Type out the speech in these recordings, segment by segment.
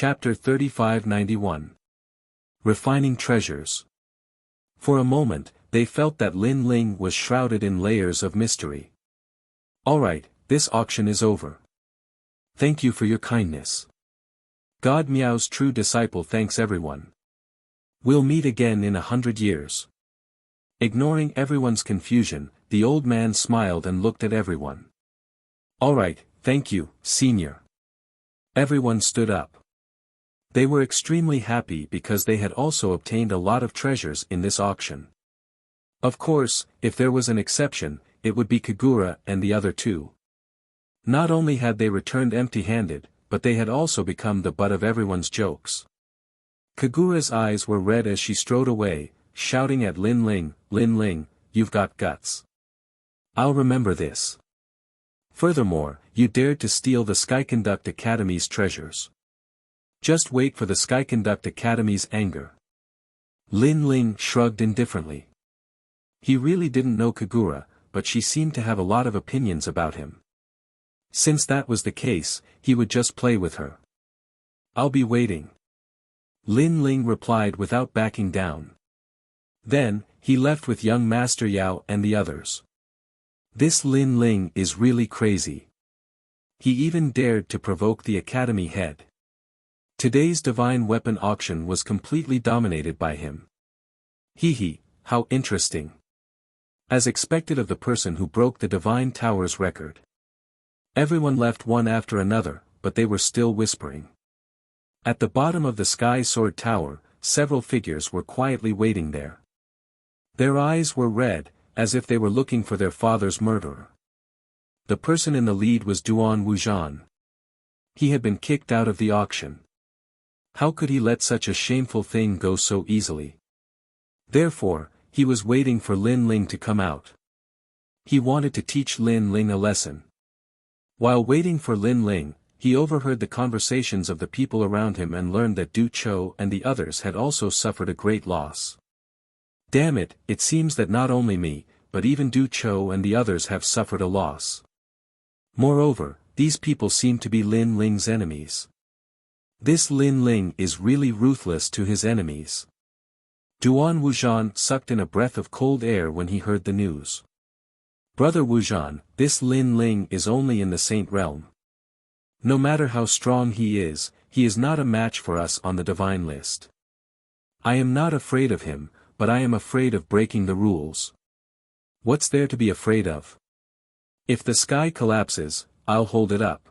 Chapter 3591. Refining Treasures. For a moment, they felt that Lin Ling was shrouded in layers of mystery. Alright, this auction is over. Thank you for your kindness. God Miao's true disciple thanks everyone. We'll meet again in 100 years. Ignoring everyone's confusion, the old man smiled and looked at everyone. Alright, thank you, senior. Everyone stood up. They were extremely happy because they had also obtained a lot of treasures in this auction. Of course, if there was an exception, it would be Kagura and the other two. Not only had they returned empty-handed, but they had also become the butt of everyone's jokes. Kagura's eyes were red as she strode away, shouting at Lin Ling, you've got guts. I'll remember this. Furthermore, you dared to steal the Skyconduct Academy's treasures. Just wait for the Skyconduct Academy's anger. Lin Ling shrugged indifferently. He really didn't know Kagura, but she seemed to have a lot of opinions about him. Since that was the case, he would just play with her. I'll be waiting. Lin Ling replied without backing down. Then, he left with young Master Yao and the others. This Lin Ling is really crazy. He even dared to provoke the academy head. Today's divine weapon auction was completely dominated by him. Hee, how interesting. As expected of the person who broke the Divine Tower's record. Everyone left one after another, but they were still whispering. At the bottom of the Sky Sword Tower, several figures were quietly waiting there. Their eyes were red, as if they were looking for their father's murderer. The person in the lead was Duan Wuxian. He had been kicked out of the auction. How could he let such a shameful thing go so easily? Therefore, he was waiting for Lin Ling to come out. He wanted to teach Lin Ling a lesson. While waiting for Lin Ling, he overheard the conversations of the people around him and learned that Du Chou and the others had also suffered a great loss. Damn it, it seems that not only me, but even Du Chou and the others have suffered a loss. Moreover, these people seem to be Lin Ling's enemies. This Lin Ling is really ruthless to his enemies. Duan Wuxian sucked in a breath of cold air when he heard the news. Brother Wuxian, this Lin Ling is only in the Saint Realm. No matter how strong he is not a match for us on the divine list. I am not afraid of him, but I am afraid of breaking the rules. What's there to be afraid of? If the sky collapses, I'll hold it up.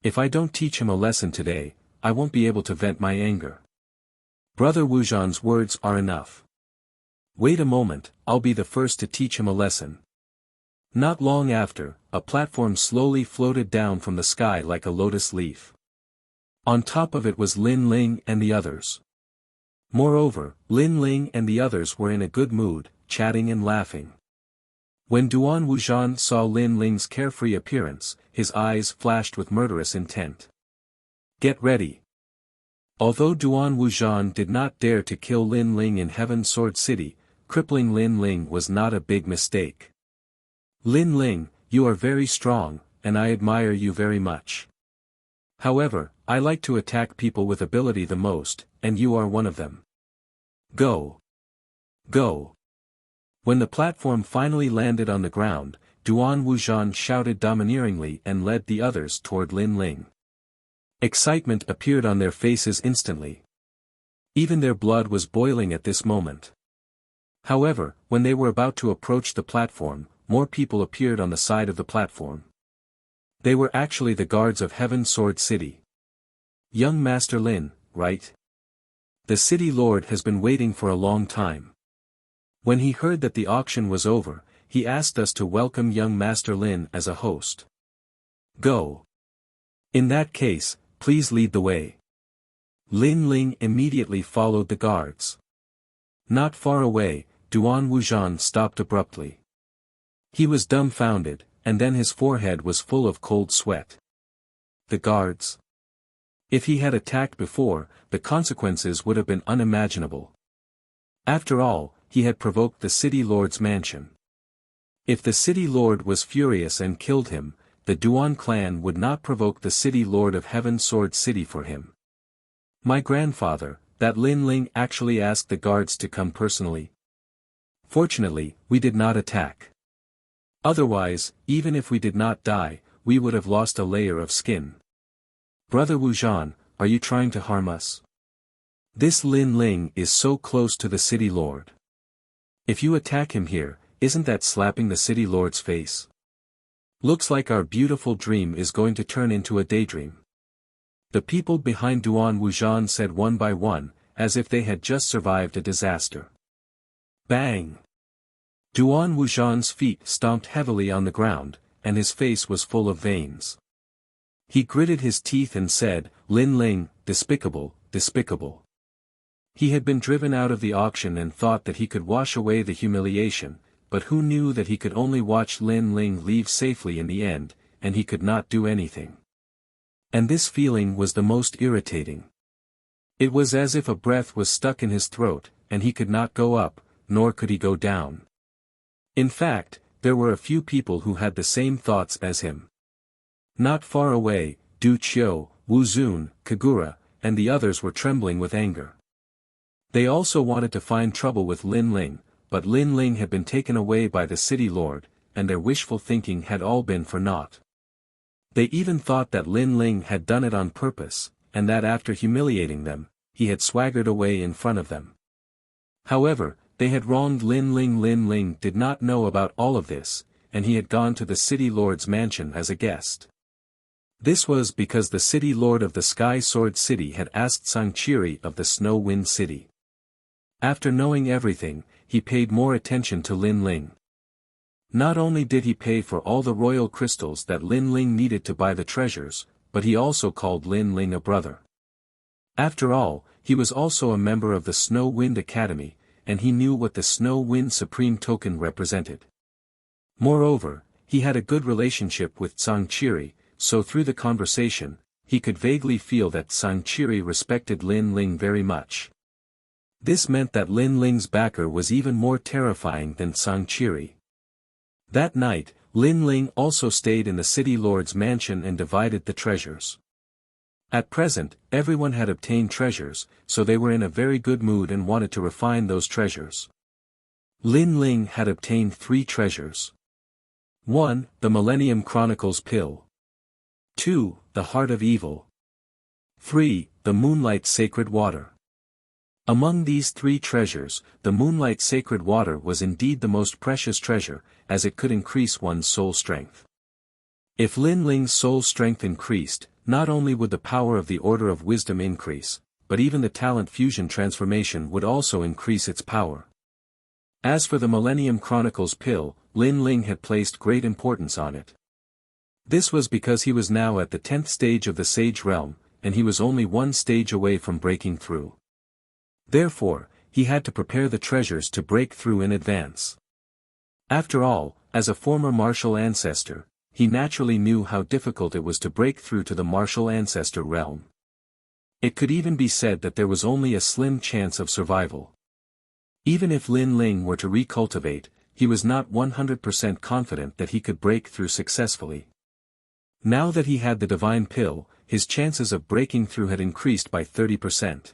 If I don't teach him a lesson today, I won't be able to vent my anger. Brother Wuxian's words are enough. Wait a moment, I'll be the first to teach him a lesson. Not long after, a platform slowly floated down from the sky like a lotus leaf. On top of it was Lin Ling and the others. Moreover, Lin Ling and the others were in a good mood, chatting and laughing. When Duan Wuxian saw Lin Ling's carefree appearance, his eyes flashed with murderous intent. Get ready. Although Duan Wuxian did not dare to kill Lin Ling in Heaven Sword City, crippling Lin Ling was not a big mistake. Lin Ling, you are very strong, and I admire you very much. However, I like to attack people with ability the most, and you are one of them. Go. Go. When the platform finally landed on the ground, Duan Wuxian shouted domineeringly and led the others toward Lin Ling. Excitement appeared on their faces instantly. Even their blood was boiling at this moment. However, when they were about to approach the platform, more people appeared on the side of the platform. They were actually the guards of Heaven Sword City. Young Master Lin, right? The city lord has been waiting for a long time. When he heard that the auction was over, he asked us to welcome young Master Lin as a host. Go. In that case, please lead the way. Lin Ling immediately followed the guards. Not far away, Duan Wuxian stopped abruptly. He was dumbfounded, and then his forehead was full of cold sweat. The guards. If he had attacked before, the consequences would have been unimaginable. After all, he had provoked the city lord's mansion. If the city lord was furious and killed him, the Duan clan would not provoke the city lord of Heaven Sword City for him. My grandfather, that Lin Ling actually asked the guards to come personally. Fortunately, we did not attack. Otherwise, even if we did not die, we would have lost a layer of skin. Brother Wuxian, are you trying to harm us? This Lin Ling is so close to the city lord. If you attack him here, isn't that slapping the city lord's face? Looks like our beautiful dream is going to turn into a daydream. The people behind Duan Wuxian said one by one, as if they had just survived a disaster. Bang! Duan Wuxian's feet stomped heavily on the ground, and his face was full of veins. He gritted his teeth and said, Lin Ling, despicable, despicable. He had been driven out of the auction and thought that he could wash away the humiliation, but who knew that he could only watch Lin Ling leave safely in the end, and he could not do anything. And this feeling was the most irritating. It was as if a breath was stuck in his throat, and he could not go up, nor could he go down. In fact, there were a few people who had the same thoughts as him. Not far away, Du Qiu, Wu Zun, Kagura, and the others were trembling with anger. They also wanted to find trouble with Lin Ling, but Lin Ling had been taken away by the city lord, and their wishful thinking had all been for naught. They even thought that Lin Ling had done it on purpose, and that after humiliating them, he had swaggered away in front of them. However, they had wronged Lin Ling. Lin Ling did not know about all of this, and he had gone to the city lord's mansion as a guest. This was because the city lord of the Sky Sword City had asked Sangchiri of the Snow Wind City. After knowing everything, he paid more attention to Lin Ling. Not only did he pay for all the royal crystals that Lin Ling needed to buy the treasures, but he also called Lin Ling a brother. After all, he was also a member of the Snow Wind Academy, and he knew what the Snow Wind Supreme Token represented. Moreover, he had a good relationship with Sangchiri, so through the conversation, he could vaguely feel that Sangchiri respected Lin Ling very much. This meant that Lin Ling's backer was even more terrifying than Sangchiri. That night, Lin Ling also stayed in the city lord's mansion and divided the treasures. At present, everyone had obtained treasures, so they were in a very good mood and wanted to refine those treasures. Lin Ling had obtained 3 treasures. 1. The Millennium Chronicles Pill. 2. The Heart of Evil. 3. The Moonlight Sacred Water. Among these 3 treasures, the Moonlight Sacred Water was indeed the most precious treasure, as it could increase one's soul strength. If Lin Ling's soul strength increased, not only would the power of the Order of Wisdom increase, but even the talent fusion transformation would also increase its power. As for the Millennium Chronicles Pill, Lin Ling had placed great importance on it. This was because he was now at the 10th stage of the Sage Realm, and he was only 1 stage away from breaking through. Therefore, he had to prepare the treasures to break through in advance. After all, as a former martial ancestor, he naturally knew how difficult it was to break through to the martial ancestor realm. It could even be said that there was only a slim chance of survival. Even if Lin Ling were to recultivate, he was not 100% confident that he could break through successfully. Now that he had the divine pill, his chances of breaking through had increased by 30%.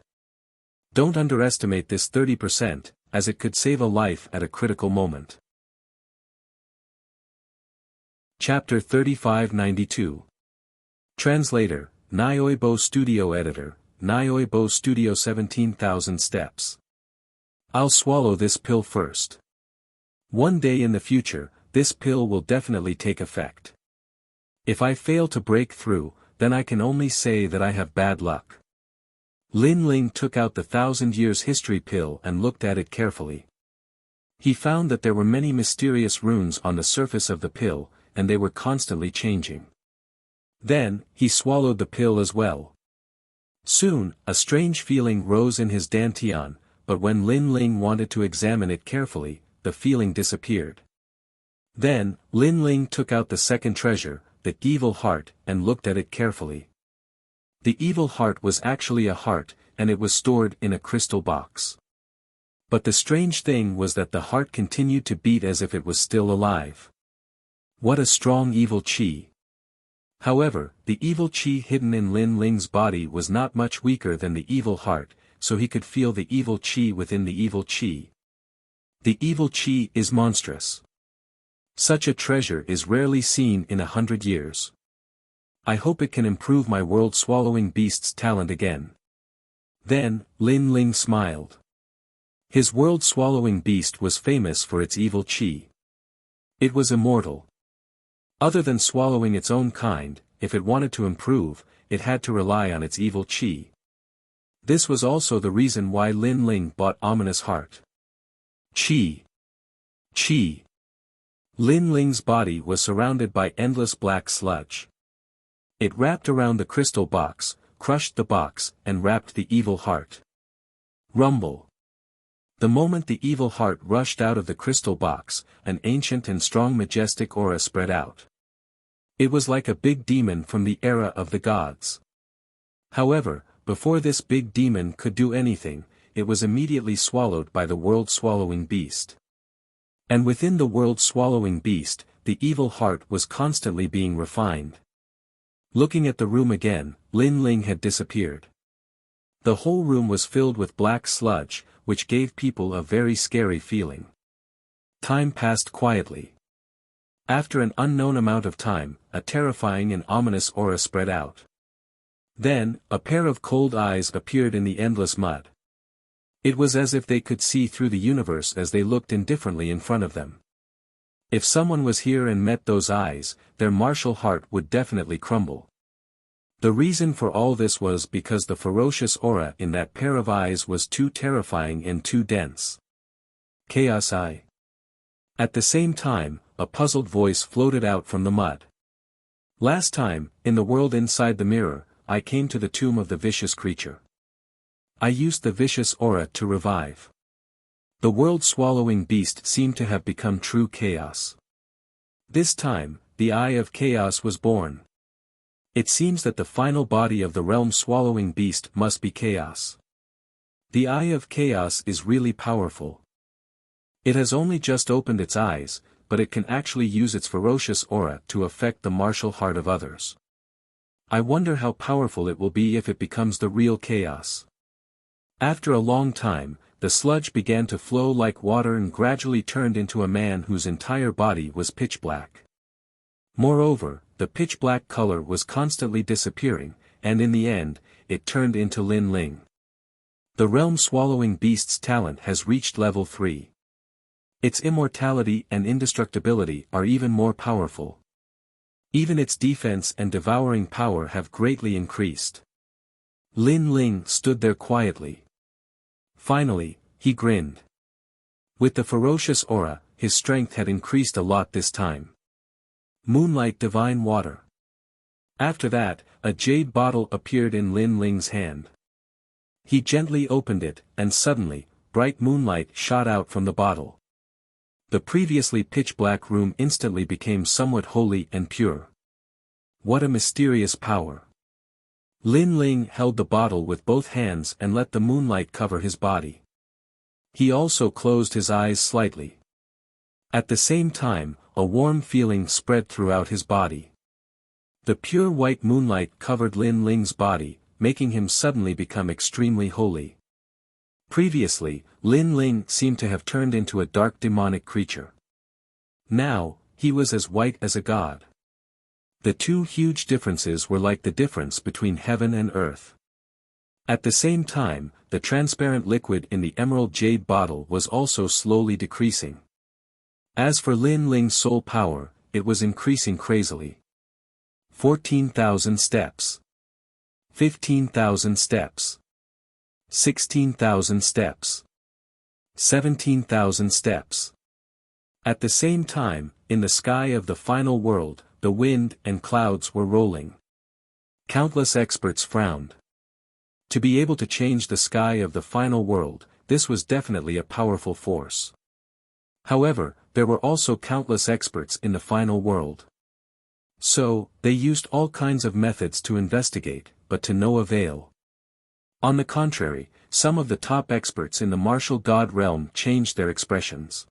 Don't underestimate this 30%, as it could save a life at a critical moment. Chapter 3592. Translator, Nyoibo Studio Editor, Nyoibo Studio 17,000 Steps. I'll swallow this pill first. One day in the future, this pill will definitely take effect. If I fail to break through, then I can only say that I have bad luck. Lin Ling took out the 1,000 Years History pill and looked at it carefully. He found that there were many mysterious runes on the surface of the pill, and they were constantly changing. Then, he swallowed the pill as well. Soon, a strange feeling rose in his dantian, but when Lin Ling wanted to examine it carefully, the feeling disappeared. Then, Lin Ling took out the second treasure, the evil heart, and looked at it carefully. The evil heart was actually a heart, and it was stored in a crystal box. But the strange thing was that the heart continued to beat as if it was still alive. What a strong evil chi! However, the evil chi hidden in Lin Ling's body was not much weaker than the evil heart, so he could feel the evil chi within the evil chi. The evil chi is monstrous. Such a treasure is rarely seen in 100 years. I hope it can improve my world-swallowing beast's talent again. Then, Lin Ling smiled. His world-swallowing beast was famous for its evil chi. It was immortal. Other than swallowing its own kind, if it wanted to improve, it had to rely on its evil chi. This was also the reason why Lin Ling bought Ominous Heart. Chi. Chi. Lin Ling's body was surrounded by endless black sludge. It wrapped around the crystal box, crushed the box, and wrapped the evil heart. Rumble. The moment the evil heart rushed out of the crystal box, an ancient and strong majestic aura spread out. It was like a big demon from the era of the gods. However, before this big demon could do anything, it was immediately swallowed by the world-swallowing beast. And within the world-swallowing beast, the evil heart was constantly being refined. Looking at the room again, Lin Ling had disappeared. The whole room was filled with black sludge, which gave people a very scary feeling. Time passed quietly. After an unknown amount of time, a terrifying and ominous aura spread out. Then, a pair of cold eyes appeared in the endless mud. It was as if they could see through the universe as they looked indifferently in front of them. If someone was here and met those eyes, their martial heart would definitely crumble. The reason for all this was because the ferocious aura in that pair of eyes was too terrifying and too dense. Chaos Eye. At the same time, a puzzled voice floated out from the mud. Last time, in the world inside the mirror, I came to the tomb of the vicious creature. I used the vicious aura to revive. The world-swallowing beast seemed to have become true chaos. This time, the Eye of Chaos was born. It seems that the final body of the realm-swallowing beast must be chaos. The Eye of Chaos is really powerful. It has only just opened its eyes, but it can actually use its ferocious aura to affect the martial heart of others. I wonder how powerful it will be if it becomes the real chaos. After a long time, the sludge began to flow like water and gradually turned into a man whose entire body was pitch black. Moreover, the pitch black color was constantly disappearing, and in the end, it turned into Lin Ling. The realm-swallowing beast's talent has reached level 3. Its immortality and indestructibility are even more powerful. Even its defense and devouring power have greatly increased. Lin Ling stood there quietly. Finally, he grinned. With the ferocious aura, his strength had increased a lot this time. Moonlight Divine Water. After that, a jade bottle appeared in Lin Ling's hand. He gently opened it, and suddenly, bright moonlight shot out from the bottle. The previously pitch-black room instantly became somewhat holy and pure. What a mysterious power! Lin Ling held the bottle with both hands and let the moonlight cover his body. He also closed his eyes slightly. At the same time, a warm feeling spread throughout his body. The pure white moonlight covered Lin Ling's body, making him suddenly become extremely holy. Previously, Lin Ling seemed to have turned into a dark demonic creature. Now, he was as white as a god. The two huge differences were like the difference between heaven and earth. At the same time, the transparent liquid in the emerald jade bottle was also slowly decreasing. As for Lin Ling's soul power, it was increasing crazily. 14,000 steps. 15,000 steps. 16,000 steps. 17,000 steps. At the same time, in the sky of the final world, the wind and clouds were rolling. Countless experts frowned. To be able to change the sky of the final world, this was definitely a powerful force. However, there were also countless experts in the final world. So, they used all kinds of methods to investigate, but to no avail. On the contrary, some of the top experts in the martial god realm changed their expressions.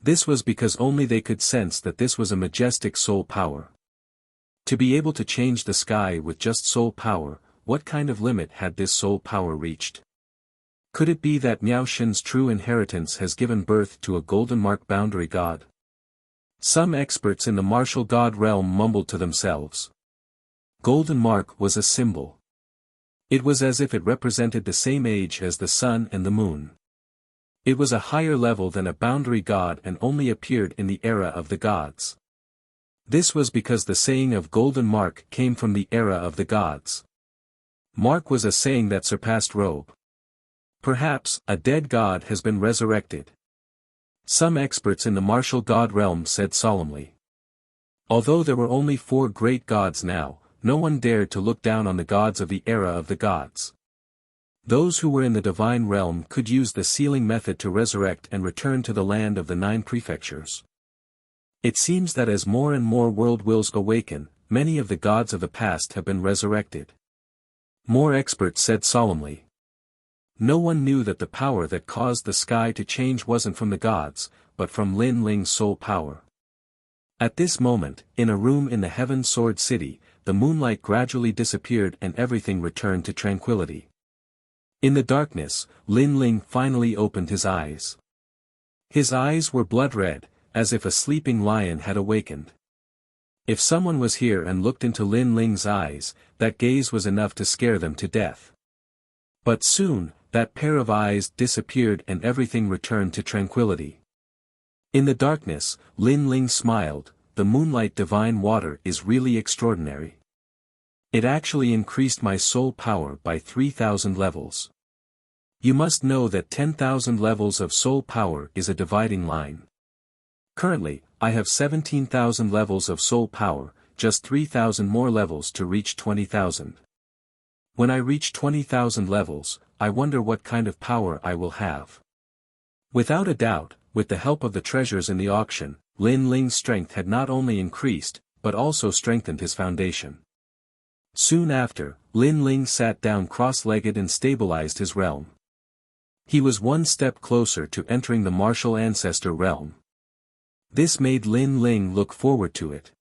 This was because only they could sense that this was a majestic soul power. To be able to change the sky with just soul power, what kind of limit had this soul power reached? Could it be that Miao Shen's true inheritance has given birth to a golden mark boundary god? Some experts in the martial god realm mumbled to themselves. Golden mark was a symbol. It was as if it represented the same age as the sun and the moon. It was a higher level than a boundary god and only appeared in the era of the gods. This was because the saying of golden mark came from the era of the gods. Mark was a saying that surpassed robe. Perhaps, a dead god has been resurrected. Some experts in the martial god realm said solemnly. Although there were only 4 great gods now, no one dared to look down on the gods of the era of the gods. Those who were in the divine realm could use the sealing method to resurrect and return to the land of the 9 prefectures. It seems that as more and more world wills awaken, many of the gods of the past have been resurrected. More experts said solemnly. No one knew that the power that caused the sky to change wasn't from the gods, but from Lin Ling's soul power. At this moment, in a room in the Heaven Sword City, the moonlight gradually disappeared and everything returned to tranquility. In the darkness, Lin Ling finally opened his eyes. His eyes were blood red, as if a sleeping lion had awakened. If someone was here and looked into Lin Ling's eyes, that gaze was enough to scare them to death. But soon, that pair of eyes disappeared and everything returned to tranquility. In the darkness, Lin Ling smiled. The moonlight divine water is really extraordinary. It actually increased my soul power by 3,000 levels. You must know that 10,000 levels of soul power is a dividing line. Currently, I have 17,000 levels of soul power, just 3,000 more levels to reach 20,000. When I reach 20,000 levels, I wonder what kind of power I will have. Without a doubt, with the help of the treasures in the auction, Lin Ling's strength had not only increased, but also strengthened his foundation. Soon after, Lin Ling sat down cross-legged and stabilized his realm. He was one step closer to entering the martial ancestor realm. This made Lin Ling look forward to it.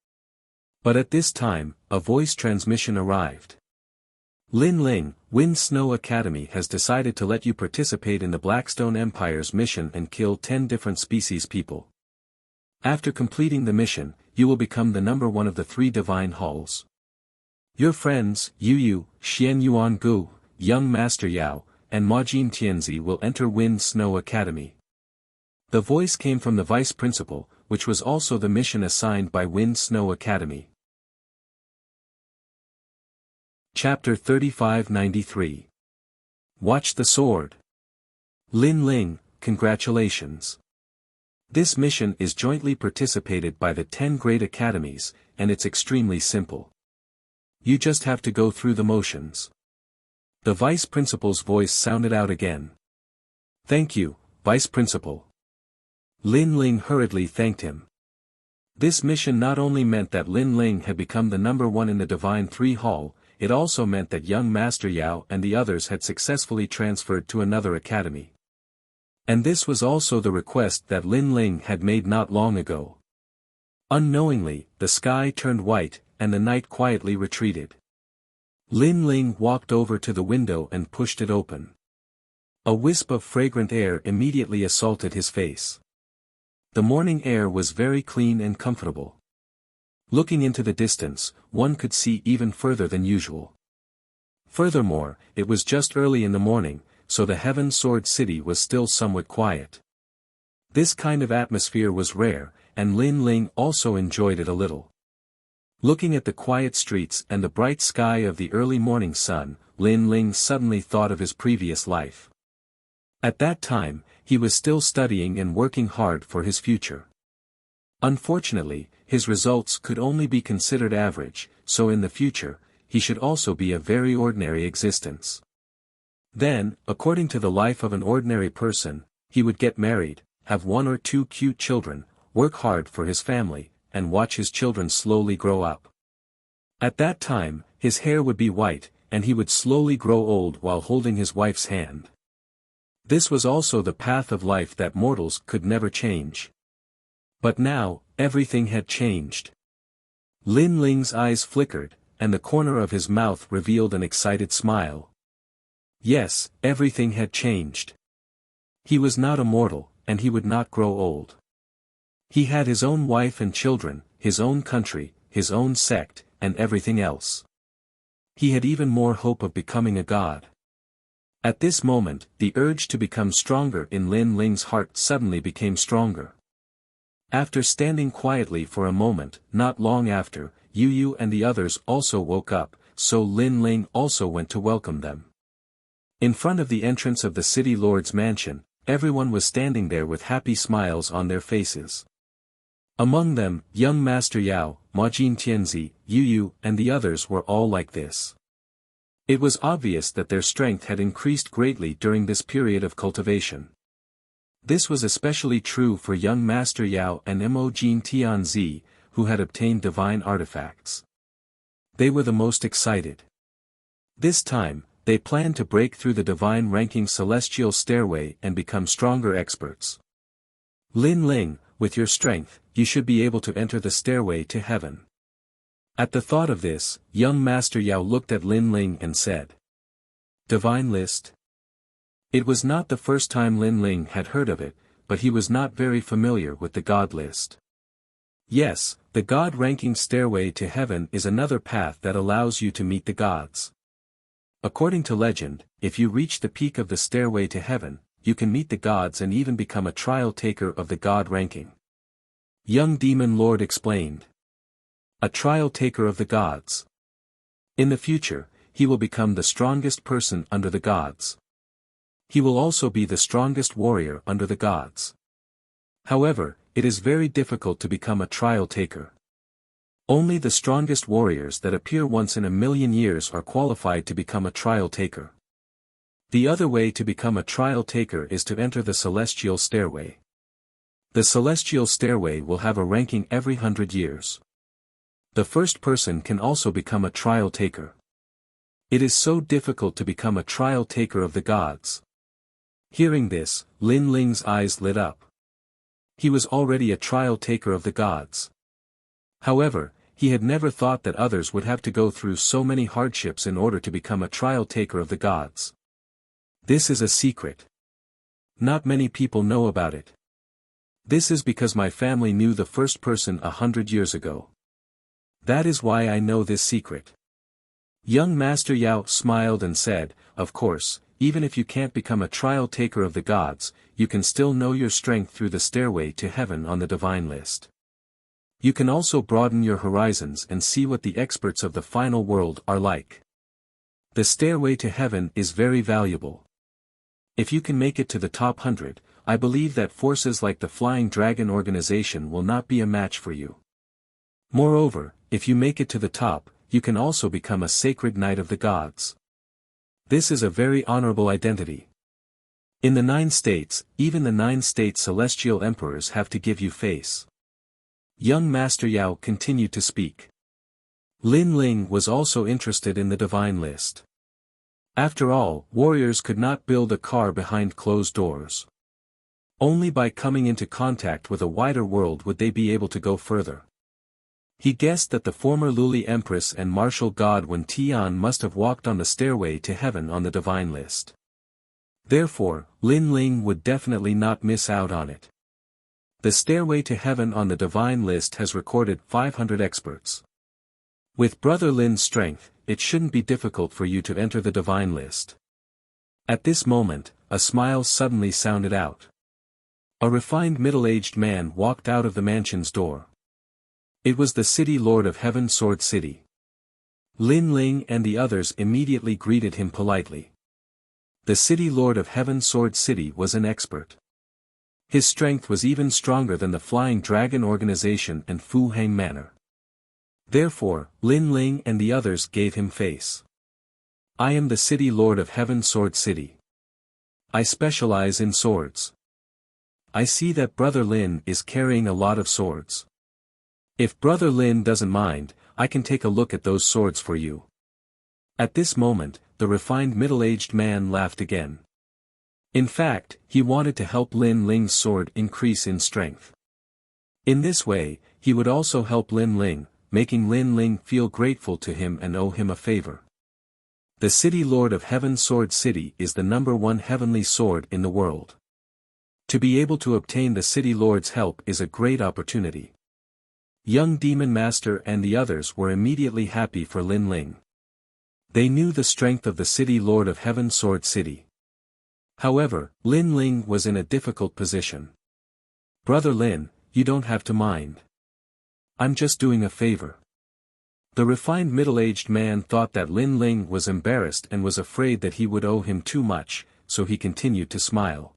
But at this time, a voice transmission arrived. Lin Ling, Wind Snow Academy has decided to let you participate in the Blackstone Empire's mission and kill 10 different species people. After completing the mission, you will become the number 1 of the 3 divine halls. Your friends, Yu Yu, Xian Yuan Gu, Young Master Yao, and Ma Jin Tianzi will enter Wind Snow Academy. The voice came from the vice principal, which was also the mission assigned by Wind Snow Academy. Chapter 3593. Watch the Sword. Lin Ling, congratulations. This mission is jointly participated by the 10 great academies, and it's extremely simple. You just have to go through the motions. The vice principal's voice sounded out again. Thank you, vice principal. Lin Ling hurriedly thanked him. This mission not only meant that Lin Ling had become the number 1 in the Divine 3 Hall, it also meant that young Master Yao and the others had successfully transferred to another academy. And this was also the request that Lin Ling had made not long ago. Unknowingly, the sky turned white, and the night quietly retreated. Lin Ling walked over to the window and pushed it open. A wisp of fragrant air immediately assaulted his face. The morning air was very clean and comfortable. Looking into the distance, one could see even further than usual. Furthermore, it was just early in the morning, so the Heaven Sword City was still somewhat quiet. This kind of atmosphere was rare, and Lin Ling also enjoyed it a little. Looking at the quiet streets and the bright sky of the early morning sun, Lin Ling suddenly thought of his previous life. At that time, he was still studying and working hard for his future. Unfortunately, his results could only be considered average, so in the future, he should also be a very ordinary existence. Then, according to the life of an ordinary person, he would get married, have 1 or 2 cute children, work hard for his family, and watch his children slowly grow up. At that time, his hair would be white, and he would slowly grow old while holding his wife's hand. This was also the path of life that mortals could never change. But now, everything had changed. Lin Ling's eyes flickered, and the corner of his mouth revealed an excited smile. Yes, everything had changed. He was not immortal, and he would not grow old. He had his own wife and children, his own country, his own sect, and everything else. He had even more hope of becoming a god. At this moment, the urge to become stronger in Lin Ling's heart suddenly became stronger. After standing quietly for a moment, not long after, Yu and the others also woke up, so Lin Ling also went to welcome them. In front of the entrance of the city lord's mansion, everyone was standing there with happy smiles on their faces. Among them, young Master Yao, Majin Tianzi, Yu and the others were all like this. It was obvious that their strength had increased greatly during this period of cultivation. This was especially true for young Master Yao and Majin Tianzi, who had obtained divine artifacts. They were the most excited. This time, they planned to break through the divine ranking celestial stairway and become stronger experts. Lin Ling, with your strength, you should be able to enter the stairway to heaven. At the thought of this, young Master Yao looked at Lin Ling and said. Divine list? It was not the first time Lin Ling had heard of it, but he was not very familiar with the God list. Yes, the God ranking stairway to heaven is another path that allows you to meet the gods. According to legend, if you reach the peak of the stairway to heaven, you can meet the gods and even become a trial taker of the God ranking. Young Demon Lord explained. A trial taker of the gods. In the future, he will become the strongest person under the gods. He will also be the strongest warrior under the gods. However, it is very difficult to become a trial taker. Only the strongest warriors that appear once in a million years are qualified to become a trial taker. The other way to become a trial taker is to enter the celestial stairway. The celestial stairway will have a ranking every 100 years. The first person can also become a trial taker. It is so difficult to become a trial taker of the gods. Hearing this, Lin Ling's eyes lit up. He was already a trial taker of the gods. However, he had never thought that others would have to go through so many hardships in order to become a trial taker of the gods. This is a secret. Not many people know about it. This is because my family knew the first person 100 years ago. That is why I know this secret. Young Master Yao smiled and said, of course, even if you can't become a trial taker of the gods, you can still know your strength through the stairway to heaven on the divine list. You can also broaden your horizons and see what the experts of the final world are like. The stairway to heaven is very valuable. If you can make it to the top 100, I believe that forces like the Flying Dragon organization will not be a match for you. Moreover, if you make it to the top, you can also become a sacred knight of the gods. This is a very honorable identity. In the 9 states, even the 9 state celestial emperors have to give you face. Young Master Yao continued to speak. Lin Ling was also interested in the divine list. After all, warriors could not build a car behind closed doors. Only by coming into contact with a wider world would they be able to go further. He guessed that the former Luli Empress and martial god Wen Tian must have walked on the stairway to heaven on the divine list. Therefore, Lin Ling would definitely not miss out on it. The stairway to heaven on the divine list has recorded 500 experts. With Brother Lin's strength, it shouldn't be difficult for you to enter the divine list. At this moment, a smile suddenly sounded out. A refined middle-aged man walked out of the mansion's door. It was the city lord of Heaven Sword City. Lin Ling and the others immediately greeted him politely. The city lord of Heaven Sword City was an expert. His strength was even stronger than the Flying Dragon organization and Fu Hang Manor. Therefore, Lin Ling and the others gave him face. I am the city lord of Heaven Sword City. I specialize in swords. I see that Brother Lin is carrying a lot of swords. If Brother Lin doesn't mind, I can take a look at those swords for you. At this moment, the refined middle-aged man laughed again. In fact, he wanted to help Lin Ling's sword increase in strength. In this way, he would also help Lin Ling, making Lin Ling feel grateful to him and owe him a favor. The City Lord of Heaven's Sword City is the #1 heavenly sword in the world. To be able to obtain the City Lord's help is a great opportunity. Young Demon Master and the others were immediately happy for Lin Ling. They knew the strength of the City Lord of Heaven's Sword City. However, Lin Ling was in a difficult position. "Brother Lin, you don't have to mind. I'm just doing a favor." The refined middle-aged man thought that Lin Ling was embarrassed and was afraid that he would owe him too much, so he continued to smile.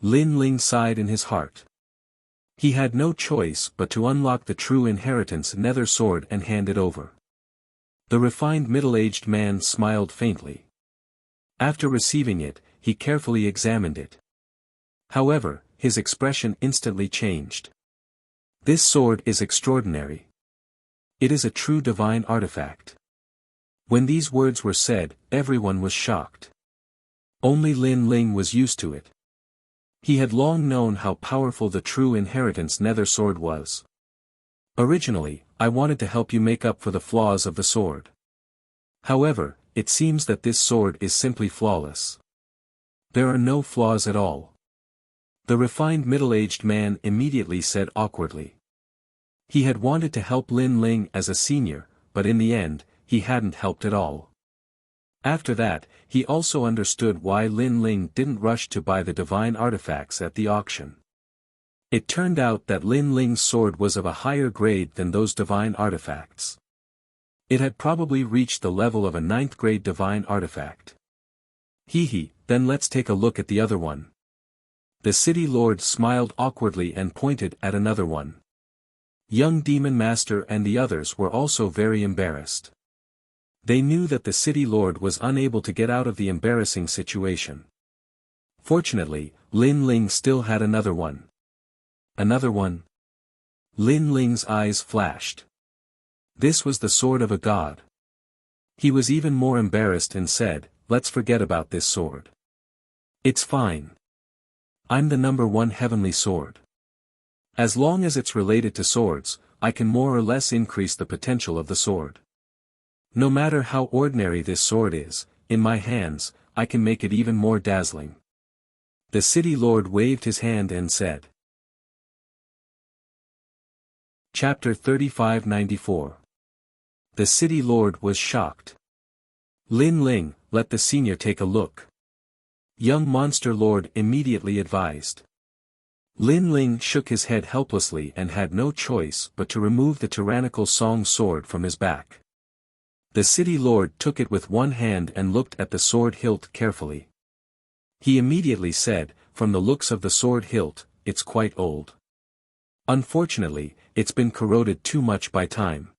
Lin Ling sighed in his heart. He had no choice but to unlock the true inheritance nether sword and hand it over. The refined middle-aged man smiled faintly. After receiving it, he carefully examined it. However, his expression instantly changed. "This sword is extraordinary. It is a true divine artifact." When these words were said, everyone was shocked. Only Lin Ling was used to it. He had long known how powerful the true inheritance nether sword was. "Originally, I wanted to help you make up for the flaws of the sword. However, it seems that this sword is simply flawless." "There are no flaws at all," the refined middle-aged man immediately said awkwardly. He had wanted to help Lin Ling as a senior, but in the end, he hadn't helped at all. After that, he also understood why Lin Ling didn't rush to buy the divine artifacts at the auction. It turned out that Lin Ling's sword was of a higher grade than those divine artifacts. It had probably reached the level of a 9th grade divine artifact. Then let's take a look at the other one." The City Lord smiled awkwardly and pointed at another one. Young Demon Master and the others were also very embarrassed. They knew that the City Lord was unable to get out of the embarrassing situation. Fortunately, Lin Ling still had another one. "Another one?" Lin Ling's eyes flashed. This was the sword of a god. He was even more embarrassed and said, "Let's forget about this sword. It's fine. I'm the #1 heavenly sword. As long as it's related to swords, I can more or less increase the potential of the sword. No matter how ordinary this sword is, in my hands, I can make it even more dazzling." The City Lord waved his hand and said. Chapter 3594. The City Lord was shocked. "Lin Ling, let the senior take a look," Young Monster Lord immediately advised. Lin Ling shook his head helplessly and had no choice but to remove the tyrannical Song sword from his back. The City Lord took it with one hand and looked at the sword hilt carefully. He immediately said, "From the looks of the sword hilt, it's quite old. Unfortunately, it's been corroded too much by time.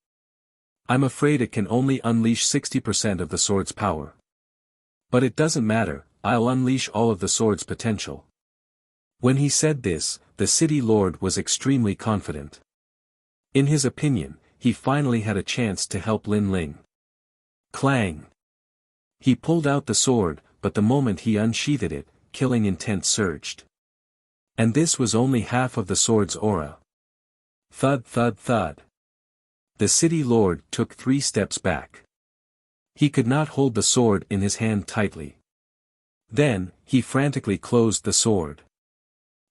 I'm afraid it can only unleash 60% of the sword's power. But it doesn't matter, I'll unleash all of the sword's potential." When he said this, the City Lord was extremely confident. In his opinion, he finally had a chance to help Lin Ling. Clang! He pulled out the sword, but the moment he unsheathed it, killing intent surged. And this was only half of the sword's aura. Thud thud thud. The City Lord took 3 steps back. He could not hold the sword in his hand tightly. Then, he frantically closed the sword.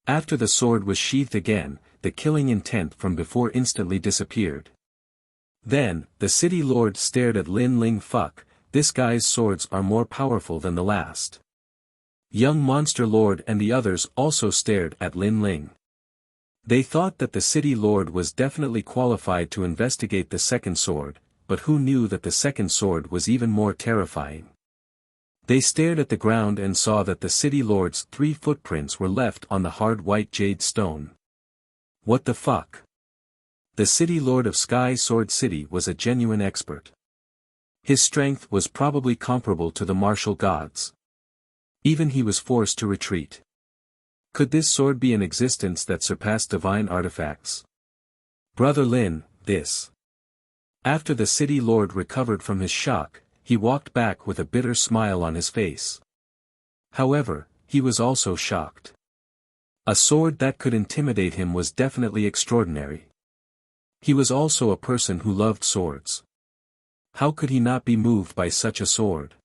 After the sword was sheathed again, the killing intent from before instantly disappeared. Then, the City Lord stared at Lin Ling. "Fuck, this guy's swords are more powerful than the last." Young Monster Lord and the others also stared at Lin Ling. They thought that the City Lord was definitely qualified to investigate the second sword, but who knew that the second sword was even more terrifying? They stared at the ground and saw that the City Lord's 3 footprints were left on the hard white jade stone. What the fuck? The City Lord of Sky Sword City was a genuine expert. His strength was probably comparable to the martial gods. Even he was forced to retreat. Could this sword be in existence that surpassed divine artifacts? Brother Lin, this. After the City Lord recovered from his shock, he walked back with a bitter smile on his face. However, he was also shocked. A sword that could intimidate him was definitely extraordinary. He was also a person who loved swords. How could he not be moved by such a sword?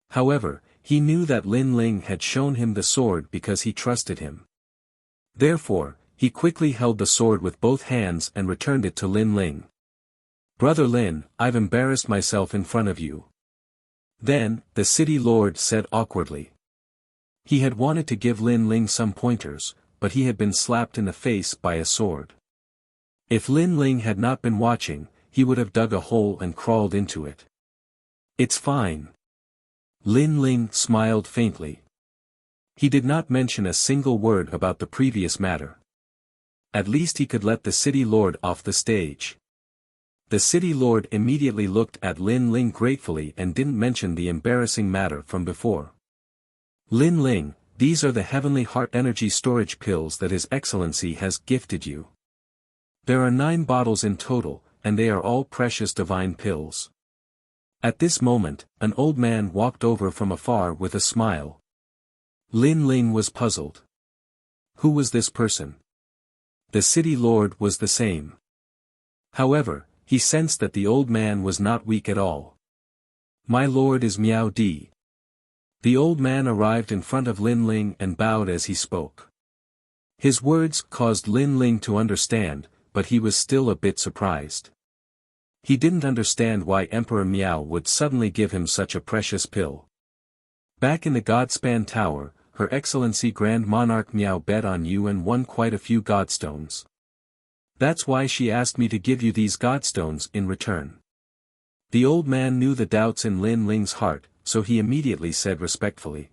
However, he knew that Lin Ling had shown him the sword because he trusted him. Therefore, he quickly held the sword with both hands and returned it to Lin Ling. "Brother Lin, I've embarrassed myself in front of you." Then, the city lord said awkwardly. He had wanted to give Lin Ling some pointers, but he had been slapped in the face by a sword. If Lin Ling had not been watching, he would have dug a hole and crawled into it. "It's fine." Lin Ling smiled faintly. He did not mention a single word about the previous matter. At least he could let the city lord off the stage. The city lord immediately looked at Lin Ling gratefully and didn't mention the embarrassing matter from before. "Lin Ling, these are the Heavenly Heart Energy Storage Pills that His Excellency has gifted you. There are 9 bottles in total, and they are all precious divine pills." At this moment, an old man walked over from afar with a smile. Lin Ling was puzzled. Who was this person? The city lord was the same. However, he sensed that the old man was not weak at all. "My lord is Miao Di." The old man arrived in front of Lin Ling and bowed as he spoke. His words caused Lin Ling to understand, but he was still a bit surprised. He didn't understand why Emperor Miao would suddenly give him such a precious pill. Back in the Godspan Tower, Her Excellency Grand Monarch Miao bet on you and won quite a few Godstones. That's why she asked me to give you these Godstones in return. The old man knew the doubts in Lin Ling's heart, so he immediately said respectfully.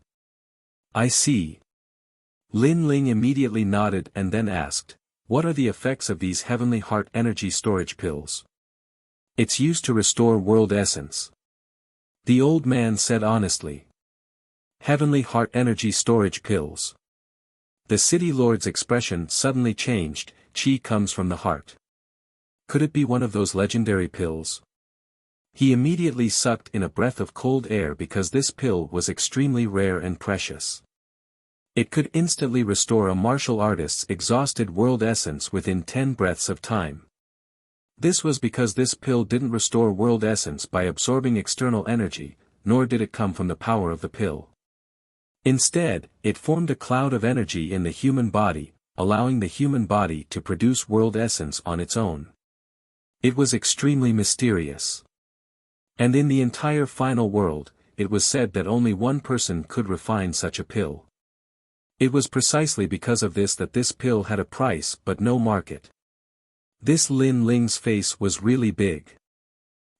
"I see." Lin Ling immediately nodded and then asked, "What are the effects of these Heavenly Heart Energy Storage Pills?" "It's used to restore world essence." The old man said honestly. Heavenly Heart Energy Storage Pills. The city lord's expression suddenly changed. Qi comes from the heart. Could it be one of those legendary pills? He immediately sucked in a breath of cold air because this pill was extremely rare and precious. It could instantly restore a martial artist's exhausted world essence within 10 breaths of time. This was because this pill didn't restore world essence by absorbing external energy, nor did it come from the power of the pill. Instead, it formed a cloud of energy in the human body, allowing the human body to produce world essence on its own. It was extremely mysterious. And in the entire final world, it was said that only one person could refine such a pill. It was precisely because of this that this pill had a price but no market. This Lin Ling's face was really big.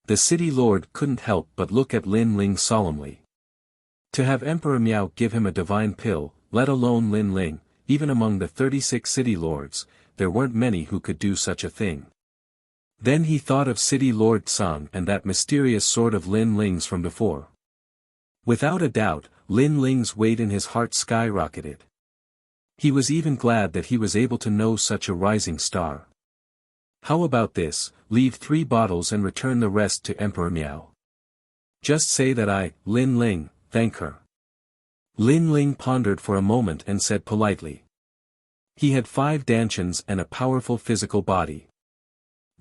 The city lord couldn't help but look at Lin Ling solemnly. To have Emperor Miao give him a divine pill, let alone Lin Ling, even among the 36 city lords, there weren't many who could do such a thing. Then he thought of City Lord Tsang and that mysterious sword of Lin Ling's from before. Without a doubt, Lin Ling's weight in his heart skyrocketed. He was even glad that he was able to know such a rising star. How about this, leave 3 bottles and return the rest to Emperor Miao. Just say that I, Lin Ling, thank her. Lin Ling pondered for a moment and said politely. He had 5 dantians and a powerful physical body.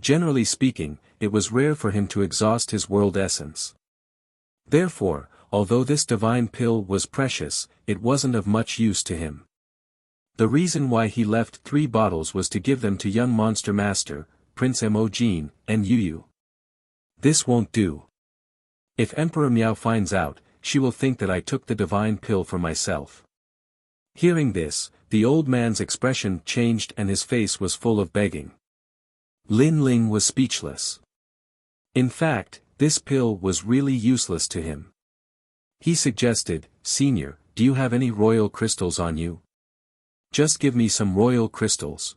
Generally speaking, it was rare for him to exhaust his world essence. Therefore, although this divine pill was precious, it wasn't of much use to him. The reason why he left 3 bottles was to give them to young Monster Master, Prince Mo Jin, and Yu. This won't do. If Emperor Miao finds out, she will think that I took the divine pill for myself. Hearing this, the old man's expression changed and his face was full of begging. Lin Ling was speechless. In fact, this pill was really useless to him. He suggested, "Senior, do you have any royal crystals on you? Just give me some royal crystals.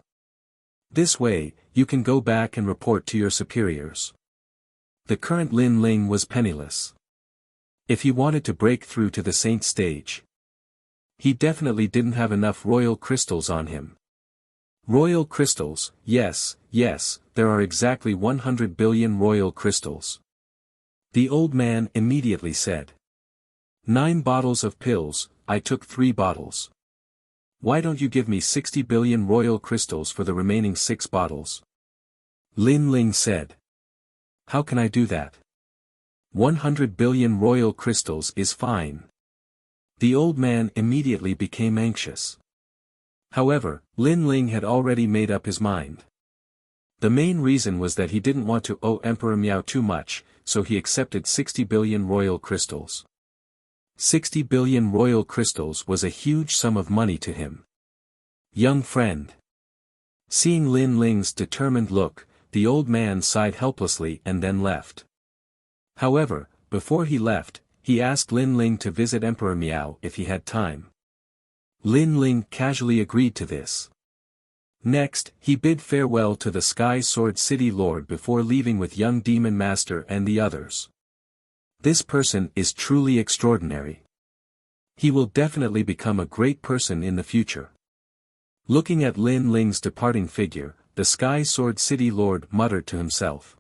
This way, you can go back and report to your superiors." The current Lin Ling was penniless. If he wanted to break through to the saint stage, he definitely didn't have enough royal crystals on him. Royal crystals, yes, there are exactly 100 billion royal crystals. The old man immediately said. 9 bottles of pills, I took 3 bottles. Why don't you give me 60 billion royal crystals for the remaining 6 bottles? Lin Ling said. How can I do that? 100 billion royal crystals is fine. The old man immediately became anxious. However, Lin Ling had already made up his mind. The main reason was that he didn't want to owe Emperor Miao too much, so he accepted 60 billion royal crystals. 60 billion royal crystals was a huge sum of money to him. Young friend. Seeing Lin Ling's determined look, the old man sighed helplessly and then left. However, before he left, he asked Lin Ling to visit Emperor Miao if he had time. Lin Ling casually agreed to this. Next, he bid farewell to the Sky Sword City Lord before leaving with young Demon Master and the others. This person is truly extraordinary. He will definitely become a great person in the future. Looking at Lin Ling's departing figure, the Sky Sword City Lord muttered to himself.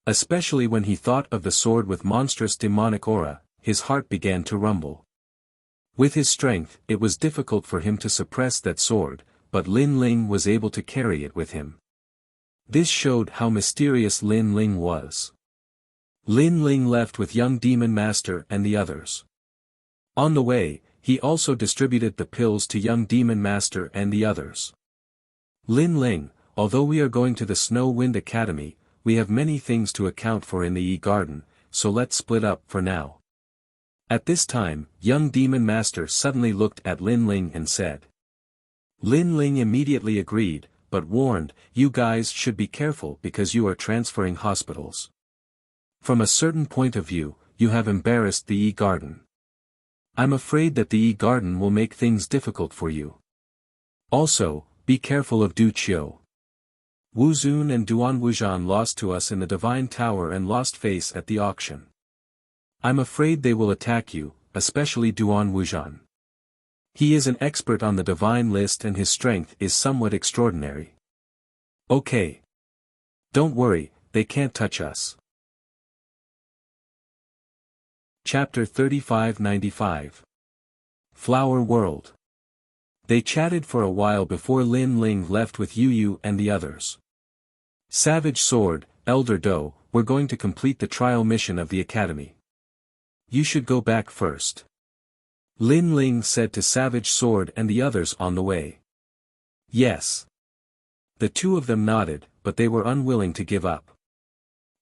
Especially when he thought of the sword with monstrous demonic aura, his heart began to rumble. With his strength, it was difficult for him to suppress that sword, but Lin Ling was able to carry it with him. This showed how mysterious Lin Ling was. Lin Ling left with young Demon Master and the others. On the way, he also distributed the pills to young Demon Master and the others. Lin Ling, although we are going to the Snow Wind Academy, we have many things to account for in the E-Garden, so let's split up for now. At this time, young Demon Master suddenly looked at Lin Ling and said. Lin Ling immediately agreed, but warned, you guys should be careful because you are transferring hospitals. From a certain point of view, you have embarrassed the E-Garden. I'm afraid that the E-Garden will make things difficult for you. Also, be careful of Du Qiu. Wu Zun and Duan Wuzhan lost to us in the Divine Tower and lost face at the auction. I'm afraid they will attack you, especially Duan Wuzhan. He is an expert on the divine list and his strength is somewhat extraordinary. Okay. Don't worry, they can't touch us. Chapter 3595. Flower World. They chatted for a while before Lin Ling left with Yu Yu and the others. Savage Sword, Elder Do, we're going to complete the trial mission of the academy. You should go back first. Lin Ling said to Savage Sword and the others on the way. Yes. The two of them nodded, but they were unwilling to give up.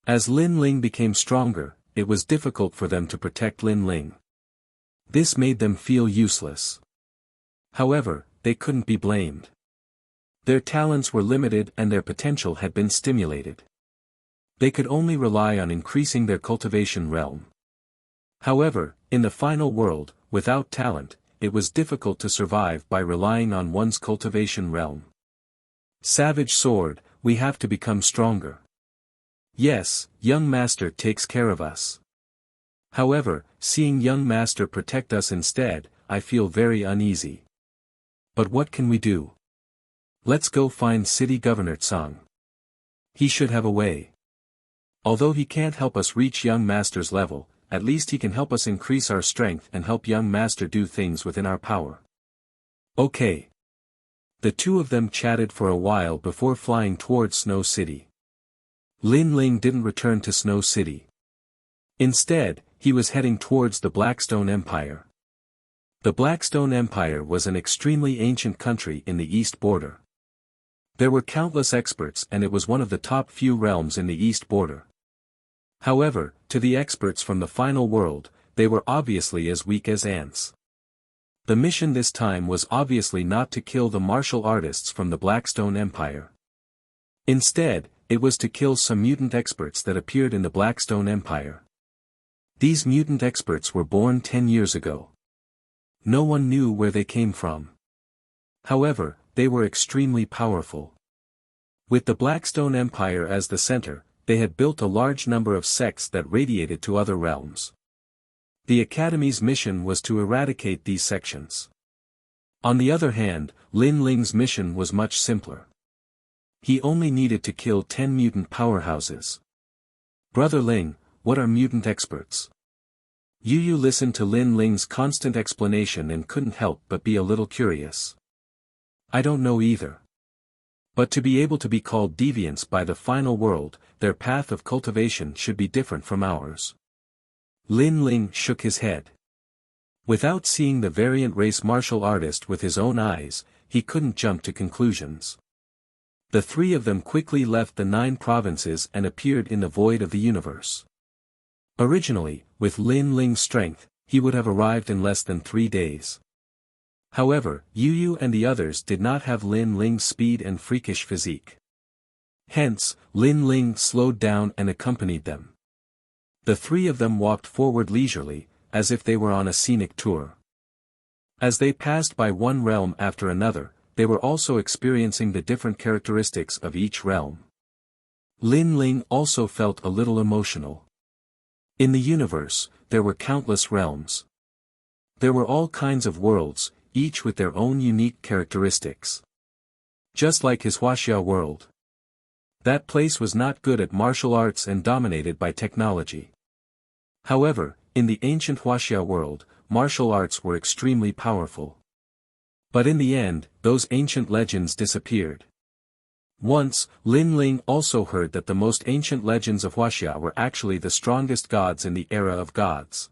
As Lin Ling became stronger, it was difficult for them to protect Lin Ling. This made them feel useless. However, they couldn't be blamed. Their talents were limited and their potential had been stimulated. They could only rely on increasing their cultivation realm. However, in the final world, without talent, it was difficult to survive by relying on one's cultivation realm. Savage Sword, we have to become stronger. Yes, young master takes care of us. However, seeing young master protect us instead, I feel very uneasy. But what can we do? Let's go find City Governor Tsang. He should have a way. Although he can't help us reach young master's level, at least he can help us increase our strength and help young master do things within our power. Okay. The two of them chatted for a while before flying towards Snow City. Lin Ling didn't return to Snow City. Instead, he was heading towards the Blackstone Empire. The Blackstone Empire was an extremely ancient country in the east border. There were countless experts and it was one of the top few realms in the east border. However, to the experts from the final world, they were obviously as weak as ants. The mission this time was obviously not to kill the martial artists from the Blackstone Empire. Instead, it was to kill some mutant experts that appeared in the Blackstone Empire. These mutant experts were born 10 years ago. No one knew where they came from. However, they were extremely powerful. With the Blackstone Empire as the center, they had built a large number of sects that radiated to other realms. The Academy's mission was to eradicate these sections. On the other hand, Lin Ling's mission was much simpler. He only needed to kill 10 mutant powerhouses. Brother Ling, what are mutant experts? Yu Yu listened to Lin Ling's constant explanation and couldn't help but be a little curious. I don't know either. But to be able to be called deviants by the final world, their path of cultivation should be different from ours. Lin Ling shook his head. Without seeing the variant race martial artist with his own eyes, he couldn't jump to conclusions. The three of them quickly left the 9 provinces and appeared in the void of the universe. Originally, with Lin Ling's strength, he would have arrived in less than 3 days. However, Yu Yu and the others did not have Lin Ling's speed and freakish physique. Hence, Lin Ling slowed down and accompanied them. The three of them walked forward leisurely, as if they were on a scenic tour. As they passed by one realm after another, they were also experiencing the different characteristics of each realm. Lin Ling also felt a little emotional. In the universe, there were countless realms. There were all kinds of worlds, each with their own unique characteristics. Just like his Wuxia world. That place was not good at martial arts and dominated by technology. However, in the ancient Wuxia world, martial arts were extremely powerful. But in the end, those ancient legends disappeared. Once, Lin Ling also heard that the most ancient legends of Wuxia were actually the strongest gods in the era of gods.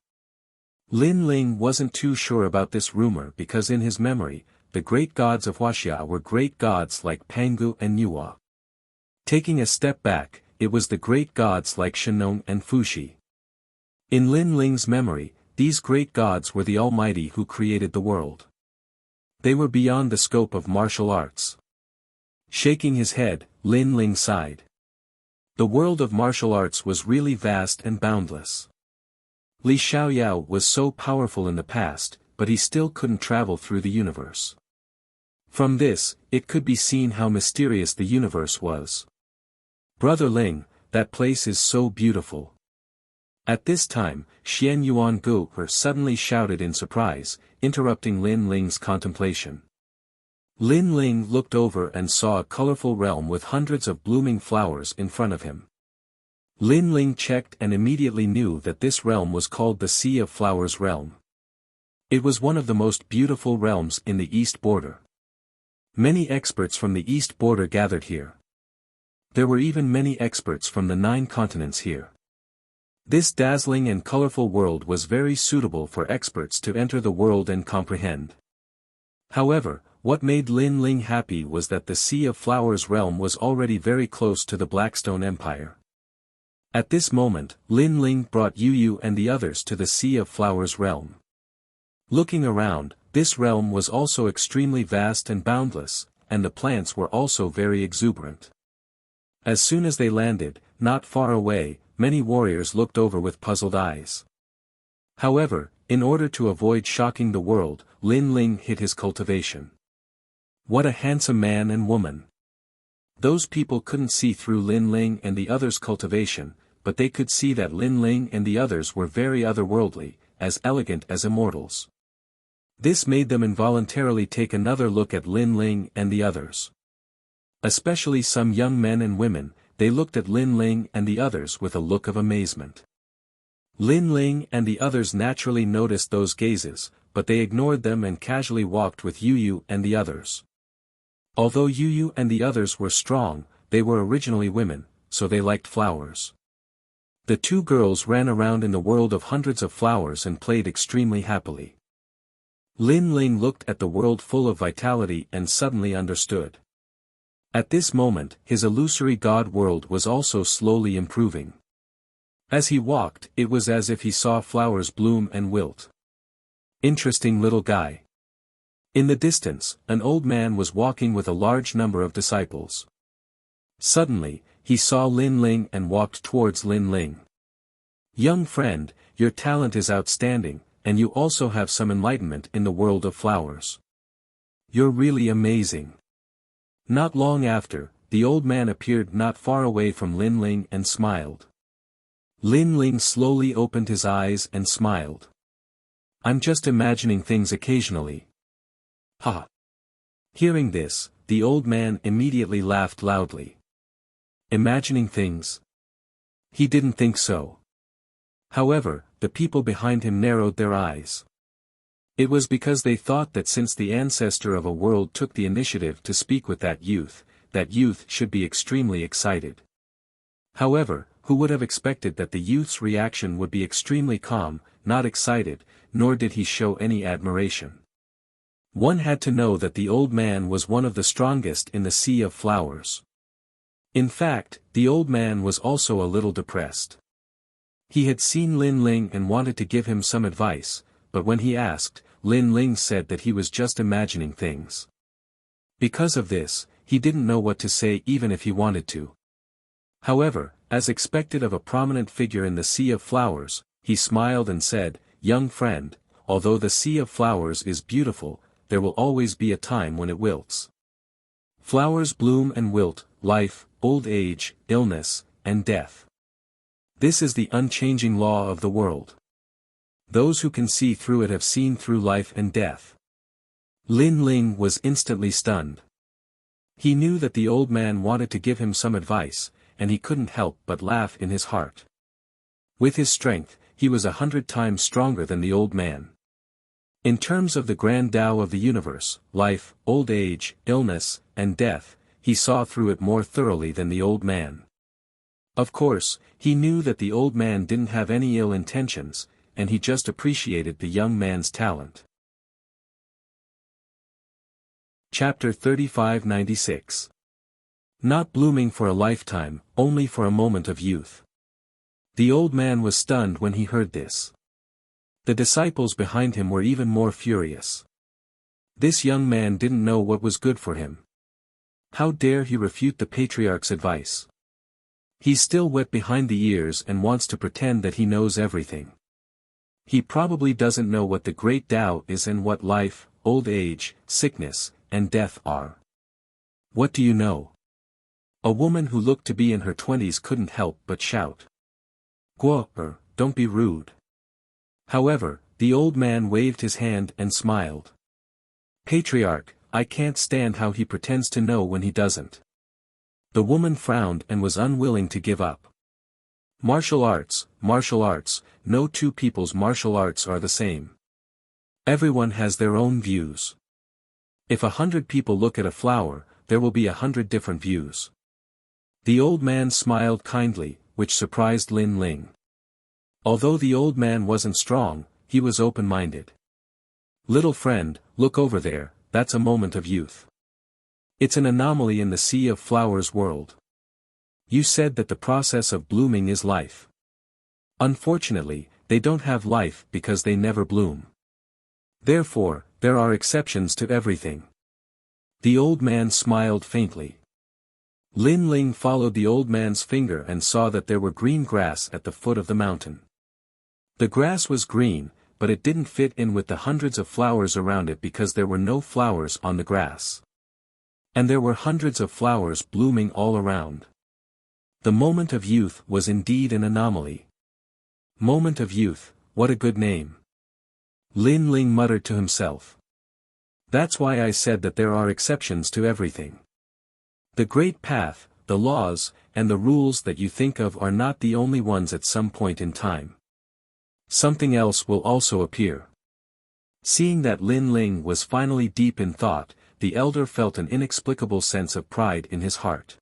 Lin Ling wasn't too sure about this rumor because in his memory, the great gods of Wuxia were great gods like Pangu and Nuwa. Taking a step back, it was the great gods like Shenong and Fuxi. In Lin Ling's memory, these great gods were the Almighty who created the world. They were beyond the scope of martial arts. Shaking his head, Lin Ling sighed. The world of martial arts was really vast and boundless. Li Xiaoyao was so powerful in the past, but he still couldn't travel through the universe. From this, it could be seen how mysterious the universe was. Brother Ling, that place is so beautiful. At this time, Xian Yuan Gu suddenly shouted in surprise, interrupting Lin Ling's contemplation. Lin Ling looked over and saw a colorful realm with hundreds of blooming flowers in front of him. Lin Ling checked and immediately knew that this realm was called the Sea of Flowers realm. It was one of the most beautiful realms in the east border. Many experts from the east border gathered here. There were even many experts from the 9 continents here. This dazzling and colorful world was very suitable for experts to enter the world and comprehend. However, what made Lin Ling happy was that the Sea of Flowers realm was already very close to the Blackstone Empire. At this moment, Lin Ling brought Yu Yu and the others to the Sea of Flowers realm. Looking around, this realm was also extremely vast and boundless, and the plants were also very exuberant. As soon as they landed, not far away, many warriors looked over with puzzled eyes. However, in order to avoid shocking the world, Lin Ling hid his cultivation. What a handsome man and woman! Those people couldn't see through Lin Ling and the others' cultivation, but they could see that Lin Ling and the others were very otherworldly, as elegant as immortals. This made them involuntarily take another look at Lin Ling and the others. Especially some young men and women, they looked at Lin Ling and the others with a look of amazement. Lin Ling and the others naturally noticed those gazes, but they ignored them and casually walked with Yu Yu and the others. Although Yu Yu and the others were strong, they were originally women, so they liked flowers. The 2 girls ran around in the world of hundreds of flowers and played extremely happily. Lin Ling looked at the world full of vitality and suddenly understood. At this moment, his illusory god world was also slowly improving. As he walked, it was as if he saw flowers bloom and wilt. Interesting little guy. In the distance, an old man was walking with a large number of disciples. Suddenly, he saw Lin Ling and walked towards Lin Ling. Young friend, your talent is outstanding, and you also have some enlightenment in the world of flowers. You're really amazing. Not long after, the old man appeared not far away from Lin Ling and smiled. Lin Ling slowly opened his eyes and smiled. I'm just imagining things occasionally. Ha! Hearing this, the old man immediately laughed loudly. Imagining things? He didn't think so. However, the people behind him narrowed their eyes. It was because they thought that since the ancestor of a world took the initiative to speak with that youth, that youth should be extremely excited. However, who would have expected that the youth's reaction would be extremely calm, not excited, nor did he show any admiration. One had to know that the old man was one of the strongest in the Sea of Flowers. In fact, the old man was also a little depressed. He had seen Lin Ling and wanted to give him some advice, but when he asked, Lin Ling said that he was just imagining things. Because of this, he didn't know what to say even if he wanted to. However, as expected of a prominent figure in the Sea of Flowers, he smiled and said, "Young friend, although the Sea of Flowers is beautiful, there will always be a time when it wilts. Flowers bloom and wilt, life, old age, illness, and death. This is the unchanging law of the world. Those who can see through it have seen through life and death." Lin Ling was instantly stunned. He knew that the old man wanted to give him some advice, and he couldn't help but laugh in his heart. With his strength, he was 100 times stronger than the old man. In terms of the grand Tao of the universe, life, old age, illness, and death, he saw through it more thoroughly than the old man. Of course, he knew that the old man didn't have any ill intentions, and he just appreciated the young man's talent. Chapter 3596. Not blooming for a lifetime, only for a moment of youth. The old man was stunned when he heard this. The disciples behind him were even more furious. This young man didn't know what was good for him. How dare he refute the patriarch's advice? He's still wet behind the ears and wants to pretend that he knows everything. He probably doesn't know what the great Tao is and what life, old age, sickness, and death are. What do you know? A woman who looked to be in her 20s couldn't help but shout. Guo, don't be rude. However, the old man waved his hand and smiled. Patriarch, I can't stand how he pretends to know when he doesn't. The woman frowned and was unwilling to give up. Martial arts, no two people's martial arts are the same. Everyone has their own views. If 100 people look at a flower, there will be 100 different views. The old man smiled kindly, which surprised Lin Ling. Although the old man wasn't strong, he was open-minded. Little friend, look over there, that's a moment of youth. It's an anomaly in the Sea of Flowers world. You said that the process of blooming is life. Unfortunately, they don't have life because they never bloom. Therefore, there are exceptions to everything. The old man smiled faintly. Lin Ling followed the old man's finger and saw that there were green grass at the foot of the mountain. The grass was green, but it didn't fit in with the hundreds of flowers around it because there were no flowers on the grass. And there were hundreds of flowers blooming all around. The moment of youth was indeed an anomaly. Moment of youth, what a good name. Lin Ling muttered to himself. That's why I said that there are exceptions to everything. The great path, the laws, and the rules that you think of are not the only ones at some point in time. Something else will also appear. Seeing that Lin Ling was finally deep in thought, the elder felt an inexplicable sense of pride in his heart.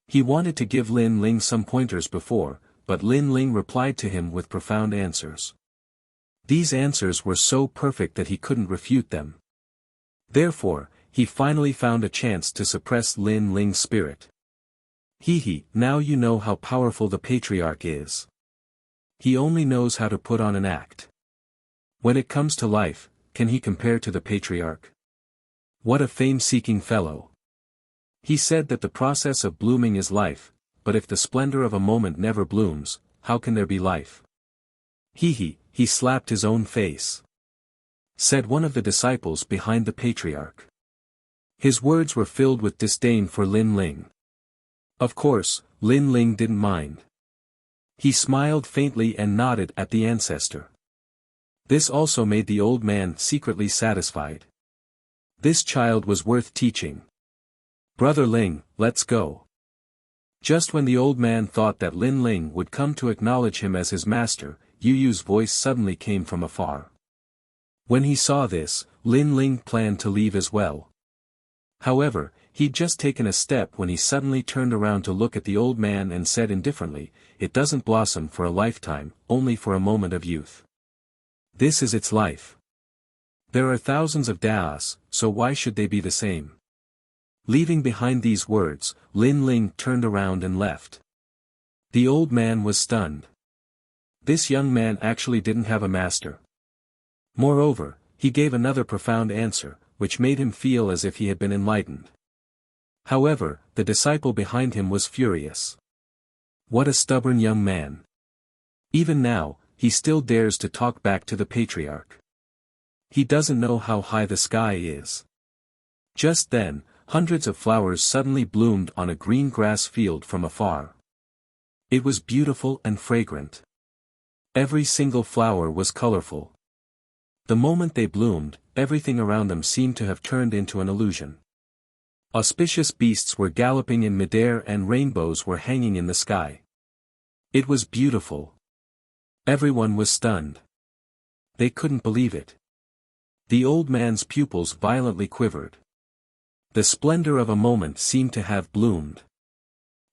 He wanted to give Lin Ling some pointers before, but Lin Ling replied to him with profound answers. These answers were so perfect that he couldn't refute them. Therefore, he finally found a chance to suppress Lin Ling's spirit. Now you know how powerful the patriarch is. He only knows how to put on an act. When it comes to life, can he compare to the patriarch? What a fame-seeking fellow. He said that the process of blooming is life, but if the splendor of a moment never blooms, how can there be life? He slapped his own face. Said one of the disciples behind the patriarch. His words were filled with disdain for Lin Ling. Of course, Lin Ling didn't mind. He smiled faintly and nodded at the ancestor. This also made the old man secretly satisfied. This child was worth teaching. Brother Ling, let's go. Just when the old man thought that Lin Ling would come to acknowledge him as his master, Yu Yu's voice suddenly came from afar. When he saw this, Lin Ling planned to leave as well. However, He'd just taken a step when he suddenly turned around to look at the old man and said indifferently, "It doesn't blossom for a lifetime, only for a moment of youth. This is its life. There are thousands of Daos, so why should they be the same?" Leaving behind these words, Lin Ling turned around and left. The old man was stunned. This young man actually didn't have a master. Moreover, he gave another profound answer, which made him feel as if he had been enlightened. However, the disciple behind him was furious. What a stubborn young man. Even now, he still dares to talk back to the patriarch. He doesn't know how high the sky is. Just then, hundreds of flowers suddenly bloomed on a green grass field from afar. It was beautiful and fragrant. Every single flower was colorful. The moment they bloomed, everything around them seemed to have turned into an illusion. Auspicious beasts were galloping in midair and rainbows were hanging in the sky. It was beautiful. Everyone was stunned. They couldn't believe it. The old man's pupils violently quivered. The splendor of a moment seemed to have bloomed.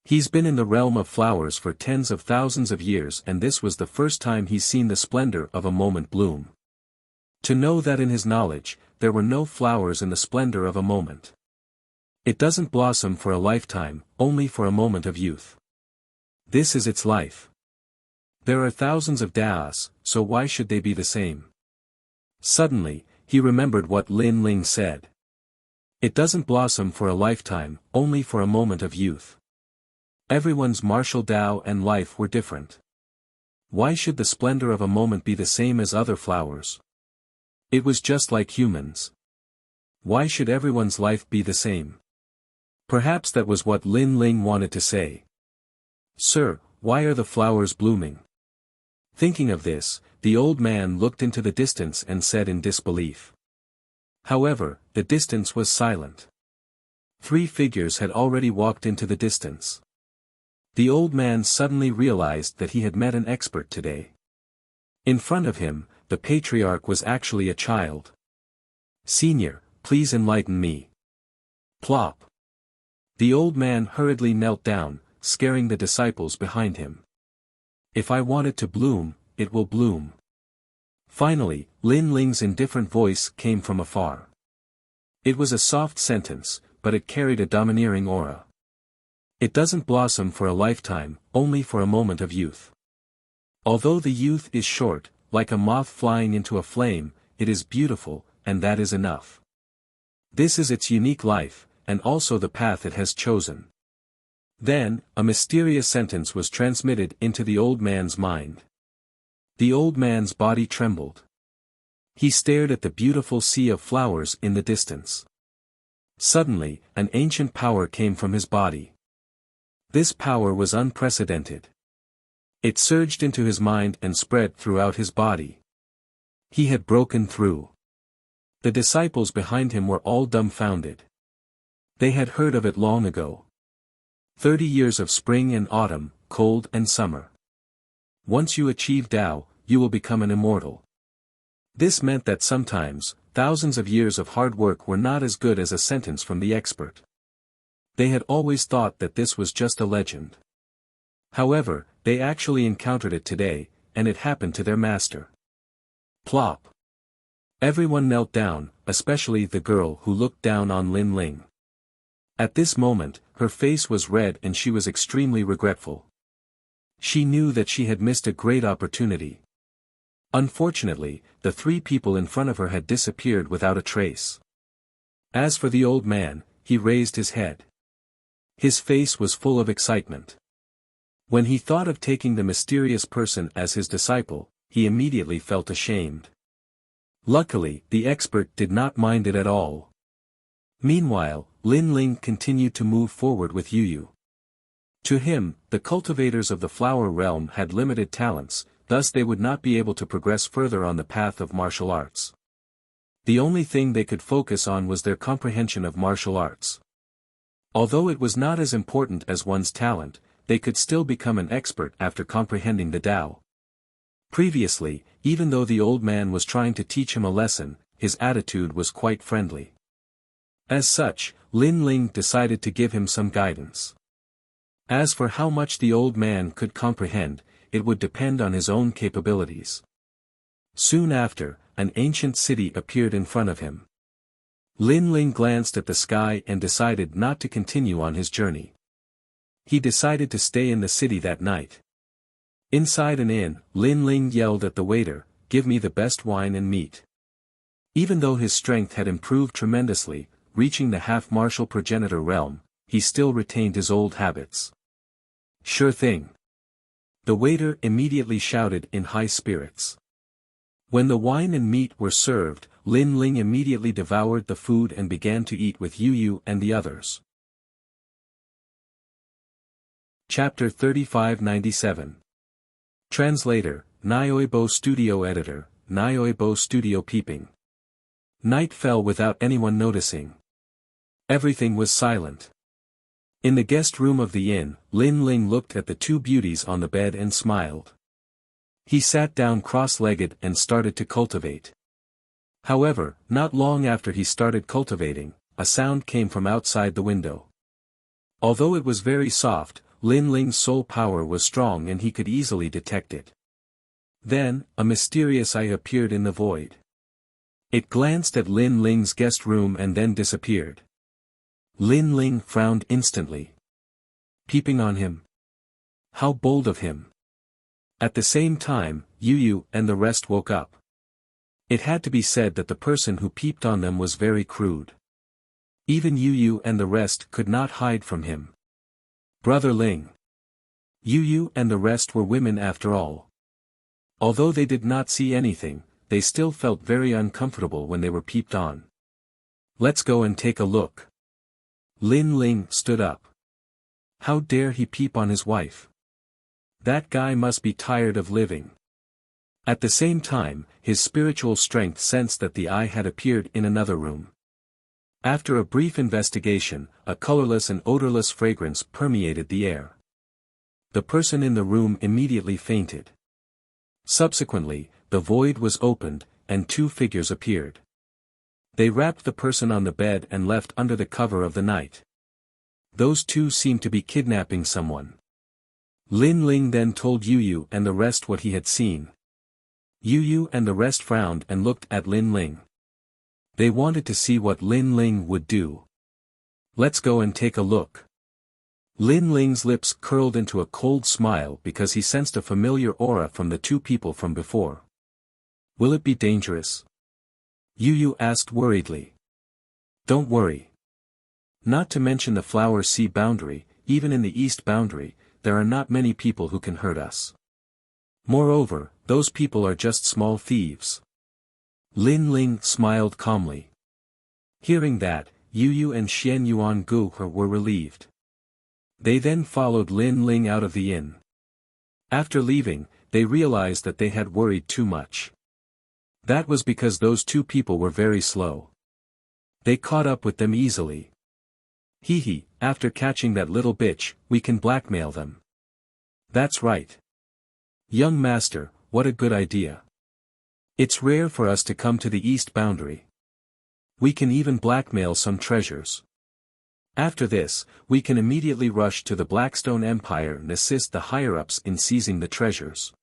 He's been in the realm of flowers for tens of thousands of years, and this was the first time he's seen the splendor of a moment bloom. To know that in his knowledge, there were no flowers in the splendor of a moment. It doesn't blossom for a lifetime, only for a moment of youth. This is its life. There are thousands of Daos, so why should they be the same? Suddenly, he remembered what Lin Ling said. It doesn't blossom for a lifetime, only for a moment of youth. Everyone's martial Tao and life were different. Why should the splendor of a moment be the same as other flowers? It was just like humans. Why should everyone's life be the same? Perhaps that was what Lin Ling wanted to say. "Sir, why are the flowers blooming?" Thinking of this, the old man looked into the distance and said in disbelief. However, the distance was silent. 3 figures had already walked into the distance. The old man suddenly realized that he had met an expert today. In front of him, the patriarch was actually a child. "Senior, please enlighten me." Plop. The old man hurriedly knelt down, scaring the disciples behind him. "If I want it to bloom, it will bloom." Finally, Lin Ling's indifferent voice came from afar. It was a soft sentence, but it carried a domineering aura. "It doesn't blossom for a lifetime, only for a moment of youth. Although the youth is short, like a moth flying into a flame, it is beautiful, and that is enough. This is its unique life, and also the path it has chosen." Then, a mysterious sentence was transmitted into the old man's mind. The old man's body trembled. He stared at the beautiful sea of flowers in the distance. Suddenly, an ancient power came from his body. This power was unprecedented. It surged into his mind and spread throughout his body. He had broken through. The disciples behind him were all dumbfounded. They had heard of it long ago. 30 years of spring and autumn, cold and summer. Once you achieve Tao, you will become an immortal. This meant that sometimes, thousands of years of hard work were not as good as a sentence from the expert. They had always thought that this was just a legend. However, they actually encountered it today, and it happened to their master. Plop. Everyone knelt down, especially the girl who looked down on Lin Ling. At this moment, her face was red and she was extremely regretful. She knew that she had missed a great opportunity. Unfortunately, the 3 people in front of her had disappeared without a trace. As for the old man, he raised his head. His face was full of excitement. When he thought of taking the mysterious person as his disciple, he immediately felt ashamed. Luckily, the expert did not mind it at all. Meanwhile, Lin Ling continued to move forward with Yu. To him, the cultivators of the flower realm had limited talents, thus they would not be able to progress further on the path of martial arts. The only thing they could focus on was their comprehension of martial arts. Although it was not as important as one's talent, they could still become an expert after comprehending the Tao. Previously, even though the old man was trying to teach him a lesson, his attitude was quite friendly. As such, Lin Ling decided to give him some guidance. As for how much the old man could comprehend, it would depend on his own capabilities. Soon after, an ancient city appeared in front of him. Lin Ling glanced at the sky and decided not to continue on his journey. He decided to stay in the city that night. Inside an inn, Lin Ling yelled at the waiter, "Give me the best wine and meat." Even though his strength had improved tremendously, reaching the half-martial progenitor realm, he still retained his old habits. "Sure thing." The waiter immediately shouted in high spirits. When the wine and meat were served, Lin Ling immediately devoured the food and began to eat with Yu and the others. Chapter 3597. Translator, Nyoibo Studio Editor, Nyoibo Studio Peeping. Night fell without anyone noticing. Everything was silent. In the guest room of the inn, Lin Ling looked at the two beauties on the bed and smiled. He sat down cross-legged and started to cultivate. However, not long after he started cultivating, a sound came from outside the window. Although it was very soft, Lin Ling's soul power was strong and he could easily detect it. Then, a mysterious eye appeared in the void. It glanced at Lin Ling's guest room and then disappeared. Lin Ling frowned instantly. Peeping on him? How bold of him! At the same time, Yu and the rest woke up. It had to be said that the person who peeped on them was very crude. Even Yu and the rest could not hide from him. Brother Ling. Yu and the rest were women after all. Although they did not see anything, they still felt very uncomfortable when they were peeped on. Let's go and take a look. Lin Ling stood up. How dare he peep on his wife? That guy must be tired of living. At the same time, his spiritual strength sensed that the eye had appeared in another room. After a brief investigation, a colorless and odorless fragrance permeated the air. The person in the room immediately fainted. Subsequently, the void was opened, and two figures appeared. They wrapped the person on the bed and left under the cover of the night. Those two seemed to be kidnapping someone. Lin Ling then told Yu and the rest what he had seen. Yu and the rest frowned and looked at Lin Ling. They wanted to see what Lin Ling would do. Let's go and take a look. Lin Ling's lips curled into a cold smile because he sensed a familiar aura from the two people from before. Will it be dangerous? Yu asked worriedly. Don't worry. Not to mention the Flower Sea boundary, even in the East boundary, there are not many people who can hurt us. Moreover, those people are just small thieves. Lin Ling smiled calmly. Hearing that, Yu and Xian Yuan Gu were relieved. They then followed Lin Ling out of the inn. After leaving, they realized that they had worried too much. That was because those two people were very slow. They caught up with them easily. Hee, after catching that little bitch, we can blackmail them. That's right. Young master, what a good idea. It's rare for us to come to the east boundary. We can even blackmail some treasures. After this, we can immediately rush to the Blackstone Empire and assist the higher-ups in seizing the treasures.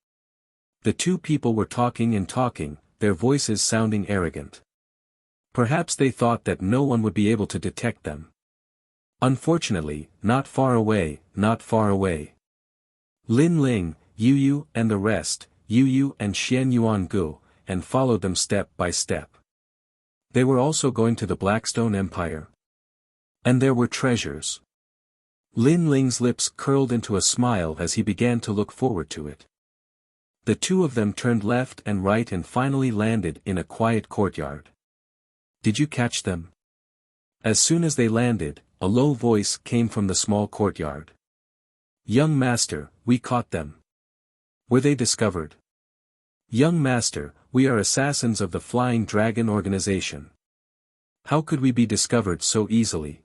The two people were talking and talking, their voices sounding arrogant. Perhaps they thought that no one would be able to detect them. Unfortunately, not far away, not far away. Lin Ling, Yu and the rest, Yu and Xian Yuan Gu, and followed them step by step. They were also going to the Blackstone Empire. And there were treasures. Lin Ling's lips curled into a smile as he began to look forward to it. The two of them turned left and right and finally landed in a quiet courtyard. Did you catch them? As soon as they landed, a low voice came from the small courtyard. Young master, we caught them. Were they discovered? Young master, we are assassins of the Flying Dragon organization. How could we be discovered so easily?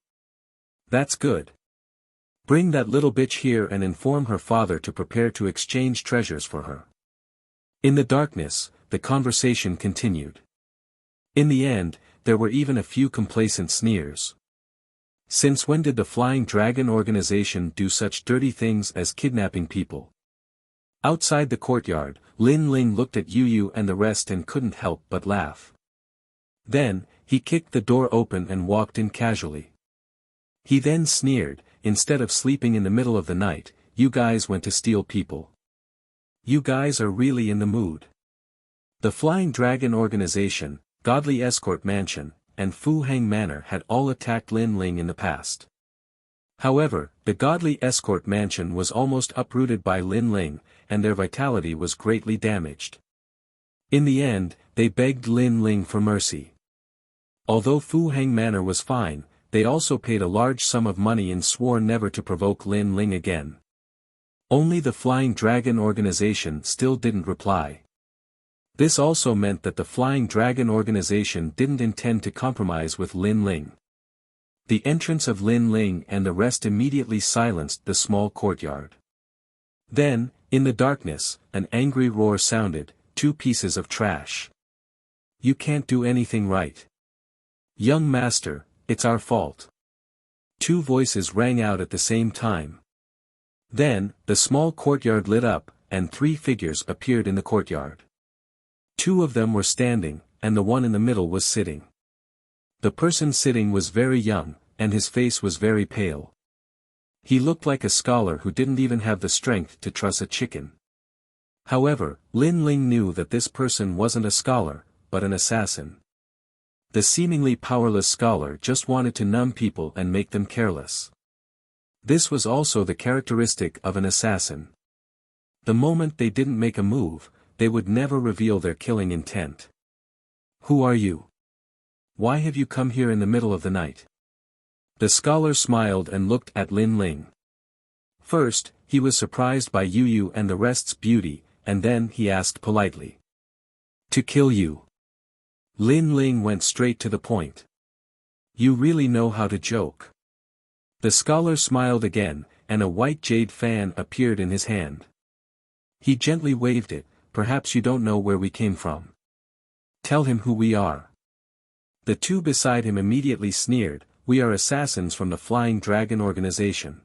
That's good. Bring that little bitch here and inform her father to prepare to exchange treasures for her. In the darkness, the conversation continued. In the end, there were even a few complacent sneers. Since when did the Flying Dragon organization do such dirty things as kidnapping people? Outside the courtyard, Lin Ling looked at Yu Yu and the rest and couldn't help but laugh. Then, he kicked the door open and walked in casually. He then sneered, "Instead of sleeping in the middle of the night, you guys went to steal people. You guys are really in the mood." The Flying Dragon organization, Godly Escort Mansion, and Fu Hang Manor had all attacked Lin Ling in the past. However, the Godly Escort Mansion was almost uprooted by Lin Ling, and their vitality was greatly damaged. In the end, they begged Lin Ling for mercy. Although Fu Hang Manor was fine, they also paid a large sum of money and swore never to provoke Lin Ling again. Only the Flying Dragon organization still didn't reply. This also meant that the Flying Dragon organization didn't intend to compromise with Lin Ling. The entrance of Lin Ling and the rest immediately silenced the small courtyard. Then, in the darkness, an angry roar sounded, "Two pieces of trash. You can't do anything right. Young master, it's our fault." Two voices rang out at the same time. Then, the small courtyard lit up, and three figures appeared in the courtyard. Two of them were standing, and the one in the middle was sitting. The person sitting was very young, and his face was very pale. He looked like a scholar who didn't even have the strength to truss a chicken. However, Lin Ling knew that this person wasn't a scholar, but an assassin. The seemingly powerless scholar just wanted to numb people and make them careless. This was also the characteristic of an assassin. The moment they didn't make a move, they would never reveal their killing intent. "Who are you? Why have you come here in the middle of the night?" The scholar smiled and looked at Lin Ling. First, he was surprised by Yu Yu and the rest's beauty, and then he asked politely. "To kill you." Lin Ling went straight to the point. "You really know how to joke." The scholar smiled again, and a white jade fan appeared in his hand. He gently waved it. "Perhaps you don't know where we came from. Tell him who we are." The two beside him immediately sneered, "We are assassins from the Flying Dragon organization."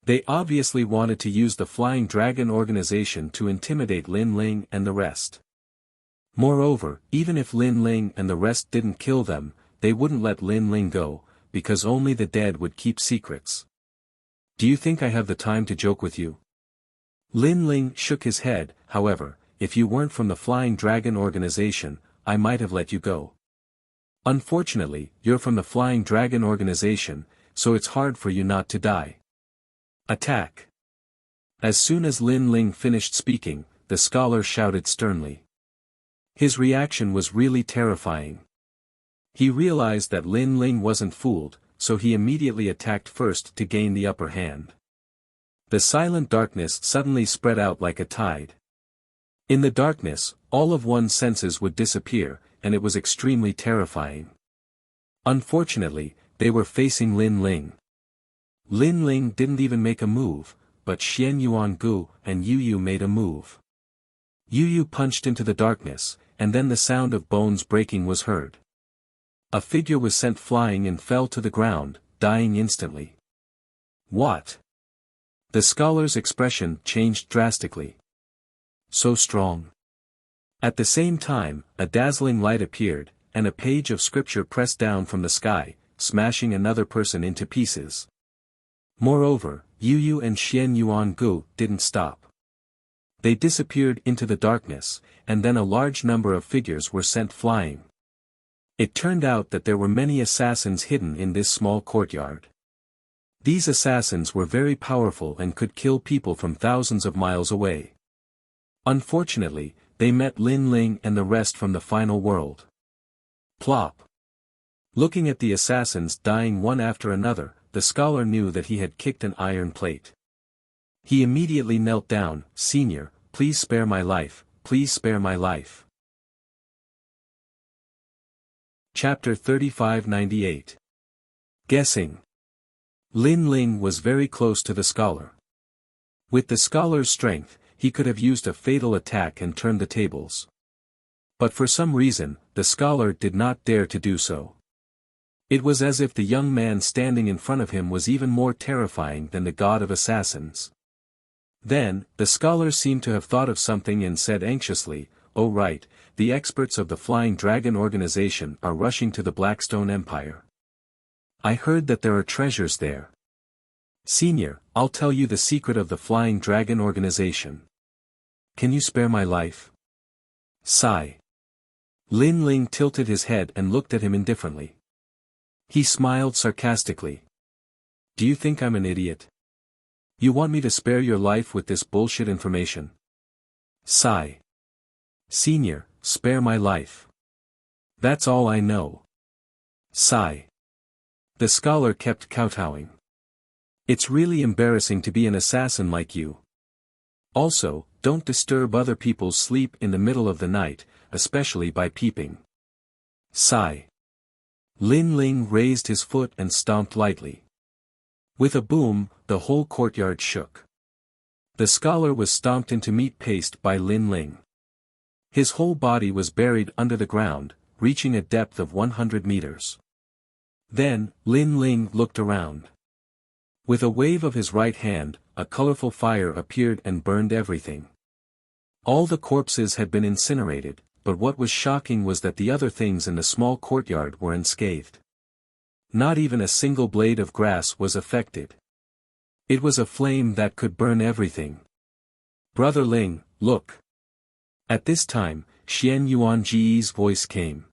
They obviously wanted to use the Flying Dragon organization to intimidate Lin Ling and the rest. Moreover, even if Lin Ling and the rest didn't kill them, they wouldn't let Lin Ling go, because only the dead would keep secrets. "Do you think I have the time to joke with you?" Lin Ling shook his head. "However, if you weren't from the Flying Dragon organization, I might have let you go. Unfortunately, you're from the Flying Dragon organization, so it's hard for you not to die. Attack!" As soon as Lin Ling finished speaking, the scholar shouted sternly. His reaction was really terrifying. He realized that Lin Ling wasn't fooled, so he immediately attacked first to gain the upper hand. The silent darkness suddenly spread out like a tide. In the darkness, all of one's senses would disappear, and it was extremely terrifying. Unfortunately, they were facing Lin Ling. Lin Ling didn't even make a move, but Xian Yuangu and Yu Yu made a move. Yu Yu punched into the darkness, and then the sound of bones breaking was heard. A figure was sent flying and fell to the ground, dying instantly. "What?" The scholar's expression changed drastically. "So strong." At the same time, a dazzling light appeared, and a page of scripture pressed down from the sky, smashing another person into pieces. Moreover, Yu Yu and Xian Yuangu didn't stop. They disappeared into the darkness, and then a large number of figures were sent flying. It turned out that there were many assassins hidden in this small courtyard. These assassins were very powerful and could kill people from thousands of miles away. Unfortunately, they met Lin Ling and the rest from the final world. Plop! Looking at the assassins dying one after another, the scholar knew that he had kicked an iron plate. He immediately knelt down. "Senior, please spare my life, please spare my life." Chapter 3598. Guessing. Lin Ling was very close to the scholar. With the scholar's strength, he could have used a fatal attack and turned the tables. But for some reason, the scholar did not dare to do so. It was as if the young man standing in front of him was even more terrifying than the god of assassins. Then, the scholar seemed to have thought of something and said anxiously, "Oh right, the experts of the Flying Dragon organization are rushing to the Blackstone Empire. I heard that there are treasures there. Senior, I'll tell you the secret of the Flying Dragon organization. Can you spare my life?" Sigh. Lin Ling tilted his head and looked at him indifferently. He smiled sarcastically. "Do you think I'm an idiot? You want me to spare your life with this bullshit information?" Sigh. "Senior, spare my life. That's all I know." Sigh. The scholar kept kowtowing. "It's really embarrassing to be an assassin like you. Also, don't disturb other people's sleep in the middle of the night, especially by peeping." Sigh. Lin Ling raised his foot and stomped lightly. With a boom, the whole courtyard shook. The scholar was stomped into meat paste by Lin Ling. His whole body was buried under the ground, reaching a depth of 100 meters. Then, Lin Ling looked around. With a wave of his right hand, a colorful fire appeared and burned everything. All the corpses had been incinerated, but what was shocking was that the other things in the small courtyard were unscathed. Not even a single blade of grass was affected. It was a flame that could burn everything. "Brother Ling, look." At this time, Xian Yuanji's voice came.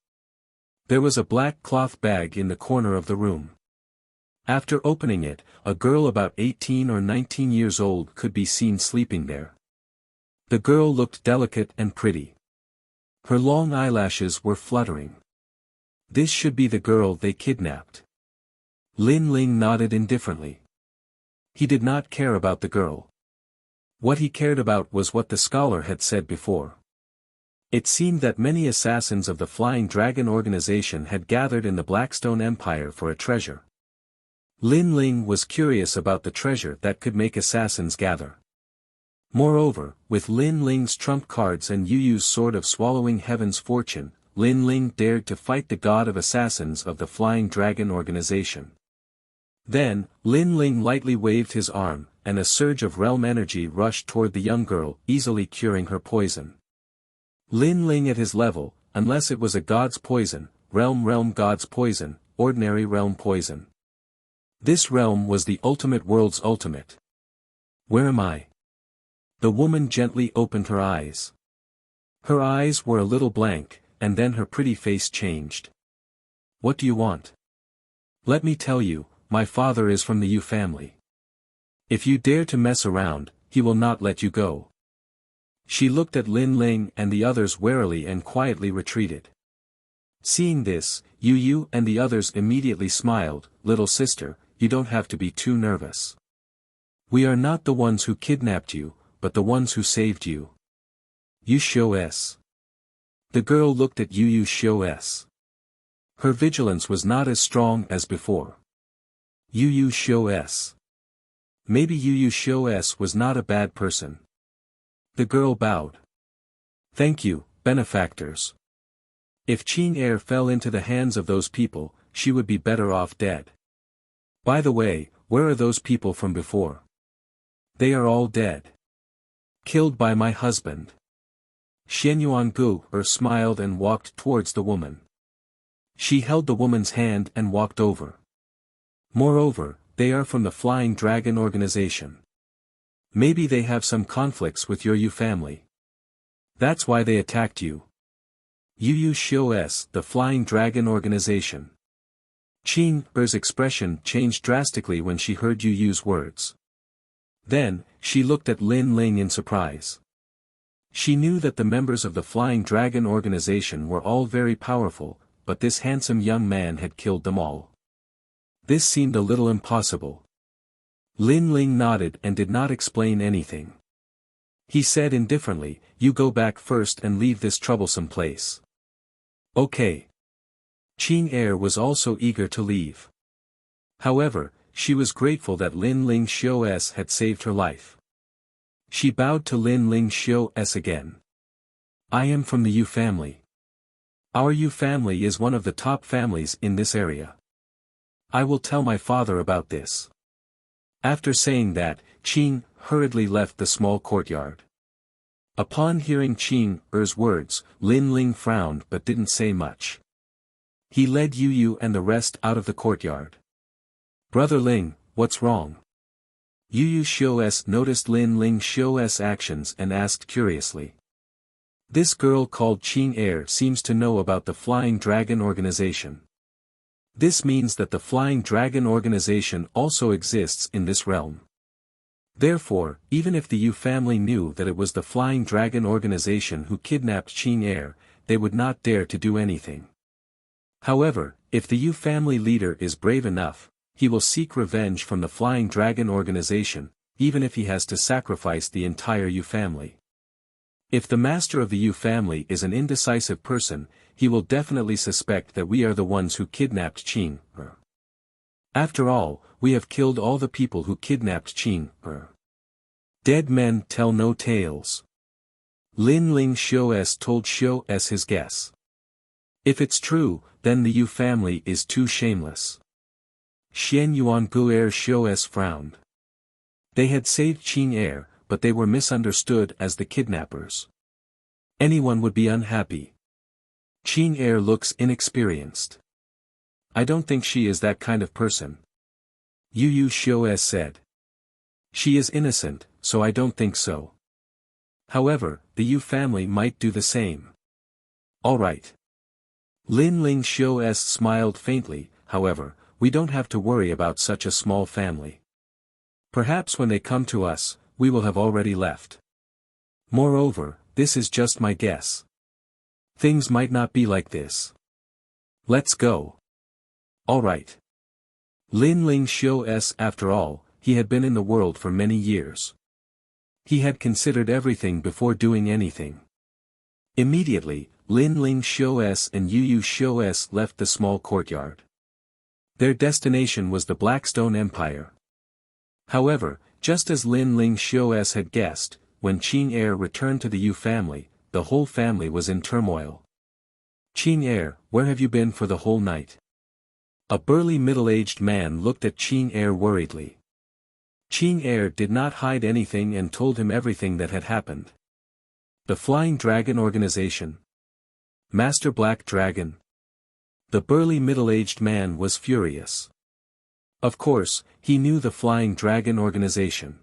There was a black cloth bag in the corner of the room. After opening it, a girl about 18 or 19 years old could be seen sleeping there. The girl looked delicate and pretty. Her long eyelashes were fluttering. This should be the girl they kidnapped. Lin Ling nodded indifferently. He did not care about the girl. What he cared about was what the scholar had said before. It seemed that many assassins of the Flying Dragon organization had gathered in the Blackstone Empire for a treasure. Lin Ling was curious about the treasure that could make assassins gather. Moreover, with Lin Ling's trump cards and Yu Yu's sword of swallowing heaven's fortune, Lin Ling dared to fight the god of assassins of the Flying Dragon organization. Then, Lin Ling lightly waved his arm, and a surge of realm energy rushed toward the young girl, easily curing her poison. Lin Ling at his level, unless it was a god's poison, realm god's poison, ordinary realm poison. This realm was the ultimate world's ultimate. Where am I? The woman gently opened her eyes. Her eyes were a little blank, and then her pretty face changed. What do you want? Let me tell you, my father is from the Yu family. If you dare to mess around, he will not let you go. She looked at Lin Ling and the others warily and quietly retreated. Seeing this, Yu Yu and the others immediately smiled. Little sister, you don't have to be too nervous. We are not the ones who kidnapped you, but the ones who saved you. You show us. The girl looked at Yu Yu show us. Her vigilance was not as strong as before. Yu Yu show us. Maybe Yu Yu show us was not a bad person. The girl bowed. Thank you, benefactors. If Qing Air fell into the hands of those people, she would be better off dead. By the way, where are those people from before? They are all dead. Killed by my husband. Xianyuan Gu smiled and walked towards the woman. She held the woman's hand and walked over. Moreover, they are from the Flying Dragon organization. Maybe they have some conflicts with your Yu family. That's why they attacked you. Yu Yu show us the Flying Dragon organization. Qing Er's expression changed drastically when she heard Yu Yu's words. Then, she looked at Lin Ling in surprise. She knew that the members of the Flying Dragon organization were all very powerful, but this handsome young man had killed them all. This seemed a little impossible. Lin Ling nodded and did not explain anything. He said indifferently, you go back first and leave this troublesome place. Okay. Qing Er was also eager to leave. However, she was grateful that Lin Ling Xiu S had saved her life. She bowed to Lin Ling Xiu S again. I am from the Yu family. Our Yu family is one of the top families in this area. I will tell my father about this. After saying that, Qing hurriedly left the small courtyard. Upon hearing Qing Er's words, Lin Ling frowned but didn't say much. He led Yu Yu and the rest out of the courtyard. Brother Ling, what's wrong? Yu Yu Xiu's noticed Lin Ling Xiu's actions and asked curiously. This girl called Qing Er seems to know about the Flying Dragon organization. This means that the Flying Dragon organization also exists in this realm. Therefore, even if the Yu family knew that it was the Flying Dragon organization who kidnapped Qing Er, they would not dare to do anything. However, if the Yu family leader is brave enough, he will seek revenge from the Flying Dragon organization, even if he has to sacrifice the entire Yu family. If the master of the Yu family is an indecisive person, he will definitely suspect that we are the ones who kidnapped Qing Er. After all, we have killed all the people who kidnapped Qing Er. Dead men tell no tales. Lin Ling Xiu's told Xiu's his guess. If it's true, then the Yu family is too shameless. Xian Yuan Guer Xiu's frowned. They had saved Qing Er, but they were misunderstood as the kidnappers. Anyone would be unhappy. Qing Er looks inexperienced. I don't think she is that kind of person. Yu Yu Xiu said. She is innocent, so I don't think so. However, the Yu family might do the same. Alright. Lin Ling Xiu smiled faintly, however, we don't have to worry about such a small family. Perhaps when they come to us, we will have already left. Moreover, this is just my guess. Things might not be like this. Let's go. Alright. Lin Ling Xiu's after all, he had been in the world for many years. He had considered everything before doing anything. Immediately, Lin Ling Xiu's and Yu Yu Xiu's left the small courtyard. Their destination was the Blackstone Empire. However, just as Lin Ling Xiu's had guessed, when Qing Er returned to the Yu family, the whole family was in turmoil. Qing Er, where have you been for the whole night? A burly middle-aged man looked at Qing Er worriedly. Qing Er did not hide anything and told him everything that had happened. The Flying Dragon Organization. Master Black Dragon. The burly middle-aged man was furious. Of course, he knew the Flying Dragon Organization.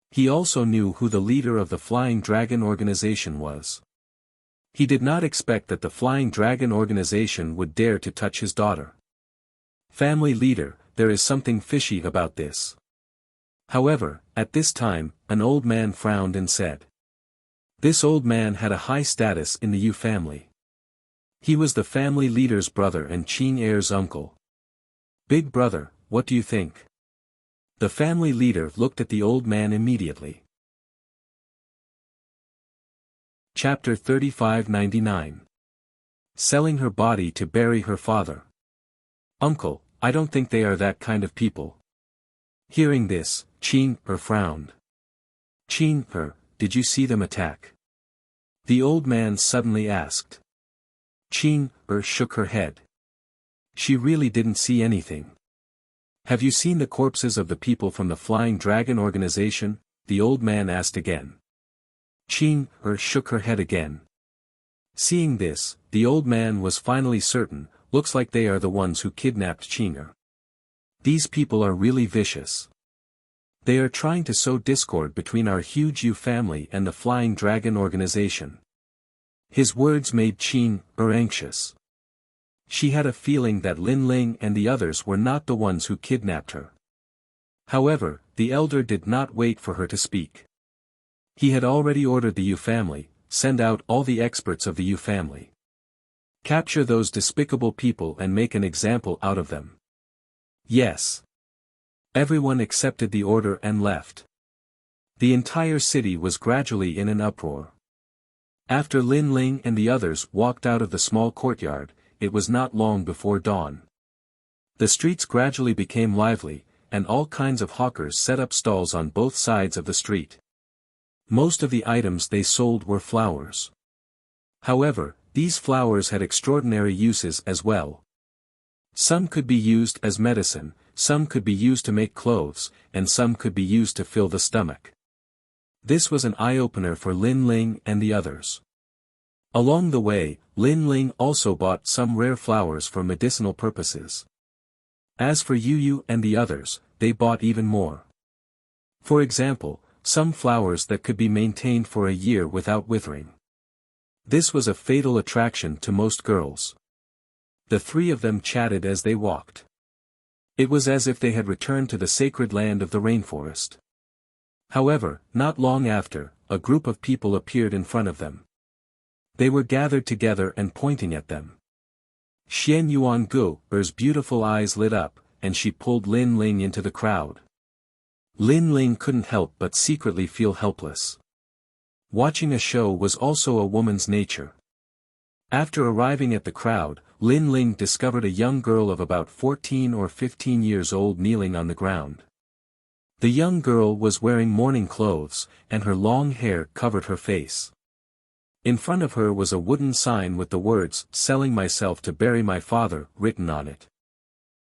He also knew who the leader of the Flying Dragon Organization was. He did not expect that the Flying Dragon Organization would dare to touch his daughter. Family leader, there is something fishy about this. However, at this time, an old man frowned and said. This old man had a high status in the Yu family. He was the family leader's brother and Qing Er's uncle. Big brother, what do you think? The family leader looked at the old man immediately. Chapter 3599. Selling her body to bury her father. Uncle, I don't think they are that kind of people. Hearing this, Qing Er frowned. Qing Er, did you see them attack? The old man suddenly asked. Qing Er shook her head. She really didn't see anything. Have you seen the corpses of the people from the Flying Dragon Organization? The old man asked again. Qing Er shook her head again. Seeing this, the old man was finally certain, looks like they are the ones who kidnapped Qing Er. These people are really vicious. They are trying to sow discord between our huge Yu family and the Flying Dragon Organization. His words made Qing Er anxious. She had a feeling that Lin Ling and the others were not the ones who kidnapped her. However, the elder did not wait for her to speak. He had already ordered the Yu family, send out all the experts of the Yu family. Capture those despicable people and make an example out of them. Yes. Everyone accepted the order and left. The entire city was gradually in an uproar. After Lin Ling and the others walked out of the small courtyard, it was not long before dawn. The streets gradually became lively, and all kinds of hawkers set up stalls on both sides of the street. Most of the items they sold were flowers. However, these flowers had extraordinary uses as well. Some could be used as medicine, some could be used to make clothes, and some could be used to fill the stomach. This was an eye-opener for Lin Ling and the others. Along the way, Lin Ling also bought some rare flowers for medicinal purposes. As for Yu Yu and the others, they bought even more. For example, some flowers that could be maintained for a year without withering. This was a fatal attraction to most girls. The three of them chatted as they walked. It was as if they had returned to the sacred land of the rainforest. However, not long after, a group of people appeared in front of them. They were gathered together and pointing at them. Xian Yuangu's beautiful eyes lit up, and she pulled Lin Ling into the crowd. Lin Ling couldn't help but secretly feel helpless. Watching a show was also a woman's nature. After arriving at the crowd, Lin Ling discovered a young girl of about 14 or 15 years old kneeling on the ground. The young girl was wearing mourning clothes, and her long hair covered her face. In front of her was a wooden sign with the words, "Selling myself to bury my father," written on it.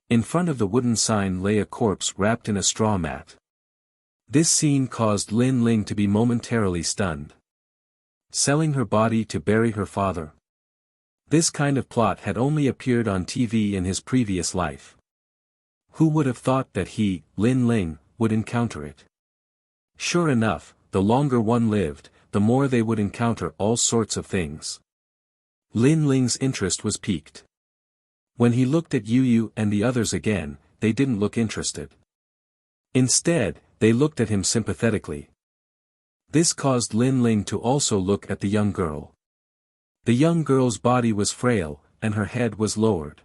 In front of the wooden sign lay a corpse wrapped in a straw mat. This scene caused Lin Ling to be momentarily stunned. Selling her body to bury her father. This kind of plot had only appeared on TV in his previous life. Who would have thought that he, Lin Ling, would encounter it? Sure enough, the longer one lived, the more they would encounter all sorts of things. Lin Ling's interest was piqued. When he looked at Yu Yu and the others again, they didn't look interested. Instead, they looked at him sympathetically. This caused Lin Ling to also look at the young girl. The young girl's body was frail, and her head was lowered.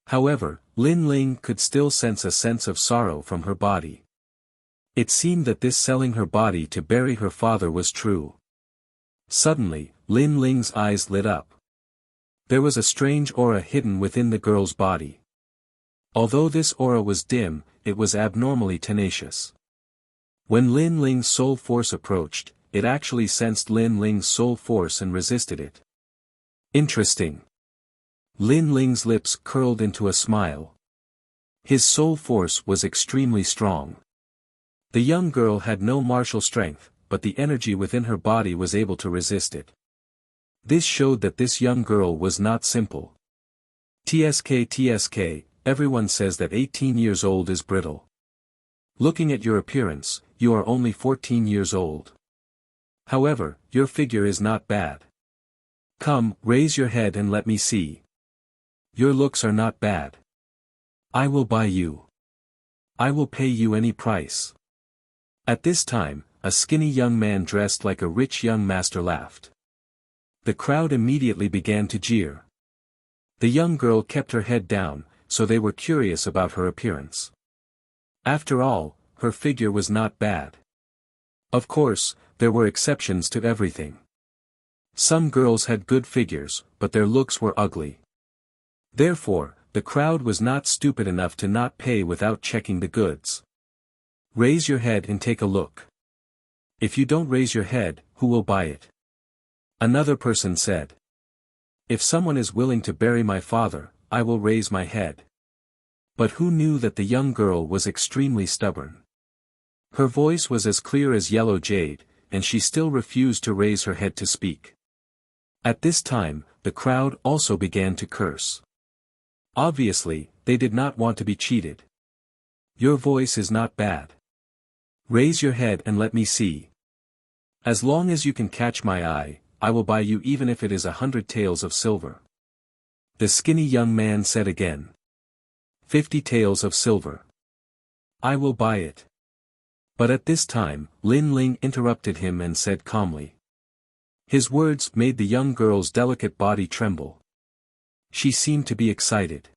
However, Lin Ling could still sense a sense of sorrow from her body. It seemed that this selling her body to bury her father was true. Suddenly, Lin Ling's eyes lit up. There was a strange aura hidden within the girl's body. Although this aura was dim, it was abnormally tenacious. When Lin Ling's soul force approached, it actually sensed Lin Ling's soul force and resisted it. Interesting. Lin Ling's lips curled into a smile. His soul force was extremely strong. The young girl had no martial strength, but the energy within her body was able to resist it. This showed that this young girl was not simple. TSK, everyone says that 18 years old is brittle. Looking at your appearance, you are only 14 years old. However, your figure is not bad. Come, raise your head and let me see. Your looks are not bad. I will buy you. I will pay you any price. At this time, a skinny young man dressed like a rich young master laughed. The crowd immediately began to jeer. The young girl kept her head down, so they were curious about her appearance. After all, her figure was not bad. Of course, there were exceptions to everything. Some girls had good figures, but their looks were ugly. Therefore, the crowd was not stupid enough to not pay without checking the goods. Raise your head and take a look. If you don't raise your head, who will buy it? Another person said. If someone is willing to bury my father, I will raise my head. But who knew that the young girl was extremely stubborn? Her voice was as clear as yellow jade, and she still refused to raise her head to speak. At this time, the crowd also began to curse. Obviously, they did not want to be cheated. Your voice is not bad. Raise your head and let me see. As long as you can catch my eye, I will buy you even if it is 100 taels of silver. The skinny young man said again. 50 taels of silver. I will buy it. But at this time, Lin Ling interrupted him and said calmly. His words made the young girl's delicate body tremble. She seemed to be excited.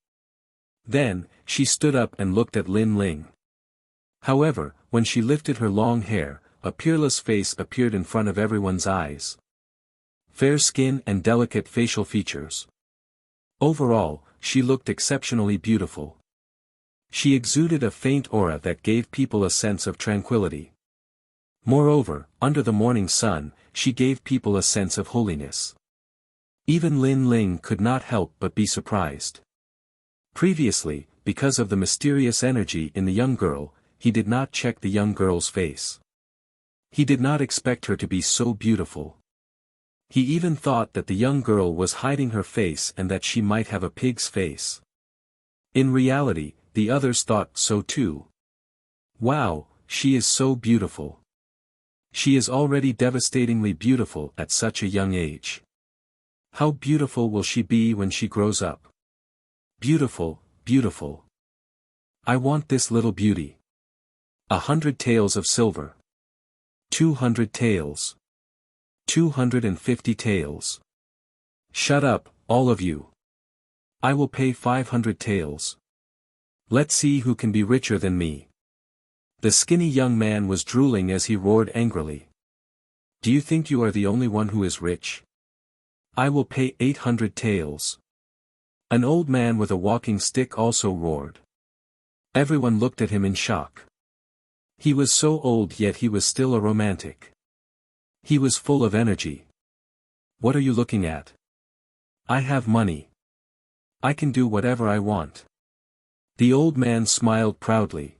Then, she stood up and looked at Lin Ling. However, when she lifted her long hair, a peerless face appeared in front of everyone's eyes. Fair skin and delicate facial features. Overall, she looked exceptionally beautiful. She exuded a faint aura that gave people a sense of tranquility. Moreover, under the morning sun, she gave people a sense of holiness. Even Lin Ling could not help but be surprised. Previously, because of the mysterious energy in the young girl, he did not check the young girl's face. He did not expect her to be so beautiful. He even thought that the young girl was hiding her face and that she might have a pig's face. In reality, the others thought so too. Wow, she is so beautiful. She is already devastatingly beautiful at such a young age. How beautiful will she be when she grows up? Beautiful, beautiful. I want this little beauty. 100 taels of silver. 200 taels. 250 taels. Shut up, all of you. I will pay 500 taels. Let's see who can be richer than me. The skinny young man was drooling as he roared angrily. Do you think you are the only one who is rich? I will pay 800 taels. An old man with a walking stick also roared. Everyone looked at him in shock. He was so old yet he was still a romantic. He was full of energy. What are you looking at? I have money. I can do whatever I want. The old man smiled proudly.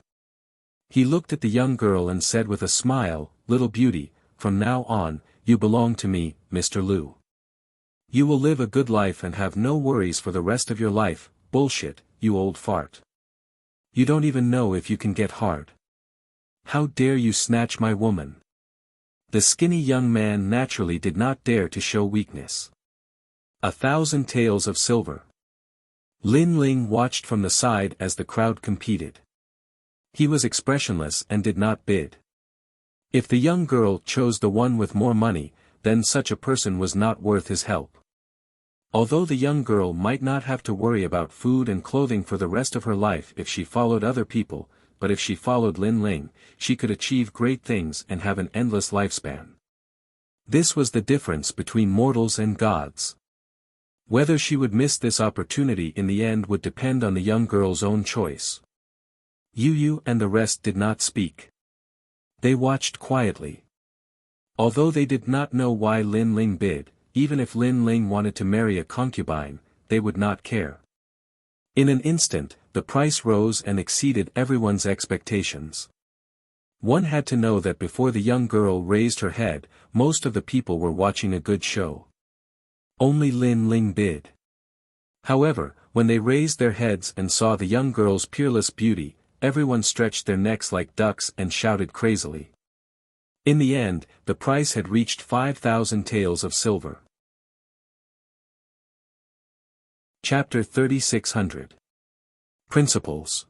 He looked at the young girl and said with a smile, "Little beauty, from now on, you belong to me, Mr. Liu. You will live a good life and have no worries for the rest of your life." Bullshit, you old fart. You don't even know if you can get hard. How dare you snatch my woman? The skinny young man naturally did not dare to show weakness. 1,000 taels of silver. Lin Ling watched from the side as the crowd competed. He was expressionless and did not bid. If the young girl chose the one with more money, then such a person was not worth his help. Although the young girl might not have to worry about food and clothing for the rest of her life if she followed other people, but if she followed Lin Ling, she could achieve great things and have an endless lifespan. This was the difference between mortals and gods. Whether she would miss this opportunity in the end would depend on the young girl's own choice. Yu and the rest did not speak. They watched quietly. Although they did not know why Lin Ling bid, even if Lin Ling wanted to marry a concubine, they would not care. In an instant, the price rose and exceeded everyone's expectations. One had to know that before the young girl raised her head, most of the people were watching a good show. Only Lin Ling bid. However, when they raised their heads and saw the young girl's peerless beauty, everyone stretched their necks like ducks and shouted crazily. In the end, the price had reached 5,000 taels of silver. Chapter 3600. Principles.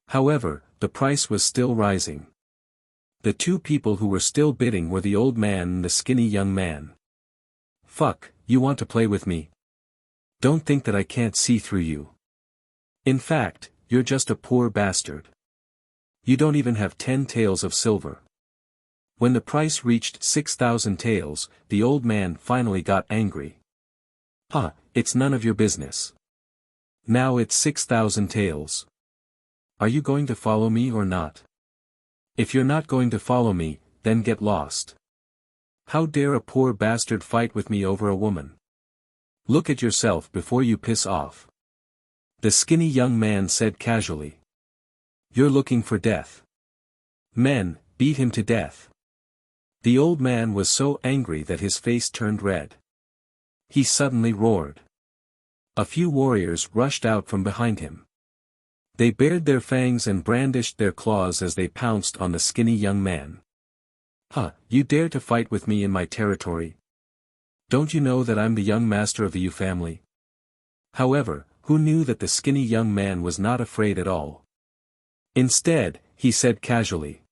However, the price was still rising. The two people who were still bidding were the old man and the skinny young man. Fuck, you want to play with me? Don't think that I can't see through you. In fact, you're just a poor bastard. You don't even have 10 taels of silver. When the price reached 6,000 taels, the old man finally got angry. Huh, it's none of your business. Now it's 6,000 taels. Are you going to follow me or not? If you're not going to follow me, then get lost. How dare a poor bastard fight with me over a woman? Look at yourself before you piss off. The skinny young man said casually. You're looking for death. Men, beat him to death. The old man was so angry that his face turned red. He suddenly roared. A few warriors rushed out from behind him. They bared their fangs and brandished their claws as they pounced on the skinny young man. Huh, you dare to fight with me in my territory? Don't you know that I'm the young master of the Yu family? However, who knew that the skinny young man was not afraid at all? Instead, he said casually.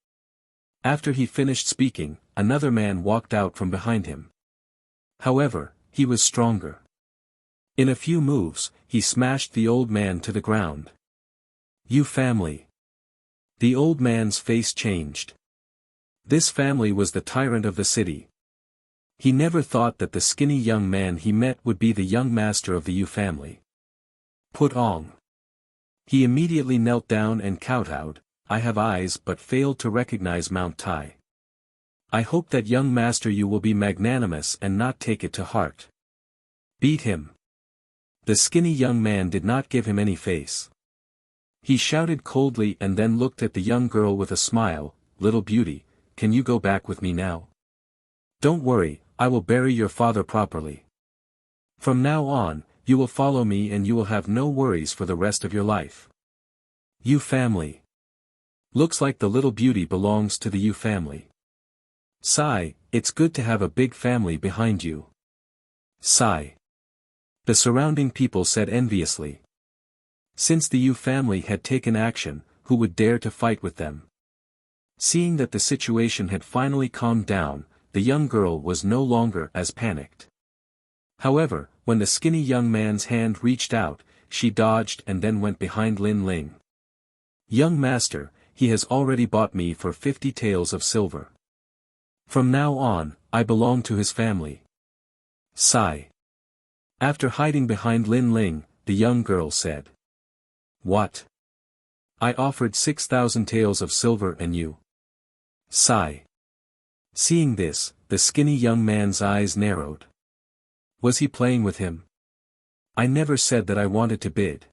After he finished speaking, another man walked out from behind him. However, he was stronger. In a few moves, he smashed the old man to the ground. You family. The old man's face changed. This family was the tyrant of the city. He never thought that the skinny young man he met would be the young master of the Yu family. Put on. He immediately knelt down and kowtowed. I have eyes but failed to recognize Mount Tai. I hope that young master you will be magnanimous and not take it to heart. Beat him. The skinny young man did not give him any face. He shouted coldly and then looked at the young girl with a smile, "Little beauty, can you go back with me now? Don't worry, I will bury your father properly. From now on, you will follow me and you will have no worries for the rest of your life." Yu family. Looks like the little beauty belongs to the Yu family. Sigh, it's good to have a big family behind you. Sigh. The surrounding people said enviously. Since the Yu family had taken action, who would dare to fight with them? Seeing that the situation had finally calmed down, the young girl was no longer as panicked. However, when the skinny young man's hand reached out, she dodged and then went behind Lin Ling. "Young master, he has already bought me for 50 taels of silver. From now on, I belong to his family." Sigh. After hiding behind Lin Ling, the young girl said. "What? I offered 6,000 taels of silver and you." Sigh. Seeing this, the skinny young man's eyes narrowed. Was he playing with him? "I never said that I wanted to bid.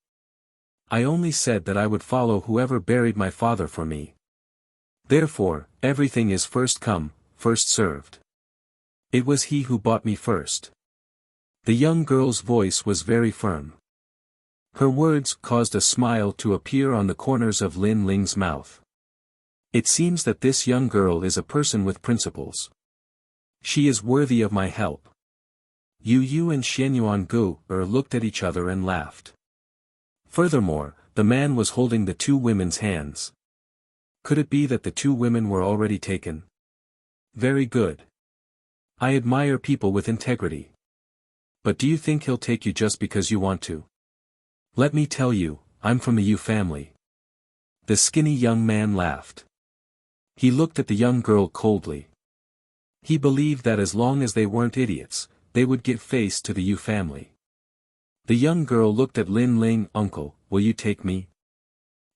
I only said that I would follow whoever buried my father for me. Therefore, everything is first come, first served. It was he who bought me first." The young girl's voice was very firm. Her words caused a smile to appear on the corners of Lin Ling's mouth. It seems that this young girl is a person with principles. She is worthy of my help. Yu and Xianyuan Gu looked at each other and laughed. Furthermore, the man was holding the two women's hands. Could it be that the two women were already taken? Very good. I admire people with integrity. But do you think he'll take you just because you want to? Let me tell you, I'm from the Yu family. The skinny young man laughed. He looked at the young girl coldly. He believed that as long as they weren't idiots, they would give face to the Yu family. The young girl looked at Lin Ling. "Uncle, will you take me?"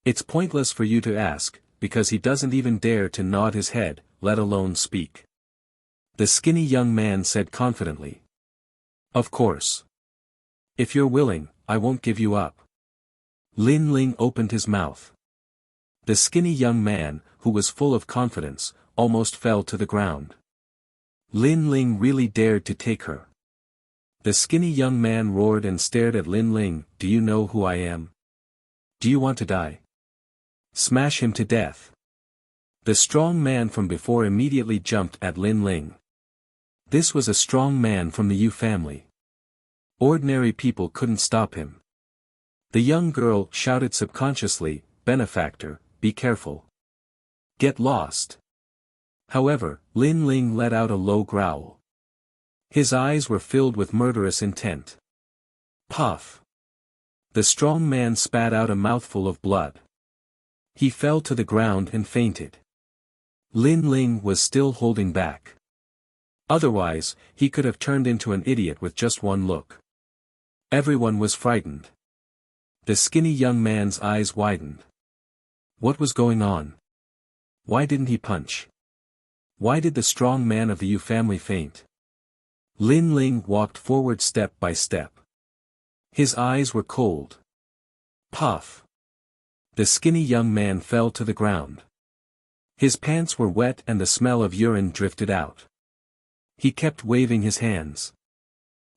"It's pointless for you to ask, because he doesn't even dare to nod his head, let alone speak." The skinny young man said confidently. "Of course. If you're willing, I won't give you up." Lin Ling opened his mouth. The skinny young man, who was full of confidence, almost fell to the ground. Lin Ling really dared to take her. The skinny young man roared and stared at Lin Ling. "Do you know who I am? Do you want to die? Smash him to death." The strong man from before immediately jumped at Lin Ling. This was a strong man from the Yu family. Ordinary people couldn't stop him. The young girl shouted subconsciously, "Benefactor, be careful. Get lost." However, Lin Ling let out a low growl. His eyes were filled with murderous intent. Puff. The strong man spat out a mouthful of blood. He fell to the ground and fainted. Lin Ling was still holding back. Otherwise, he could have turned into an idiot with just one look. Everyone was frightened. The skinny young man's eyes widened. What was going on? Why didn't he punch? Why did the strong man of the Yu family faint? Lin Ling walked forward step by step. His eyes were cold. Puff. The skinny young man fell to the ground. His pants were wet and the smell of urine drifted out. He kept waving his hands.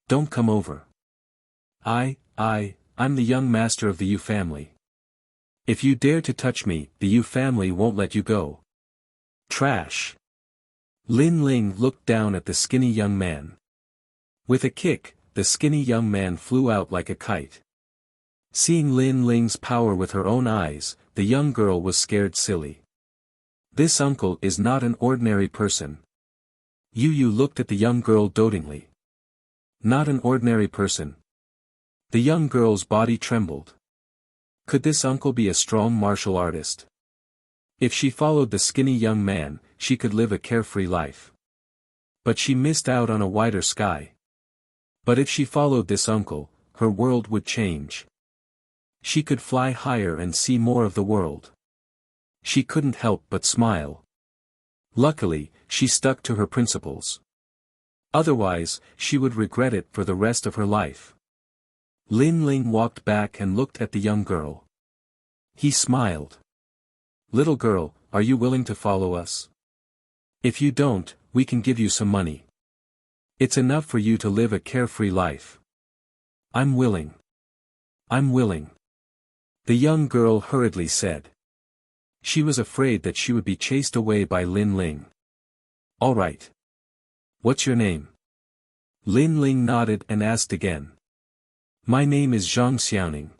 "Don't come over. I'm the young master of the Yu family. If you dare to touch me, the Yu family won't let you go." Trash. Lin Ling looked down at the skinny young man. With a kick, the skinny young man flew out like a kite. Seeing Lin Ling's power with her own eyes, the young girl was scared silly. This uncle is not an ordinary person. Yu looked at the young girl dotingly. Not an ordinary person. The young girl's body trembled. Could this uncle be a strong martial artist? If she followed the skinny young man, she could live a carefree life. But she missed out on a wider sky. But if she followed this uncle, her world would change. She could fly higher and see more of the world. She couldn't help but smile. Luckily, she stuck to her principles. Otherwise, she would regret it for the rest of her life. Lin Ling walked back and looked at the young girl. He smiled. Little girl, are you willing to follow us? If you don't, we can give you some money. It's enough for you to live a carefree life. I'm willing. I'm willing. The young girl hurriedly said. She was afraid that she would be chased away by Lin Ling. All right. What's your name? Lin Ling nodded and asked again. My name is Zhang Xiaoning.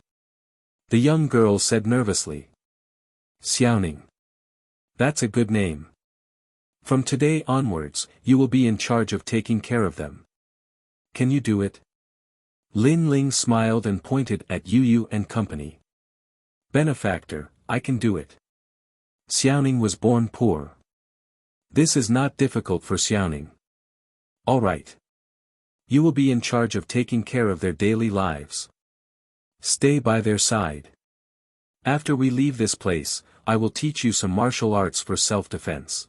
The young girl said nervously. Xiaoning. That's a good name. From today onwards, you will be in charge of taking care of them. Can you do it? Lin Ling smiled and pointed at Yu and company. Benefactor, I can do it. Xiaoning was born poor. This is not difficult for Xiaoning. All right. You will be in charge of taking care of their daily lives. Stay by their side. After we leave this place, I will teach you some martial arts for self-defense.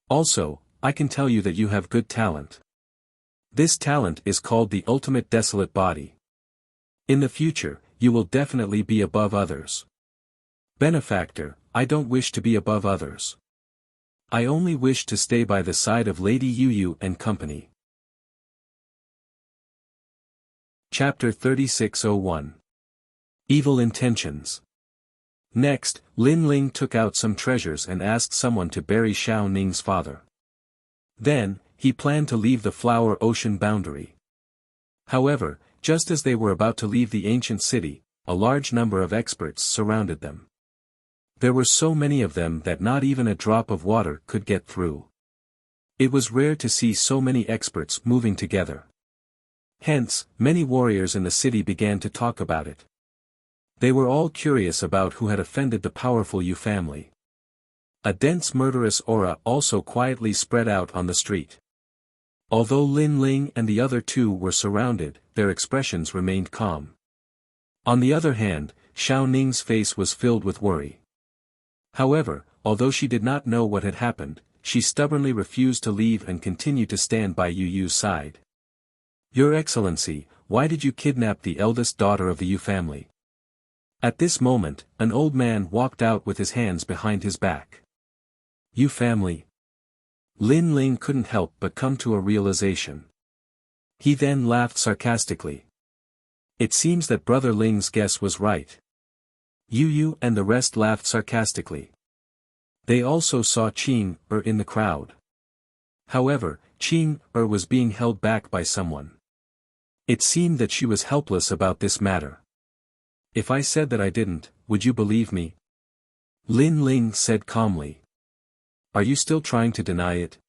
Also, I can tell you that you have good talent. This talent is called the ultimate desolate body. In the future, you will definitely be above others. Benefactor, I don't wish to be above others. I only wish to stay by the side of Lady Yu and company. Chapter 3601. Evil Intentions. Next, Lin Ling took out some treasures and asked someone to bury Xiao Ning's father. Then, he planned to leave the flower ocean boundary. However, just as they were about to leave the ancient city, a large number of experts surrounded them. There were so many of them that not even a drop of water could get through. It was rare to see so many experts moving together. Hence, many warriors in the city began to talk about it. They were all curious about who had offended the powerful Yu family. A dense murderous aura also quietly spread out on the street. Although Lin Ling and the other two were surrounded, their expressions remained calm. On the other hand, Xiao Ning's face was filled with worry. However, although she did not know what had happened, she stubbornly refused to leave and continued to stand by Yu's side. Your Excellency, why did you kidnap the eldest daughter of the Yu family? At this moment, an old man walked out with his hands behind his back. Yu family. Lin Ling couldn't help but come to a realization. He then laughed sarcastically. It seems that Brother Ling's guess was right. Yu and the rest laughed sarcastically. They also saw Qing in the crowd. However, Qing was being held back by someone. It seemed that she was helpless about this matter. If I said that I didn't, would you believe me? Lin Ling said calmly. Are you still trying to deny it?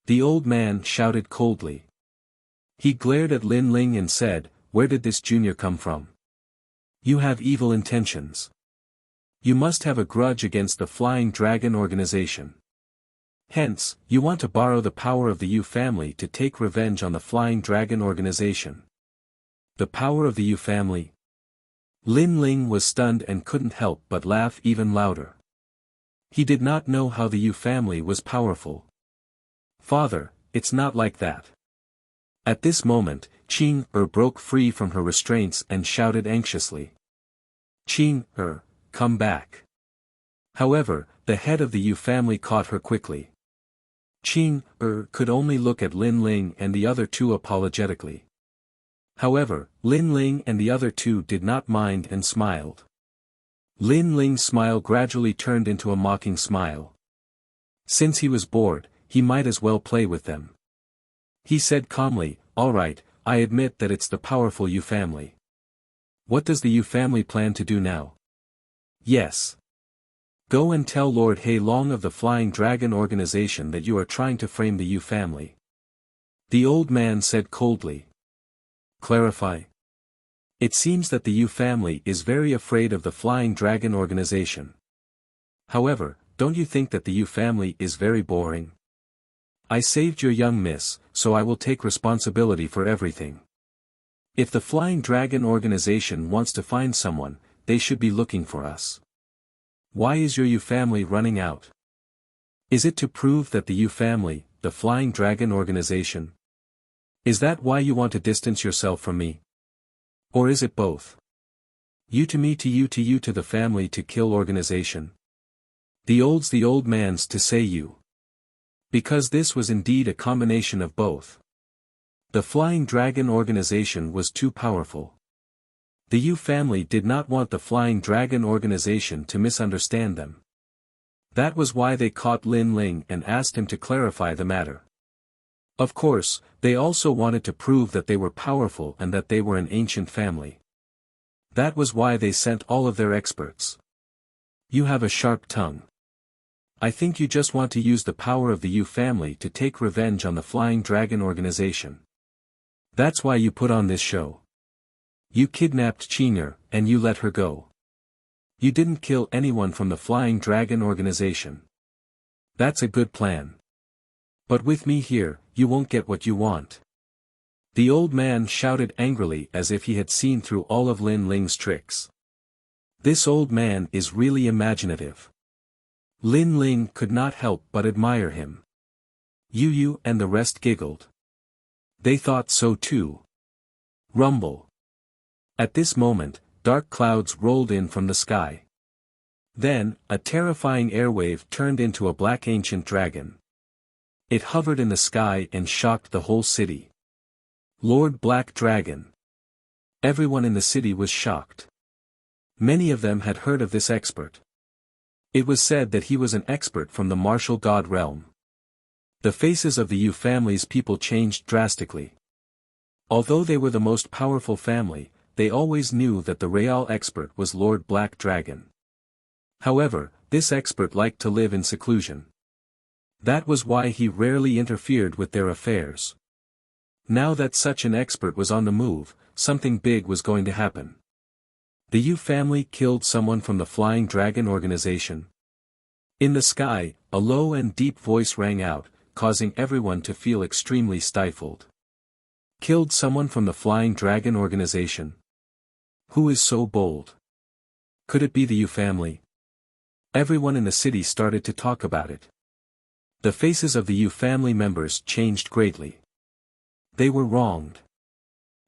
The old man shouted coldly. He glared at Lin Ling and said, where did this junior come from? You have evil intentions. You must have a grudge against the Flying Dragon organization. Hence, you want to borrow the power of the Yu family to take revenge on the Flying Dragon organization. The power of the Yu family? Lin Ling was stunned and couldn't help but laugh even louder. He did not know how the Yu family was powerful. Father, it's not like that. At this moment, Qing broke free from her restraints and shouted anxiously. Qing come back. However, the head of the Yu family caught her quickly. Qing could only look at Lin Ling and the other two apologetically. However, Lin Ling and the other two did not mind and smiled. Lin Ling's smile gradually turned into a mocking smile. Since he was bored, he might as well play with them. He said calmly, all right, I admit that it's the powerful Yu family. What does the Yu family plan to do now? Yes. Go and tell Lord He Long of the Flying Dragon organization that you are trying to frame the Yu family. The old man said coldly. Clarify. It seems that the Yu family is very afraid of the Flying Dragon organization. However, don't you think that the Yu family is very boring? I saved your young miss, so I will take responsibility for everything. If the Flying Dragon organization wants to find someone, they should be looking for us. Why is your Yu family running out? Is it to prove that the Yu family, the Flying Dragon organization? Is that why you want to distance yourself from me? Or is it both? You to me to you to you to the family to kill organization. The old man's to say you. Because this was indeed a combination of both. The Flying Dragon organization was too powerful. The Yu family did not want the Flying Dragon organization to misunderstand them. That was why they caught Lin Ling and asked him to clarify the matter. Of course, they also wanted to prove that they were powerful and that they were an ancient family. That was why they sent all of their experts. You have a sharp tongue. I think you just want to use the power of the Yu family to take revenge on the Flying Dragon organization. That's why you put on this show. You kidnapped Qing'er, and you let her go. You didn't kill anyone from the Flying Dragon organization. That's a good plan. But with me here, you won't get what you want. The old man shouted angrily as if he had seen through all of Lin Ling's tricks. This old man is really imaginative. Lin Ling could not help but admire him. Yu and the rest giggled. They thought so too. Rumble. At this moment, dark clouds rolled in from the sky. Then, a terrifying airwave turned into a black ancient dragon. It hovered in the sky and shocked the whole city. Lord Black Dragon. Everyone in the city was shocked. Many of them had heard of this expert. It was said that he was an expert from the martial god realm. The faces of the Yu family's people changed drastically. Although they were the most powerful family, they always knew that the real expert was Lord Black Dragon. However, this expert liked to live in seclusion. That was why he rarely interfered with their affairs. Now that such an expert was on the move, something big was going to happen. The Yu family killed someone from the Flying Dragon organization. In the sky, a low and deep voice rang out, causing everyone to feel extremely stifled. Killed someone from the Flying Dragon organization? Who is so bold? Could it be the Yu family? Everyone in the city started to talk about it. The faces of the Yu family members changed greatly. They were wronged.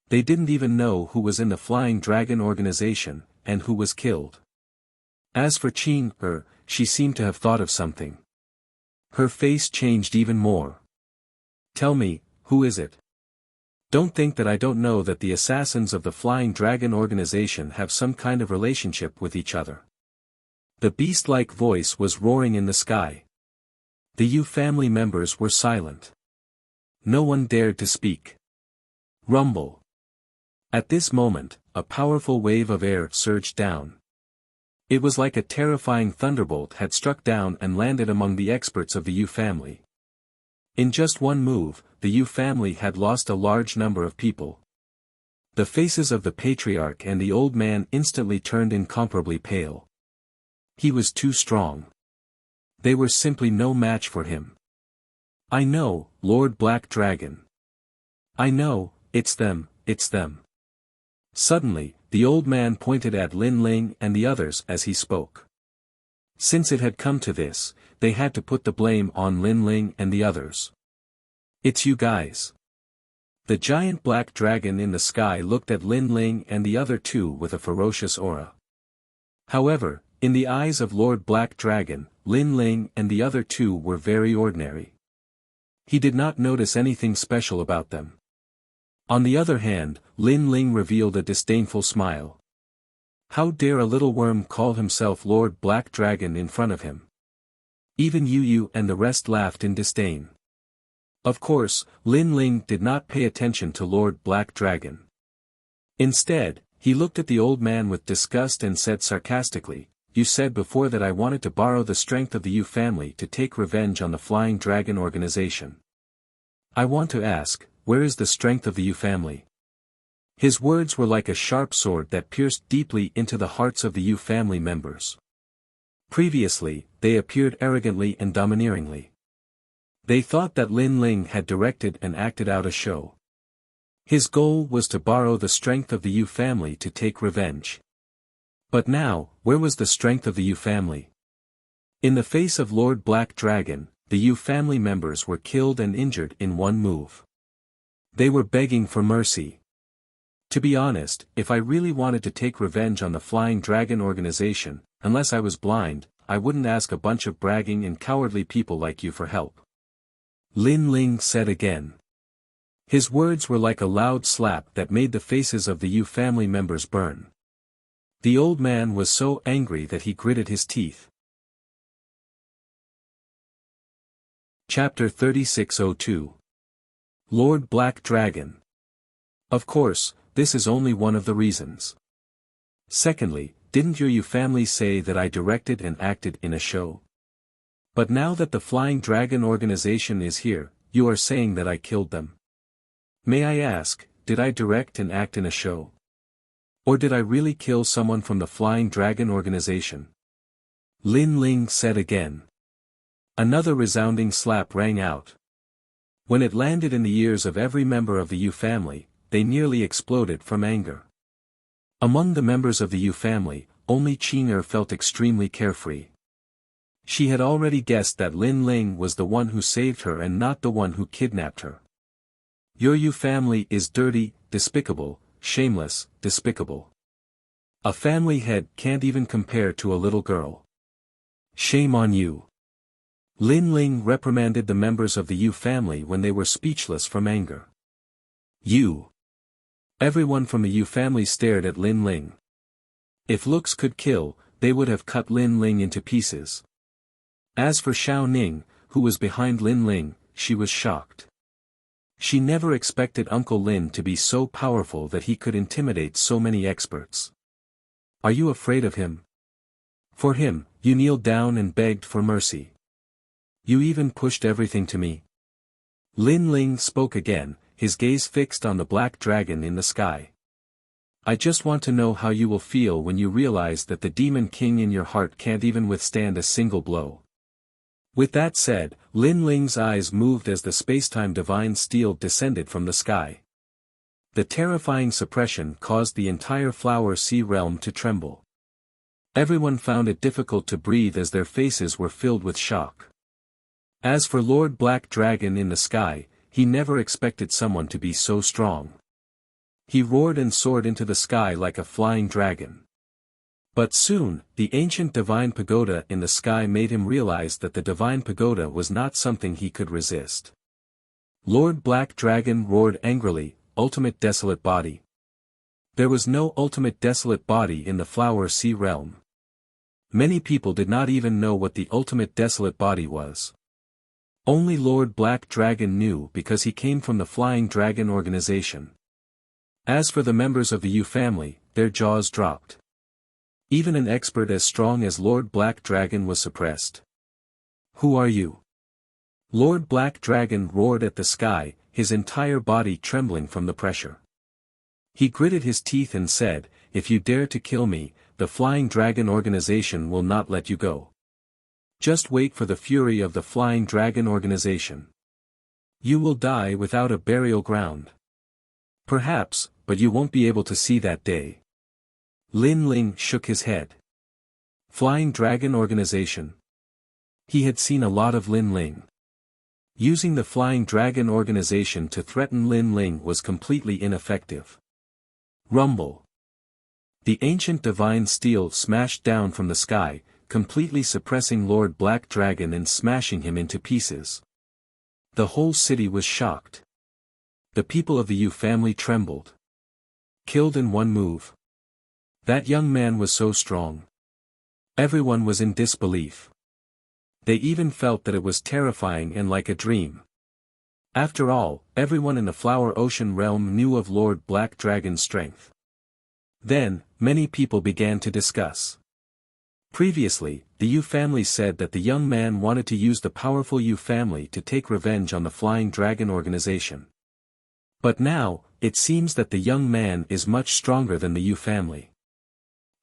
They didn't even know who was in the Flying Dragon organization, and who was killed. As for Qing'er, she seemed to have thought of something. Her face changed even more. Tell me, who is it? Don't think that I don't know that the assassins of the Flying Dragon organization have some kind of relationship with each other. The beast-like voice was roaring in the sky. The Yu family members were silent. No one dared to speak. Rumble. At this moment, a powerful wave of air surged down. It was like a terrifying thunderbolt had struck down and landed among the experts of the Yu family. In just one move, the Yu family had lost a large number of people. The faces of the patriarch and the old man instantly turned incomparably pale. He was too strong. They were simply no match for him. I know, Lord Black Dragon. I know, it's them, it's them. Suddenly, the old man pointed at Lin Ling and the others as he spoke. Since it had come to this, they had to put the blame on Lin Ling and the others. It's you guys. The giant black dragon in the sky looked at Lin Ling and the other two with a ferocious aura. However, in the eyes of Lord Black Dragon, Lin Ling and the other two were very ordinary. He did not notice anything special about them. On the other hand, Lin Ling revealed a disdainful smile. How dare a little worm call himself Lord Black Dragon in front of him? Even Yu and the rest laughed in disdain. Of course, Lin Ling did not pay attention to Lord Black Dragon. Instead, he looked at the old man with disgust and said sarcastically, "You said before that I wanted to borrow the strength of the Yu family to take revenge on the Flying Dragon organization. I want to ask, where is the strength of the Yu family?" His words were like a sharp sword that pierced deeply into the hearts of the Yu family members. Previously, they appeared arrogantly and domineeringly. They thought that Lin Ling had directed and acted out a show. His goal was to borrow the strength of the Yu family to take revenge. But now, where was the strength of the Yu family? In the face of Lord Black Dragon, the Yu family members were killed and injured in one move. They were begging for mercy. To be honest, if I really wanted to take revenge on the Flying Dragon organization, unless I was blind, I wouldn't ask a bunch of bragging and cowardly people like you for help. Lin Ling said again. His words were like a loud slap that made the faces of the Yu family members burn. The old man was so angry that he gritted his teeth. Chapter 3602. Lord Black Dragon. Of course, this is only one of the reasons. Secondly, didn't your Yu family say that I directed and acted in a show? But now that the Flying Dragon organization is here, you are saying that I killed them. May I ask, did I direct and act in a show? Or did I really kill someone from the Flying Dragon organization? Lin Ling said again. Another resounding slap rang out. When it landed in the ears of every member of the Yu family, they nearly exploded from anger. Among the members of the Yu family, only Qing'er felt extremely carefree. She had already guessed that Lin Ling was the one who saved her and not the one who kidnapped her. Your Yu family is dirty, despicable, shameless, despicable. A family head can't even compare to a little girl. Shame on you. Lin Ling reprimanded the members of the Yu family when they were speechless from anger. You. Everyone from the Yu family stared at Lin Ling. If looks could kill, they would have cut Lin Ling into pieces. As for Xiao Ning, who was behind Lin Ling, she was shocked. She never expected Uncle Lin to be so powerful that he could intimidate so many experts. Are you afraid of him? For him, you kneeled down and begged for mercy. You even pushed everything to me. Lin Ling spoke again, his gaze fixed on the black dragon in the sky. I just want to know how you will feel when you realize that the demon king in your heart can't even withstand a single blow. With that said, Lin Ling's eyes moved as the spacetime divine steel descended from the sky. The terrifying suppression caused the entire Flower Sea realm to tremble. Everyone found it difficult to breathe as their faces were filled with shock. As for Lord Black Dragon in the sky, he never expected someone to be so strong. He roared and soared into the sky like a flying dragon. But soon, the ancient divine pagoda in the sky made him realize that the divine pagoda was not something he could resist. Lord Black Dragon roared angrily, ultimate desolate body. There was no ultimate desolate body in the Flower Sea realm. Many people did not even know what the ultimate desolate body was. Only Lord Black Dragon knew because he came from the Flying Dragon organization. As for the members of the Yu family, their jaws dropped. Even an expert as strong as Lord Black Dragon was suppressed. Who are you? Lord Black Dragon roared at the sky, his entire body trembling from the pressure. He gritted his teeth and said, if you dare to kill me, the Flying Dragon organization will not let you go. Just wait for the fury of the Flying Dragon organization. You will die without a burial ground. Perhaps, but you won't be able to see that day. Lin Ling shook his head. Flying Dragon Organization. He had seen a lot of Lin Ling. Using the Flying Dragon Organization to threaten Lin Ling was completely ineffective. Rumble. The ancient divine steel smashed down from the sky, completely suppressing Lord Black Dragon and smashing him into pieces. The whole city was shocked. The people of the Yu family trembled. Killed in one move. That young man was so strong. Everyone was in disbelief. They even felt that it was terrifying and like a dream. After all, everyone in the Flower Ocean realm knew of Lord Black Dragon's strength. Then, many people began to discuss. Previously, the Yu family said that the young man wanted to use the powerful Yu family to take revenge on the Flying Dragon organization. But now, it seems that the young man is much stronger than the Yu family.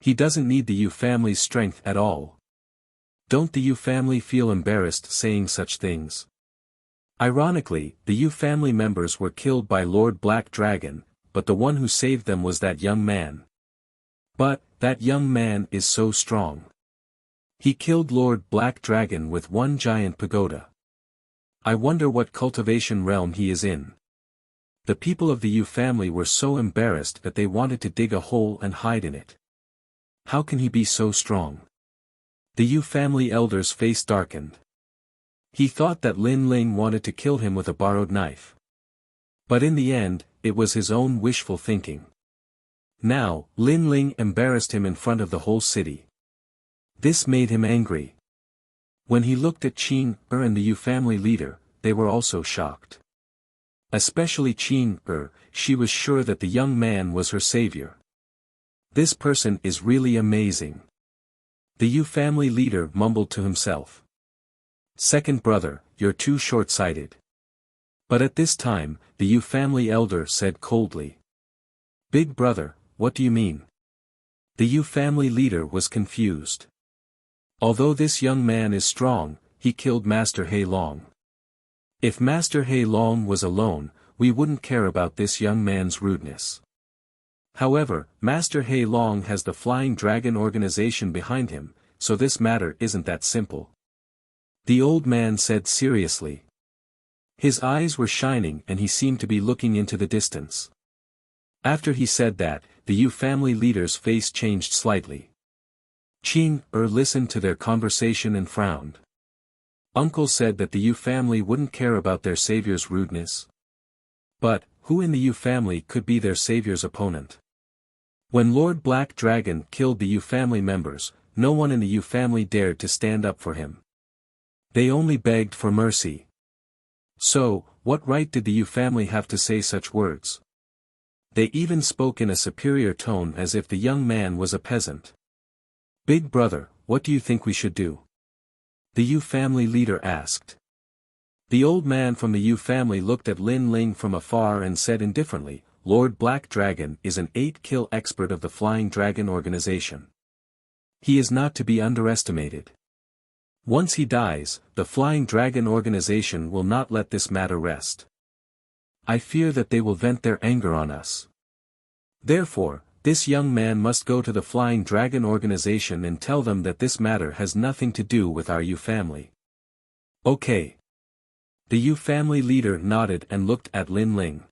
He doesn't need the Yu family's strength at all. Don't the Yu family feel embarrassed saying such things? Ironically, the Yu family members were killed by Lord Black Dragon, but the one who saved them was that young man. But, that young man is so strong. He killed Lord Black Dragon with one giant pagoda. I wonder what cultivation realm he is in. The people of the Yu family were so embarrassed that they wanted to dig a hole and hide in it. How can he be so strong? The Yu family elder's face darkened. He thought that Lin Ling wanted to kill him with a borrowed knife. But in the end, it was his own wishful thinking. Now, Lin Ling embarrassed him in front of the whole city. This made him angry. When he looked at Qin and the Yu family leader, they were also shocked. Especially Qin she was sure that the young man was her savior. This person is really amazing. The Yu family leader mumbled to himself. Second brother, you're too short-sighted. But at this time, the Yu family elder said coldly. Big brother, what do you mean? The Yu family leader was confused. Although this young man is strong, he killed Master He Long. If Master He Long was alone, we wouldn't care about this young man's rudeness. However, Master He Long has the Flying Dragon organization behind him, so this matter isn't that simple. The old man said seriously. His eyes were shining and he seemed to be looking into the distance. After he said that, the Yu family leader's face changed slightly. Qin listened to their conversation and frowned. Uncle said that the Yu family wouldn't care about their savior's rudeness. But, who in the Yu family could be their savior's opponent? When Lord Black Dragon killed the Yu family members, no one in the Yu family dared to stand up for him. They only begged for mercy. So, what right did the Yu family have to say such words? They even spoke in a superior tone as if the young man was a peasant. Big brother, what do you think we should do? The Yu family leader asked. The old man from the Yu family looked at Lin Ling from afar and said indifferently, Lord Black Dragon is an 8-kill expert of the Flying Dragon organization. He is not to be underestimated. Once he dies, the Flying Dragon organization will not let this matter rest. I fear that they will vent their anger on us. Therefore, this young man must go to the Flying Dragon organization and tell them that this matter has nothing to do with our Yu family. Okay. The Yu family leader nodded and looked at Lin Ling.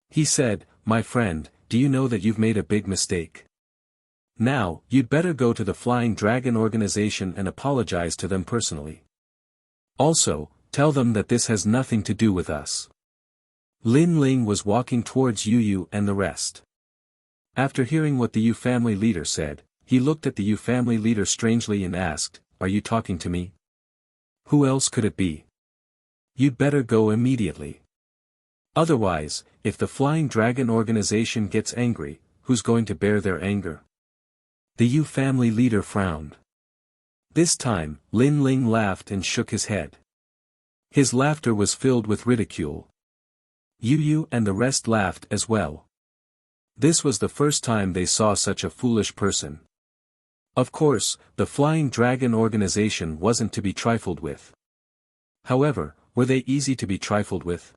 He said, my friend, do you know that you've made a big mistake? Now, you'd better go to the Flying Dragon organization and apologize to them personally. Also, tell them that this has nothing to do with us. Lin Ling was walking towards Yu and the rest. After hearing what the Yu family leader said, he looked at the Yu family leader strangely and asked, are you talking to me? Who else could it be? You'd better go immediately. Otherwise, if the Flying Dragon organization gets angry, who's going to bear their anger? The Yu family leader frowned. This time, Lin Ling laughed and shook his head. His laughter was filled with ridicule. Yu and the rest laughed as well. This was the first time they saw such a foolish person. Of course, the Flying Dragon organization wasn't to be trifled with. However, were they easy to be trifled with?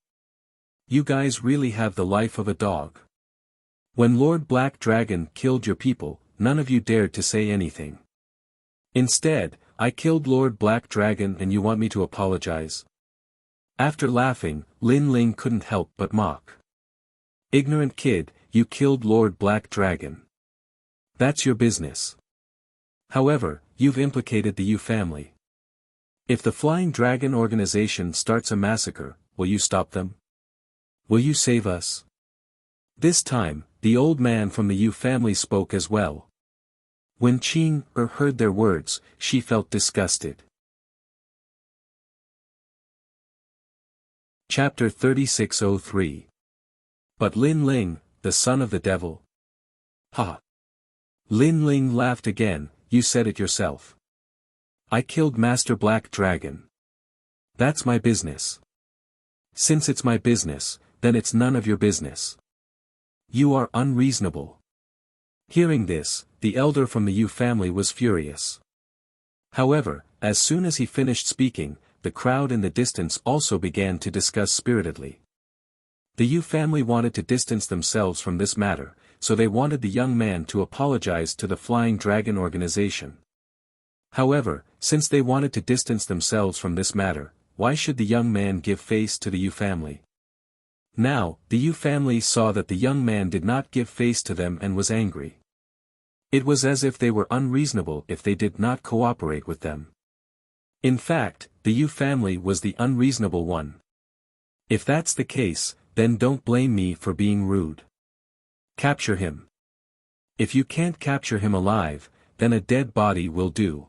You guys really have the life of a dog. When Lord Black Dragon killed your people, none of you dared to say anything. Instead, I killed Lord Black Dragon and you want me to apologize? After laughing, Lin Ling couldn't help but mock. Ignorant kid, you killed Lord Black Dragon. That's your business. However, you've implicated the Yu family. If the Flying Dragon organization starts a massacre, will you stop them? Will you save us? This time, the old man from the Yu family spoke as well. When Qin heard their words, she felt disgusted. Chapter 3603. But Lin Ling, the son of the devil? Ha! Lin Ling laughed again, you said it yourself. I killed Master Black Dragon. That's my business. Since it's my business, then it's none of your business. You are unreasonable. Hearing this, the elder from the Yu family was furious. However, as soon as he finished speaking, the crowd in the distance also began to discuss spiritedly. The Yu family wanted to distance themselves from this matter, so they wanted the young man to apologize to the Flying Dragon organization. However, since they wanted to distance themselves from this matter, why should the young man give face to the Yu family? Now, the Yu family saw that the young man did not give face to them and was angry. It was as if they were unreasonable if they did not cooperate with them. In fact, the Yu family was the unreasonable one. If that's the case, then don't blame me for being rude. Capture him. If you can't capture him alive, then a dead body will do.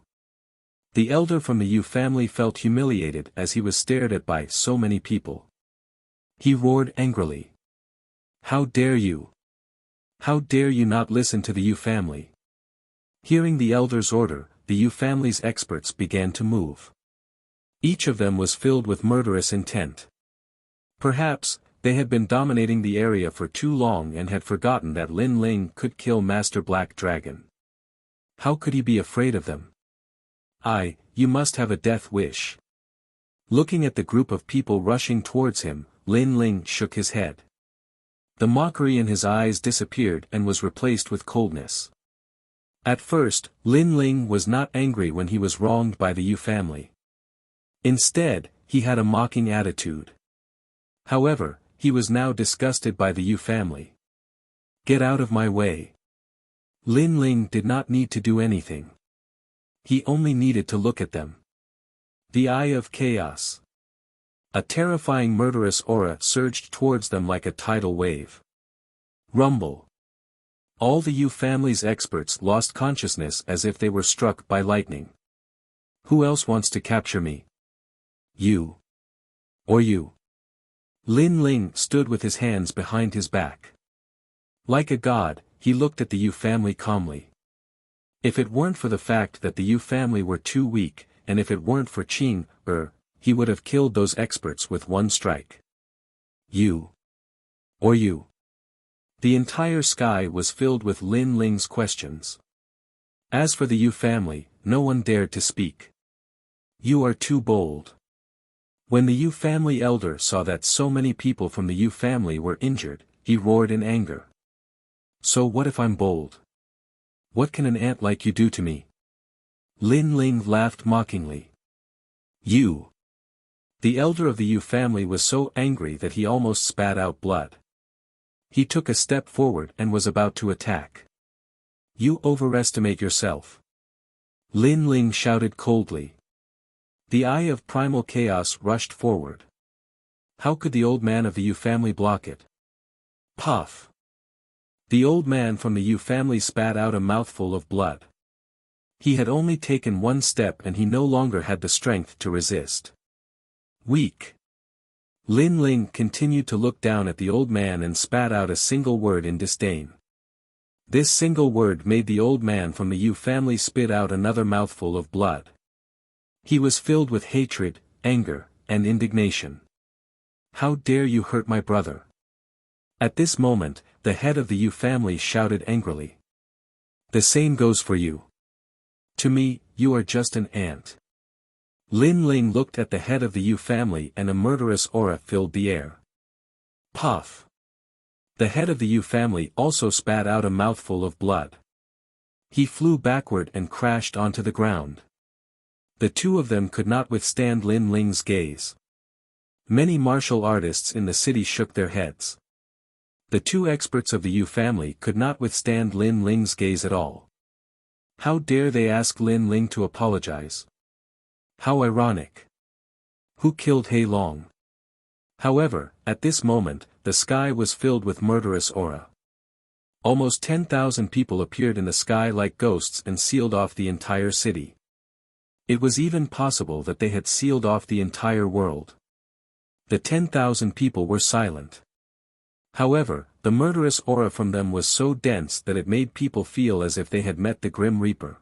The elder from the Yu family felt humiliated as he was stared at by so many people. He roared angrily. How dare you? How dare you not listen to the Yu family? Hearing the elder's order, the Yu family's experts began to move. Each of them was filled with murderous intent. Perhaps, they had been dominating the area for too long and had forgotten that Lin Ling could kill Master Black Dragon. How could he be afraid of them? You must have a death wish. Looking at the group of people rushing towards him, Lin Ling shook his head. The mockery in his eyes disappeared and was replaced with coldness. At first, Lin Ling was not angry when he was wronged by the Yu family. Instead, he had a mocking attitude. However, he was now disgusted by the Yu family. Get out of my way. Lin Ling did not need to do anything. He only needed to look at them. The Eye of Chaos. A terrifying murderous aura surged towards them like a tidal wave. Rumble. All the Yu family's experts lost consciousness as if they were struck by lightning. Who else wants to capture me? You. Or you. Lin Ling stood with his hands behind his back. Like a god, he looked at the Yu family calmly. If it weren't for the fact that the Yu family were too weak, and if it weren't for Qing, he would have killed those experts with one strike. You. Or you. The entire sky was filled with Lin Ling's questions. As for the Yu family, no one dared to speak. You are too bold. When the Yu family elder saw that so many people from the Yu family were injured, he roared in anger. So what if I'm bold? What can an ant like you do to me? Lin Ling laughed mockingly. You. The elder of the Yu family was so angry that he almost spat out blood. He took a step forward and was about to attack. You overestimate yourself. Lin Ling shouted coldly. The Eye of Primal Chaos rushed forward. How could the old man of the Yu family block it? Puff. The old man from the Yu family spat out a mouthful of blood. He had only taken one step and he no longer had the strength to resist. Weak. Lin Ling continued to look down at the old man and spat out a single word in disdain. This single word made the old man from the Yu family spit out another mouthful of blood. He was filled with hatred, anger, and indignation. How dare you hurt my brother? At this moment, the head of the Yu family shouted angrily. The same goes for you. To me, you are just an ant. Lin Ling looked at the head of the Yu family and a murderous aura filled the air. Puff. The head of the Yu family also spat out a mouthful of blood. He flew backward and crashed onto the ground. The two of them could not withstand Lin Ling's gaze. Many martial artists in the city shook their heads. The two experts of the Yu family could not withstand Lin Ling's gaze at all. How dare they ask Lin Ling to apologize? How ironic. Who killed He Long? However, at this moment, the sky was filled with murderous aura. Almost 10,000 people appeared in the sky like ghosts and sealed off the entire city. It was even possible that they had sealed off the entire world. The 10,000 people were silent. However, the murderous aura from them was so dense that it made people feel as if they had met the Grim Reaper.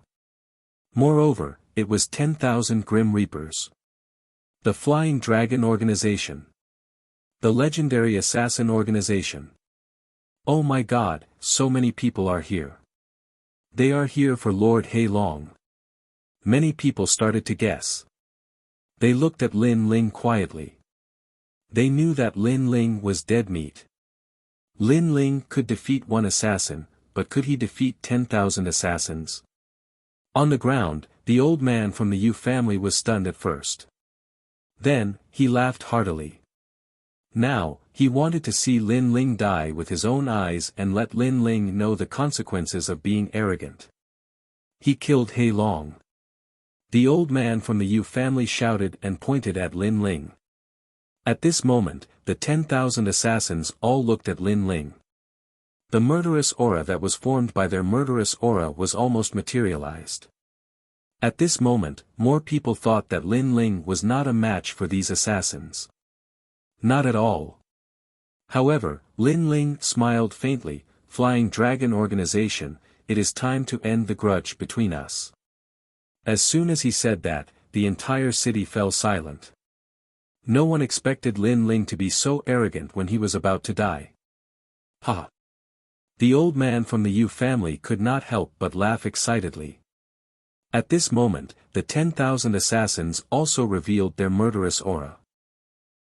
Moreover, it was 10,000 Grim Reapers. The Flying Dragon Organization. The legendary assassin organization. Oh my God, so many people are here. They are here for Lord He Long. Many people started to guess. They looked at Lin Ling quietly. They knew that Lin Ling was dead meat. Lin Ling could defeat one assassin, but could he defeat 10,000 assassins? On the ground, the old man from the Yu family was stunned at first. Then, he laughed heartily. Now, He wanted to see Lin Ling die with his own eyes and let Lin Ling know the consequences of being arrogant. He killed He Long. The old man from the Yu family shouted and pointed at Lin Ling. At this moment, the 10,000 assassins all looked at Lin Ling. The murderous aura that was formed by their murderous aura was almost materialized. At this moment, more people thought that Lin Ling was not a match for these assassins. Not at all. However, Lin Ling smiled faintly. Flying Dragon Organization, it is time to end the grudge between us. As soon as he said that, the entire city fell silent. No one expected Lin Ling to be so arrogant when he was about to die. Ha! The old man from the Yu family could not help but laugh excitedly. At this moment, the 10,000 assassins also revealed their murderous aura.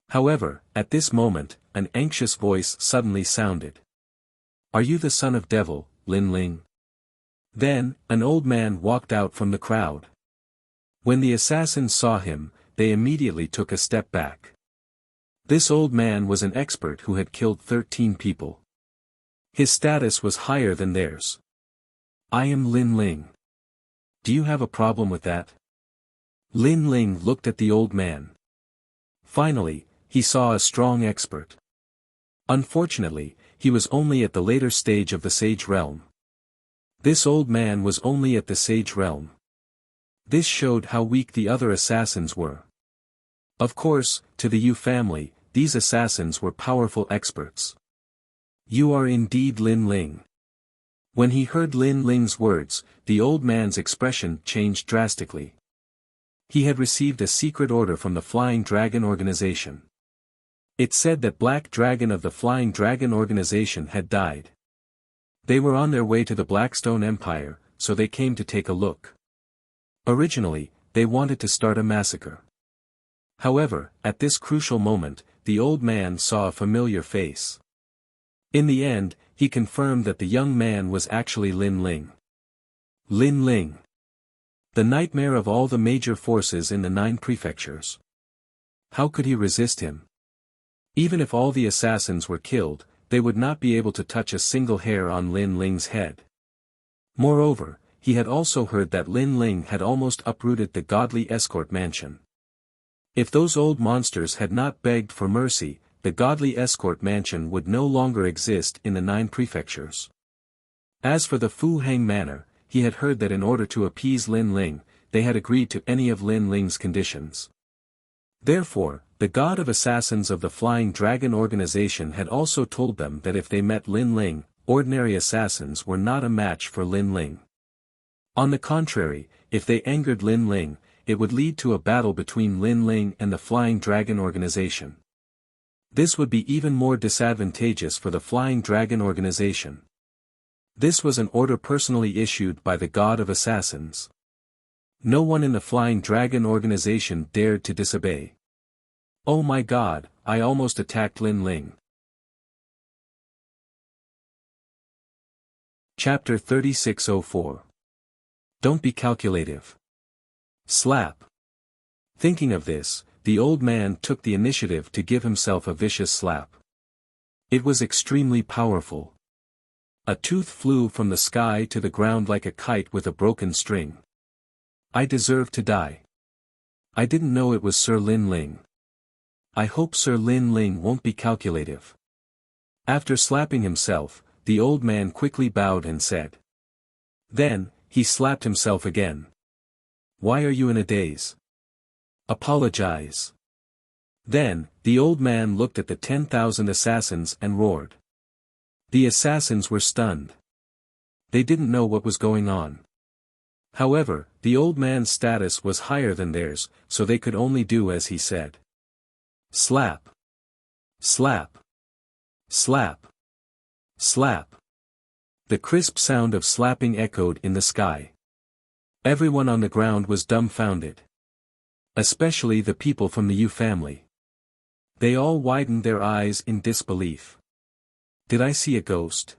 However, at this moment, an anxious voice suddenly sounded. Are you the son of devil, Lin Ling? Then, an old man walked out from the crowd. When the assassins saw him, they immediately took a step back. This old man was an expert who had killed 13 people. His status was higher than theirs. I am Lin Ling. Do you have a problem with that? Lin Ling looked at the old man. Finally, he saw a strong expert. Unfortunately, he was only at the later stage of the Sage Realm. This old man was only at the Sage Realm. This showed how weak the other assassins were. Of course, to the Yu family, these assassins were powerful experts. You are indeed Lin Ling. When he heard Lin Ling's words, the old man's expression changed drastically. He had received a secret order from the Flying Dragon Organization. It said that Black Dragon of the Flying Dragon Organization had died. They were on their way to the Blackstone Empire, so they came to take a look. Originally, they wanted to start a massacre. However, at this crucial moment, the old man saw a familiar face. In the end, he confirmed that the young man was actually Lin Ling. Lin Ling. The nightmare of all the major forces in the 9 prefectures. How could he resist him? Even if all the assassins were killed, they would not be able to touch a single hair on Lin Ling's head. Moreover, he had also heard that Lin Ling had almost uprooted the godly escort mansion. If those old monsters had not begged for mercy, the godly escort mansion would no longer exist in the 9 prefectures. As for the Fu Hang Manor, he had heard that in order to appease Lin Ling, they had agreed to any of Lin Ling's conditions. Therefore, the god of assassins of the Flying Dragon Organization had also told them that if they met Lin Ling, ordinary assassins were not a match for Lin Ling. On the contrary, if they angered Lin Ling, it would lead to a battle between Lin Ling and the Flying Dragon Organization. This would be even more disadvantageous for the Flying Dragon Organization. This was an order personally issued by the God of Assassins. No one in the Flying Dragon Organization dared to disobey. Oh my God, I almost attacked Lin Ling. Chapter 3604. Don't be calculative. Slap. Thinking of this, the old man took the initiative to give himself a vicious slap. It was extremely powerful. A tooth flew from the sky to the ground like a kite with a broken string. I deserve to die. I didn't know it was Sir Lin Ling. I hope Sir Lin Ling won't be calculative. After slapping himself, the old man quickly bowed and said. Then, he slapped himself again. Why are you in a daze? Apologize. Then, the old man looked at the 10,000 assassins and roared. The assassins were stunned. They didn't know what was going on. However, the old man's status was higher than theirs, so they could only do as he said. Slap. Slap. Slap. Slap. The crisp sound of slapping echoed in the sky. Everyone on the ground was dumbfounded. Especially the people from the Yu family. They all widened their eyes in disbelief. Did I see a ghost?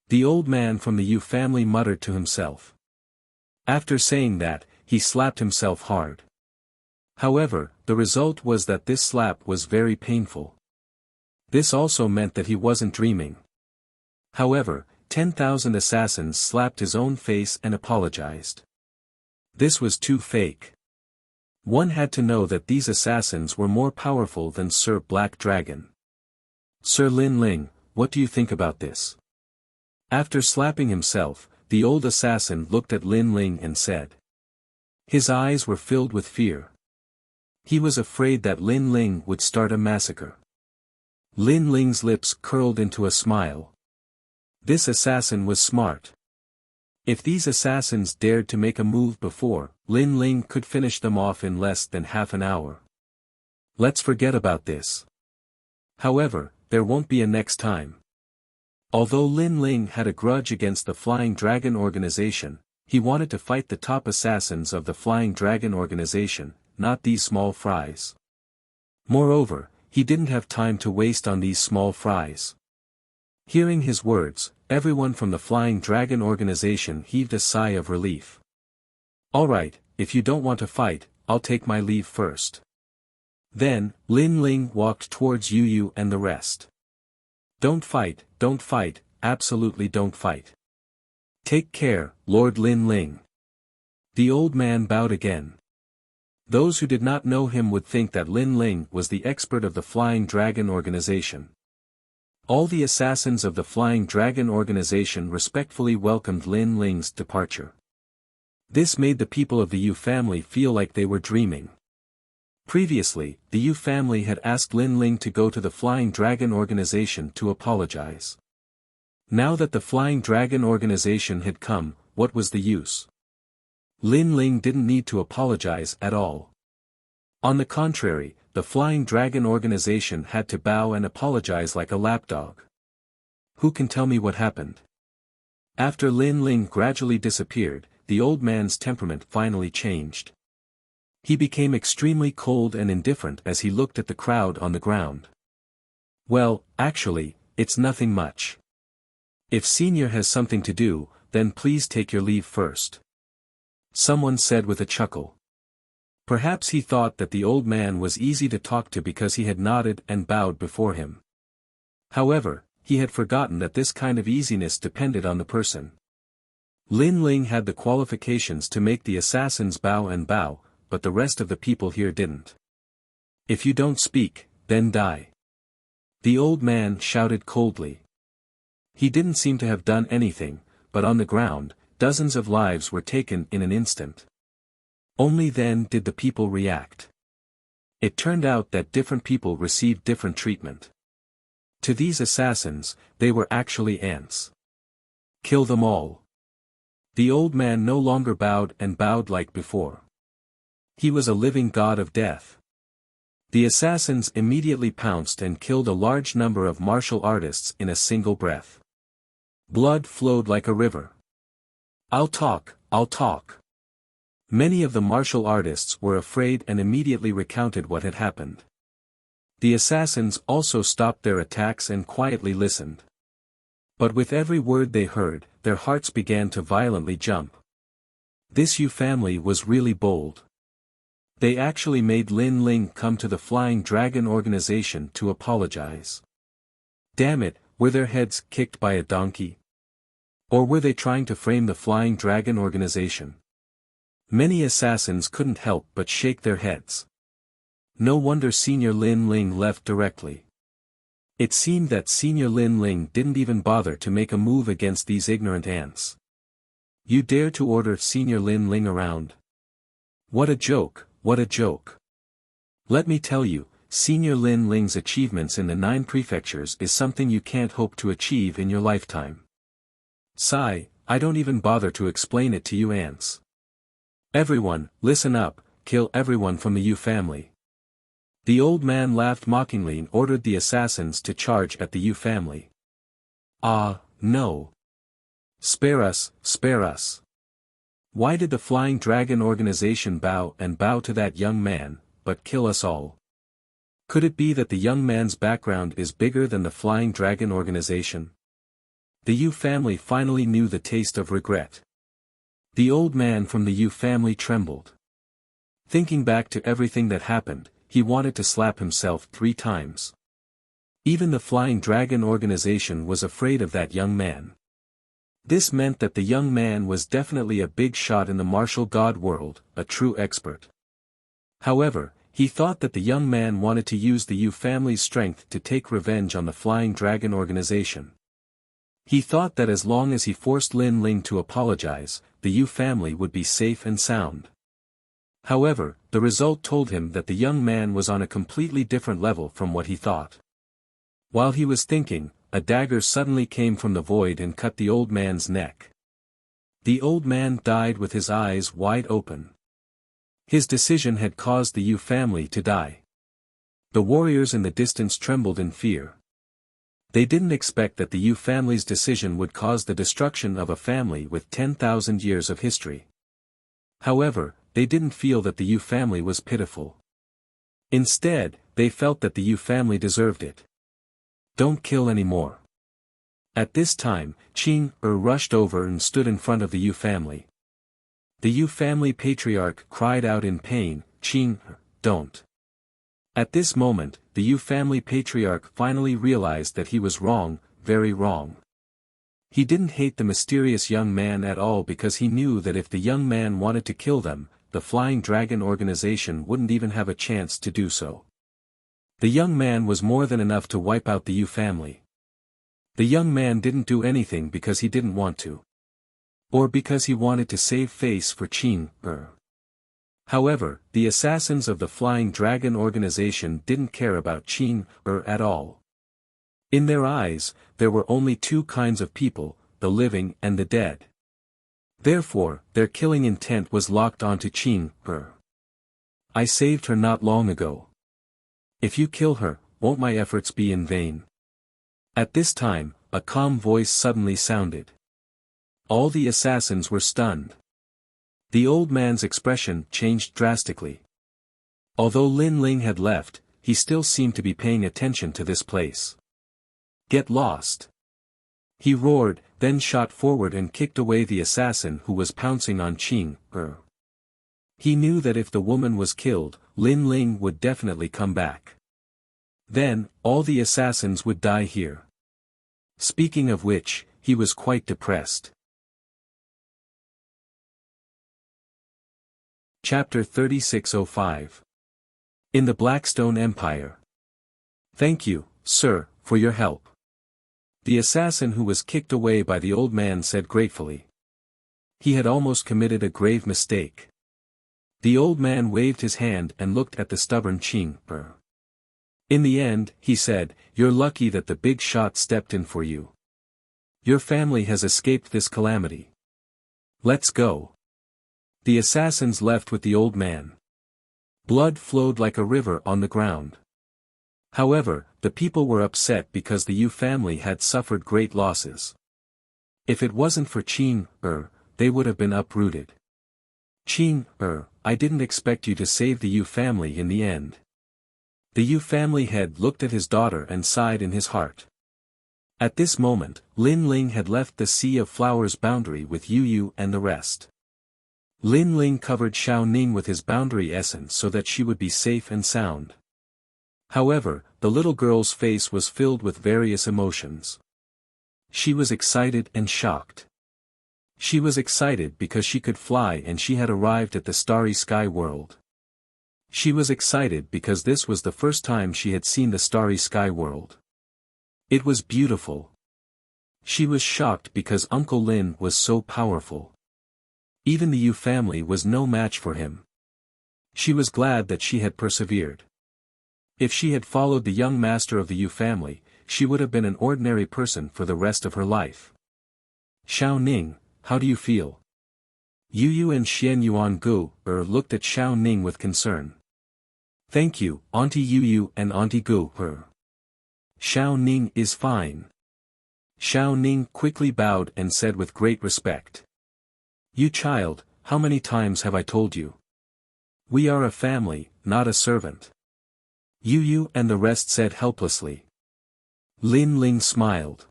The old man from the Yu family muttered to himself. After saying that, he slapped himself hard. However, the result was that this slap was very painful. This also meant that he wasn't dreaming. However, 10,000 assassins slapped his own face and apologized. This was too fake. One had to know that these assassins were more powerful than Sir Black Dragon. Sir Lin Ling, what do you think about this? After slapping himself, the old assassin looked at Lin Ling and said. His eyes were filled with fear. He was afraid that Lin Ling would start a massacre. Lin Ling's lips curled into a smile. This assassin was smart. If these assassins dared to make a move before, Lin Ling could finish them off in less than half an hour. Let's forget about this. However, there won't be a next time. Although Lin Ling had a grudge against the Flying Dragon organization, he wanted to fight the top assassins of the Flying Dragon organization, not these small fries. Moreover, he didn't have time to waste on these small fries. Hearing his words, everyone from the Flying Dragon organization heaved a sigh of relief. Alright, if you don't want to fight, I'll take my leave first. Then, Lin Ling walked towards Yu Yu and the rest. Don't fight, absolutely don't fight. Take care, Lord Lin Ling. The old man bowed again. Those who did not know him would think that Lin Ling was the expert of the Flying Dragon organization. All the assassins of the Flying Dragon organization respectfully welcomed Lin Ling's departure. This made the people of the Yu family feel like they were dreaming. Previously, the Yu family had asked Lin Ling to go to the Flying Dragon organization to apologize. Now that the Flying Dragon organization had come, what was the use? Lin Ling didn't need to apologize at all. On the contrary, the Flying Dragon organization had to bow and apologize like a lapdog. Who can tell me what happened? After Lin Ling gradually disappeared, the old man's temperament finally changed. He became extremely cold and indifferent as he looked at the crowd on the ground. Well, actually, it's nothing much. If Senior has something to do, then please take your leave first. Someone said with a chuckle. Perhaps he thought that the old man was easy to talk to because he had nodded and bowed before him. However, he had forgotten that this kind of easiness depended on the person. Lin Ling had the qualifications to make the assassins bow, but the rest of the people here didn't. If you don't speak, then die. The old man shouted coldly. He didn't seem to have done anything, but on the ground, dozens of lives were taken in an instant. Only then did the people react. It turned out that different people received different treatment. To these assassins, they were actually ants. Kill them all. The old man no longer bowed like before. He was a living god of death. The assassins immediately pounced and killed a large number of martial artists in a single breath. Blood flowed like a river. I'll talk. Many of the martial artists were afraid and immediately recounted what had happened. The assassins also stopped their attacks and quietly listened. But with every word they heard, their hearts began to violently jump. This Yu family was really bold. They actually made Lin Ling come to the Flying Dragon organization to apologize. Damn it, were their heads kicked by a donkey? Or were they trying to frame the Flying Dragon organization? Many assassins couldn't help but shake their heads. No wonder Senior Lin Ling left directly. It seemed that Senior Lin Ling didn't even bother to make a move against these ignorant ants. You dare to order Senior Lin Ling around? What a joke. Let me tell you, Senior Lin Ling's achievements in the 9 prefectures is something you can't hope to achieve in your lifetime. Sigh, I don't even bother to explain it to you ants. Everyone, listen up, kill everyone from the Yu family. The old man laughed mockingly and ordered the assassins to charge at the Yu family. Ah, no. Spare us. Why did the Flying Dragon organization bow to that young man, but kill us all? Could it be that the young man's background is bigger than the Flying Dragon organization? The Yu family finally knew the taste of regret. The old man from the Yu family trembled. Thinking back to everything that happened, he wanted to slap himself 3 times. Even the Flying Dragon organization was afraid of that young man. This meant that the young man was definitely a big shot in the martial god world, a true expert. However, he thought that the young man wanted to use the Yu family's strength to take revenge on the Flying Dragon organization. He thought that as long as he forced Lin Ling to apologize, the Yu family would be safe and sound. However, the result told him that the young man was on a completely different level from what he thought. While he was thinking, a dagger suddenly came from the void and cut the old man's neck. The old man died with his eyes wide open. His decision had caused the Yu family to die. The warriors in the distance trembled in fear. They didn't expect that the Yu family's decision would cause the destruction of a family with 10,000 years of history. However, they didn't feel that the Yu family was pitiful. Instead, they felt that the Yu family deserved it. Don't kill anymore. At this time, Qing rushed over and stood in front of the Yu family. The Yu family patriarch cried out in pain, Qing, don't. At this moment, the Yu family patriarch finally realized that he was wrong, very wrong. He didn't hate the mysterious young man at all because he knew that if the young man wanted to kill them, the Flying Dragon organization wouldn't even have a chance to do so. The young man was more than enough to wipe out the Yu family. The young man didn't do anything because he didn't want to. Or because he wanted to save face for Qing. However, the assassins of the Flying Dragon organization didn't care about Qing at all. In their eyes, there were only two kinds of people, the living and the dead. Therefore, their killing intent was locked onto Qing. I saved her not long ago. If you kill her, won't my efforts be in vain? At this time, a calm voice suddenly sounded. All the assassins were stunned. The old man's expression changed drastically. Although Lin Ling had left, he still seemed to be paying attention to this place. Get lost! He roared, then shot forward and kicked away the assassin who was pouncing on Qing. He knew that if the woman was killed, Lin Ling would definitely come back. Then, all the assassins would die here. Speaking of which, he was quite depressed. Chapter 3605. In the Blackstone Empire. Thank you, sir, for your help. The assassin who was kicked away by the old man said gratefully. He had almost committed a grave mistake. The old man waved his hand and looked at the stubborn Qing. In the end, he said, you're lucky that the big shot stepped in for you. Your family has escaped this calamity. Let's go. The assassins left with the old man. Blood flowed like a river on the ground. However, the people were upset because the Yu family had suffered great losses. If it wasn't for Qing, they would have been uprooted. Qing, I didn't expect you to save the Yu family in the end. The Yu family head looked at his daughter and sighed in his heart. At this moment, Lin Ling had left the Sea of Flowers boundary with Yu and the rest. Lin Ling covered Xiao Ning with his boundary essence so that she would be safe and sound. However, the little girl's face was filled with various emotions. She was excited and shocked. She was excited because she could fly and she had arrived at the Starry Sky world. She was excited because this was the first time she had seen the Starry Sky world. It was beautiful. She was shocked because Uncle Lin was so powerful. Even the Yu family was no match for him. She was glad that she had persevered. If she had followed the young master of the Yu family, she would have been an ordinary person for the rest of her life. Xiao Ning, how do you feel? Yu and Xian Yuan Gu looked at Xiao Ning with concern. Thank you, Auntie Yu and Auntie Gu. Xiao Ning is fine. Xiao Ning quickly bowed and said with great respect. You child, how many times have I told you? We are a family, not a servant. Yu and the rest said helplessly. Lin Ling smiled.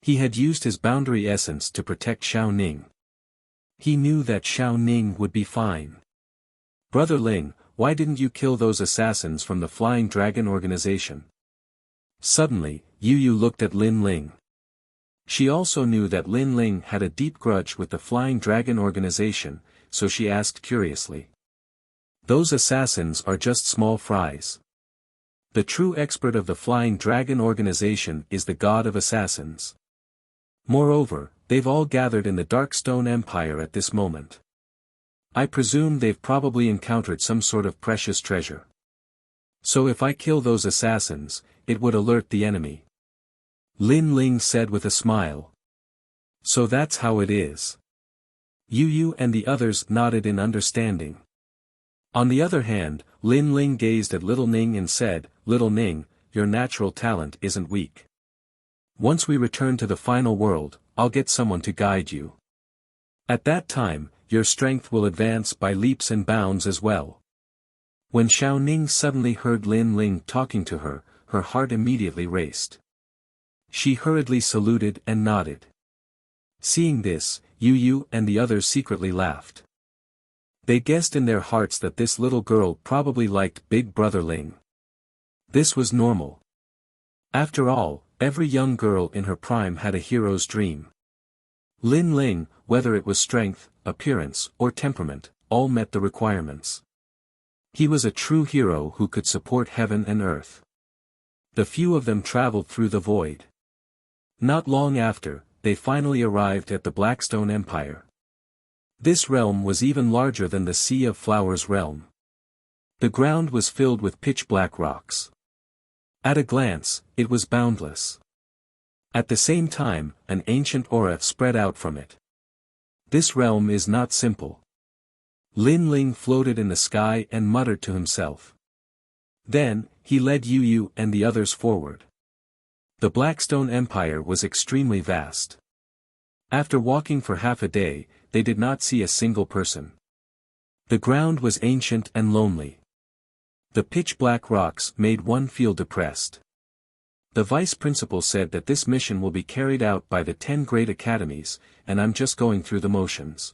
He had used his boundary essence to protect Xiao Ning. He knew that Xiao Ning would be fine. Brother Ling, why didn't you kill those assassins from the Flying Dragon organization? Suddenly, Yu Yu looked at Lin Ling. She also knew that Lin Ling had a deep grudge with the Flying Dragon organization, so she asked curiously. Those assassins are just small fries. The true expert of the Flying Dragon organization is the god of assassins. Moreover, they've all gathered in the Darkstone Empire at this moment. I presume they've probably encountered some sort of precious treasure. So if I kill those assassins, it would alert the enemy. Lin Ling said with a smile. So that's how it is. Yu Yu and the others nodded in understanding. On the other hand, Lin Ling gazed at Little Ning and said, Little Ning, your natural talent isn't weak. Once we return to the final world, I'll get someone to guide you. At that time, your strength will advance by leaps and bounds as well. When Xiao Ning suddenly heard Lin Ling talking to her, her heart immediately raced. She hurriedly saluted and nodded. Seeing this, Yu Yu and the others secretly laughed. They guessed in their hearts that this little girl probably liked Big Brother Ling. This was normal. After all, every young girl in her prime had a hero's dream. Lin Ling, whether it was strength, appearance, or temperament, all met the requirements. He was a true hero who could support heaven and earth. The few of them traveled through the void. Not long after, they finally arrived at the Blackstone Empire. This realm was even larger than the Sea of Flowers realm. The ground was filled with pitch-black rocks. At a glance, it was boundless. At the same time, an ancient aura spread out from it. This realm is not simple. Lin Ling floated in the sky and muttered to himself. Then, he led Yu Yu and the others forward. The Blackstone Empire was extremely vast. After walking for half a day, they did not see a single person. The ground was ancient and lonely. The pitch-black rocks made one feel depressed. The vice principal said that this mission will be carried out by the 10 great academies, and I'm just going through the motions.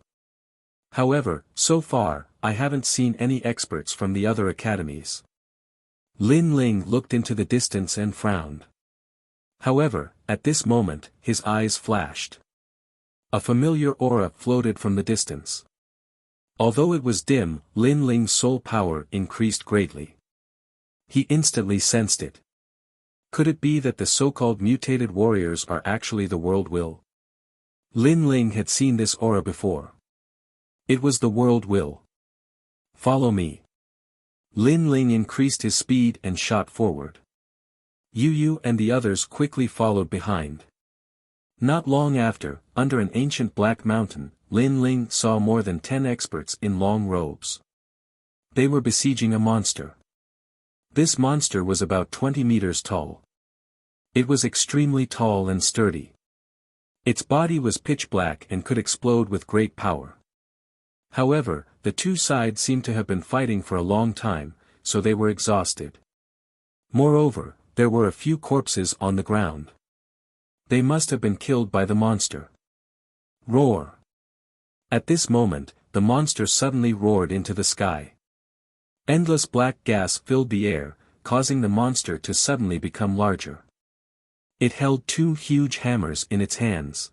However, so far, I haven't seen any experts from the other academies. Lin Ling looked into the distance and frowned. However, at this moment, his eyes flashed. A familiar aura floated from the distance. Although it was dim, Lin Ling's soul power increased greatly. He instantly sensed it. Could it be that the so-called mutated warriors are actually the world will? Lin Ling had seen this aura before. It was the world will. Follow me. Lin Ling increased his speed and shot forward. Yu Yu and the others quickly followed behind. Not long after, under an ancient black mountain, Lin Ling saw more than 10 experts in long robes. They were besieging a monster. This monster was about 20 meters tall. It was extremely tall and sturdy. Its body was pitch black and could explode with great power. However, the two sides seemed to have been fighting for a long time, so they were exhausted. Moreover, there were a few corpses on the ground. They must have been killed by the monster. Roar! At this moment, the monster suddenly roared into the sky. Endless black gas filled the air, causing the monster to suddenly become larger. It held 2 huge hammers in its hands.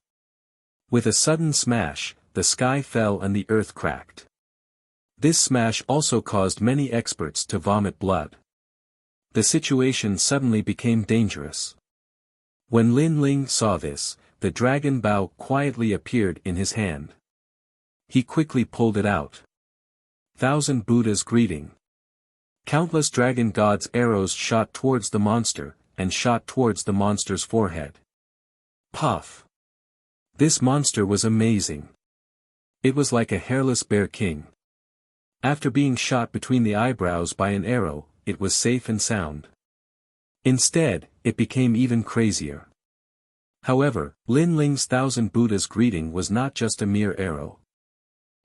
With a sudden smash, the sky fell and the earth cracked. This smash also caused many experts to vomit blood. The situation suddenly became dangerous. When Lin Ling saw this, the dragon bow quietly appeared in his hand. He quickly pulled it out. 1,000 Buddha's greeting. Countless dragon gods' arrows shot towards the monster, and shot towards the monster's forehead. Puff! This monster was amazing. It was like a hairless bear king. After being shot between the eyebrows by an arrow, it was safe and sound. Instead, it became even crazier. However, Lin Ling's 1,000 Buddha's greeting was not just a mere arrow.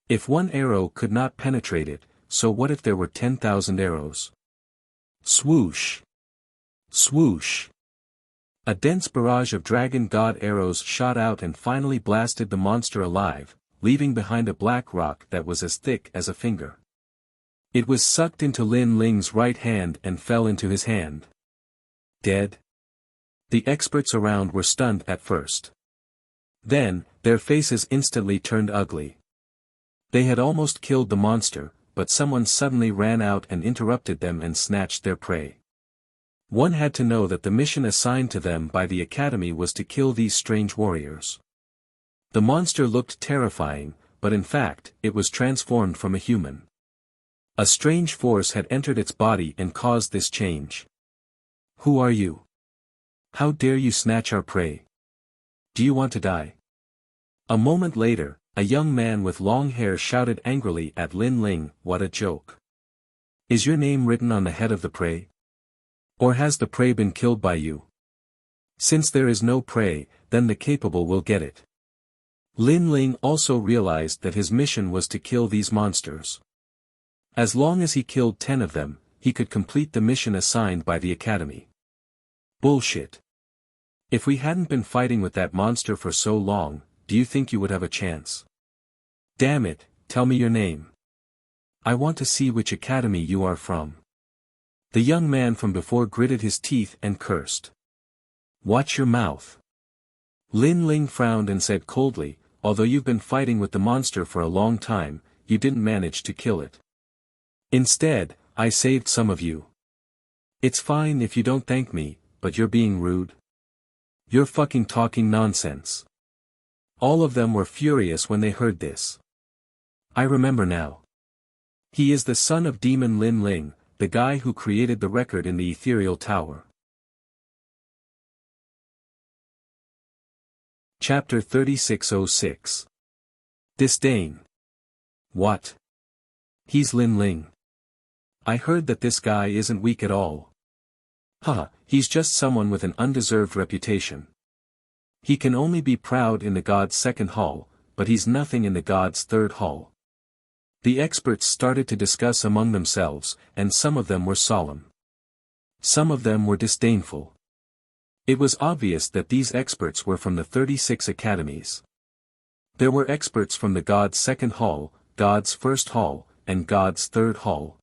If one arrow could not penetrate it, so what if there were 10,000 arrows? Swoosh! Swoosh! A dense barrage of dragon god arrows shot out and finally blasted the monster alive, leaving behind a black rock that was as thick as a finger. It was sucked into Lin Ling's right hand and fell into his hand. Dead? The experts around were stunned at first. Then, their faces instantly turned ugly. They had almost killed the monster, but someone suddenly ran out and interrupted them and snatched their prey. One had to know that the mission assigned to them by the Academy was to kill these strange warriors. The monster looked terrifying, but in fact, it was transformed from a human. A strange force had entered its body and caused this change. Who are you? How dare you snatch our prey? Do you want to die? A moment later, a young man with long hair shouted angrily at Lin Ling, "What a joke! Is your name written on the head of the prey? Or has the prey been killed by you? Since there is no prey, then the capable will get it." Lin Ling also realized that his mission was to kill these monsters. As long as he killed 10 of them, he could complete the mission assigned by the Academy. Bullshit. If we hadn't been fighting with that monster for so long, do you think you would have a chance? Damn it, tell me your name. I want to see which academy you are from. The young man from before gritted his teeth and cursed. Watch your mouth. Lin Ling frowned and said coldly, although you've been fighting with the monster for a long time, you didn't manage to kill it. Instead, I saved some of you. It's fine if you don't thank me, but you're being rude. You're fucking talking nonsense. All of them were furious when they heard this. I remember now. He is the son of Demon Lin Ling, the guy who created the record in the ethereal tower. Chapter 3606. Disdain. What? He's Lin Ling. I heard that this guy isn't weak at all. Haha, he's just someone with an undeserved reputation. He can only be proud in the God's second hall, but he's nothing in the God's third hall. The experts started to discuss among themselves, and some of them were solemn. Some of them were disdainful. It was obvious that these experts were from the 36 academies. There were experts from the God's second hall, God's first hall, and God's third hall.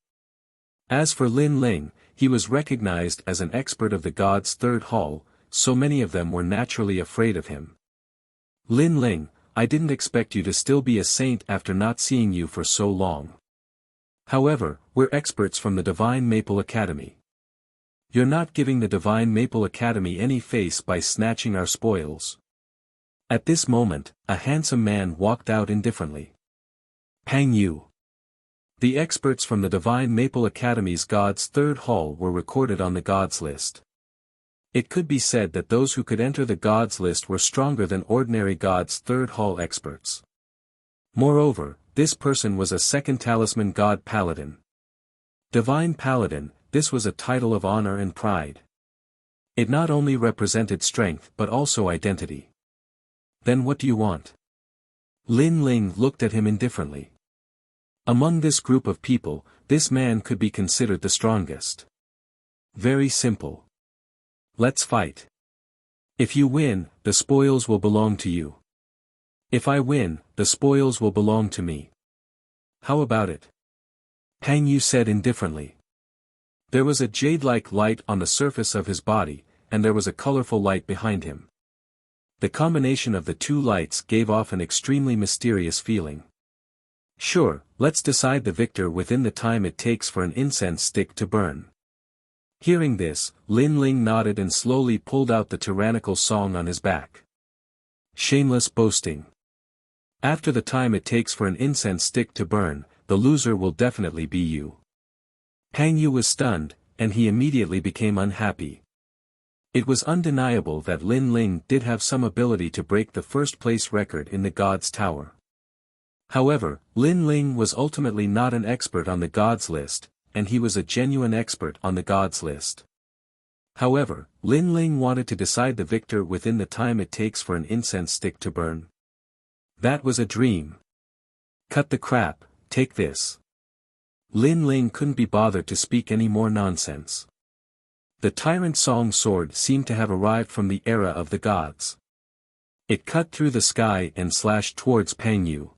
As for Lin Ling, he was recognized as an expert of the God's third hall, so many of them were naturally afraid of him. Lin Ling, I didn't expect you to still be a saint after not seeing you for so long. However, we're experts from the Divine Maple Academy. You're not giving the Divine Maple Academy any face by snatching our spoils. At this moment, a handsome man walked out indifferently. Pang Yu. The experts from the Divine Maple Academy's God's Third Hall were recorded on the Gods list. It could be said that those who could enter the Gods list were stronger than ordinary God's Third Hall experts. Moreover, this person was a second talisman God Paladin. Divine Paladin, this was a title of honor and pride. It not only represented strength but also identity. Then what do you want? Lin Ling looked at him indifferently. Among this group of people, this man could be considered the strongest. Very simple. Let's fight. If you win, the spoils will belong to you. If I win, the spoils will belong to me. How about it? Pang Yu said indifferently. There was a jade-like light on the surface of his body, and there was a colorful light behind him. The combination of the two lights gave off an extremely mysterious feeling. Sure, let's decide the victor within the time it takes for an incense stick to burn. Hearing this, Lin Ling nodded and slowly pulled out the tyrannical song on his back. Shameless boasting. After the time it takes for an incense stick to burn, the loser will definitely be you. Pang Yu was stunned, and he immediately became unhappy. It was undeniable that Lin Ling did have some ability to break the first-place record in the God's Tower. However, Lin Ling was ultimately not an expert on the Gods list, and he was a genuine expert on the Gods list. However, Lin Ling wanted to decide the victor within the time it takes for an incense stick to burn. That was a dream. Cut the crap, take this. Lin Ling couldn't be bothered to speak any more nonsense. The Tyrant Song sword seemed to have arrived from the era of the gods. It cut through the sky and slashed towards Pang Yu.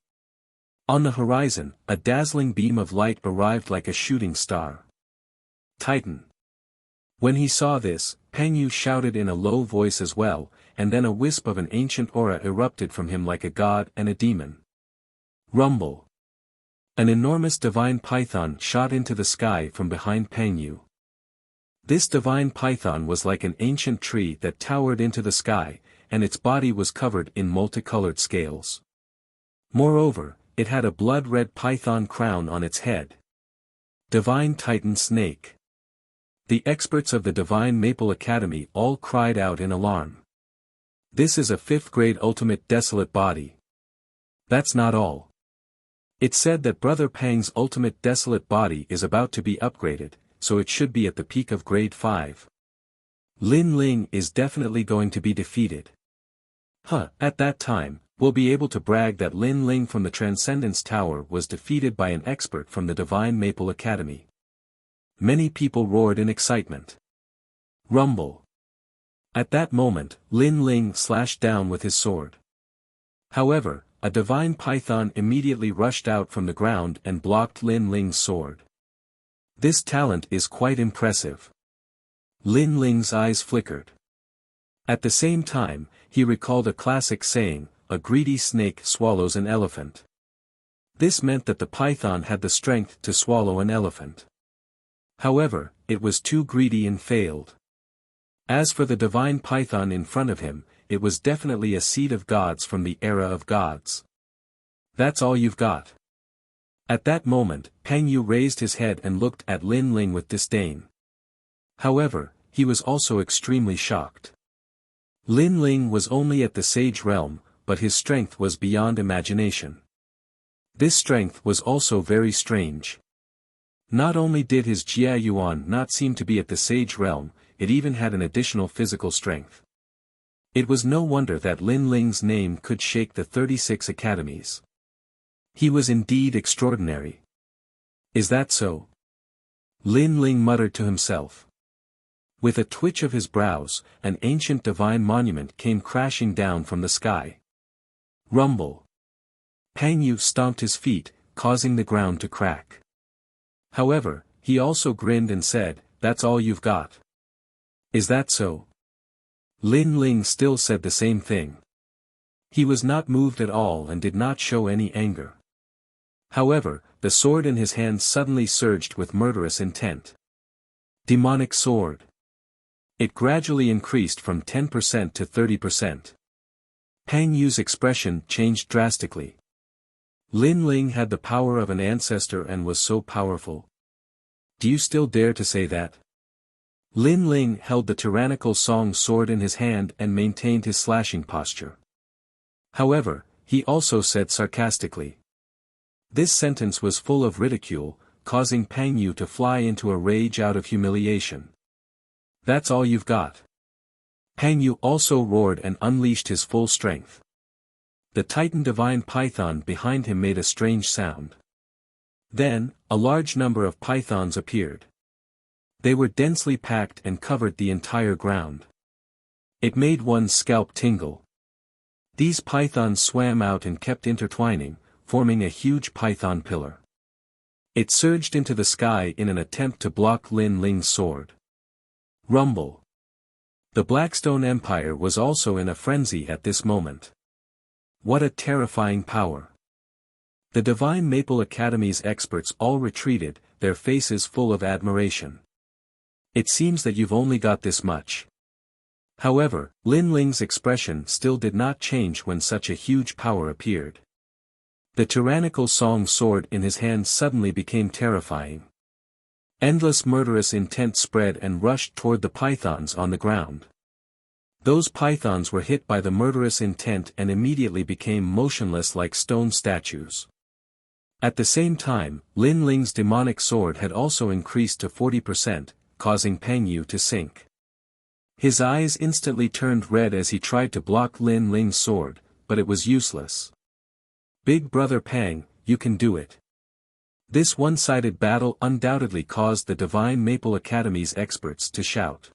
On the horizon, a dazzling beam of light arrived like a shooting star. Titan. When he saw this, Peng Yu shouted in a low voice as well, and then a wisp of an ancient aura erupted from him like a god and a demon. Rumble. An enormous divine python shot into the sky from behind Peng Yu. This divine python was like an ancient tree that towered into the sky, and its body was covered in multicolored scales. Moreover, it had a blood-red python crown on its head. Divine Titan Snake. The experts of the Divine Maple Academy all cried out in alarm. This is a 5th grade ultimate desolate body. That's not all. It said that Brother Pang's ultimate desolate body is about to be upgraded, so it should be at the peak of grade 5. Lin Ling is definitely going to be defeated. At that time, we'll be able to brag that Lin Ling from the Transcendence Tower was defeated by an expert from the Divine Maple Academy. Many people roared in excitement. Rumble. At that moment, Lin Ling slashed down with his sword. However, a divine python immediately rushed out from the ground and blocked Lin Ling's sword. This talent is quite impressive. Lin Ling's eyes flickered. At the same time, he recalled a classic saying, "A greedy snake swallows an elephant." This meant that the python had the strength to swallow an elephant. However, it was too greedy and failed. As for the divine python in front of him, it was definitely a seed of gods from the era of gods. That's all you've got. At that moment, Peng Yu raised his head and looked at Lin Ling with disdain. However, he was also extremely shocked. Lin Ling was only at the sage realm, but his strength was beyond imagination. This strength was also very strange. Not only did his Jia Yuan not seem to be at the sage realm, it even had an additional physical strength. It was no wonder that Lin Ling's name could shake the 36 academies. He was indeed extraordinary. Is that so? Lin Ling muttered to himself. With a twitch of his brows, an ancient divine monument came crashing down from the sky. Rumble. Peng Yu stomped his feet, causing the ground to crack. However, he also grinned and said, "That's all you've got." Is that so? Lin Ling still said the same thing. He was not moved at all and did not show any anger. However, the sword in his hand suddenly surged with murderous intent. Demonic sword. It gradually increased from 10% to 30%. Peng Yu's expression changed drastically. Lin Ling had the power of an ancestor and was so powerful. Do you still dare to say that? Lin Ling held the tyrannical song sword in his hand and maintained his slashing posture. However, he also said sarcastically. This sentence was full of ridicule, causing Peng Yu to fly into a rage out of humiliation. That's all you've got. Peng Yu also roared and unleashed his full strength. The Titan Divine Python behind him made a strange sound. Then, a large number of pythons appeared. They were densely packed and covered the entire ground. It made one's scalp tingle. These pythons swam out and kept intertwining, forming a huge python pillar. It surged into the sky in an attempt to block Lin Ling's sword. Rumble. The Blackstone Empire was also in a frenzy at this moment. What a terrifying power. The Divine Maple Academy's experts all retreated, their faces full of admiration. It seems that you've only got this much. However, Lin Ling's expression still did not change when such a huge power appeared. The tyrannical song sword in his hand suddenly became terrifying. Endless murderous intent spread and rushed toward the pythons on the ground. Those pythons were hit by the murderous intent and immediately became motionless like stone statues. At the same time, Lin Ling's demonic sword had also increased to 40%, causing Peng Yu to sink. His eyes instantly turned red as he tried to block Lin Ling's sword, but it was useless. Big Brother Pang, you can do it. This one-sided battle undoubtedly caused the Divine Maple Academy's experts to shout.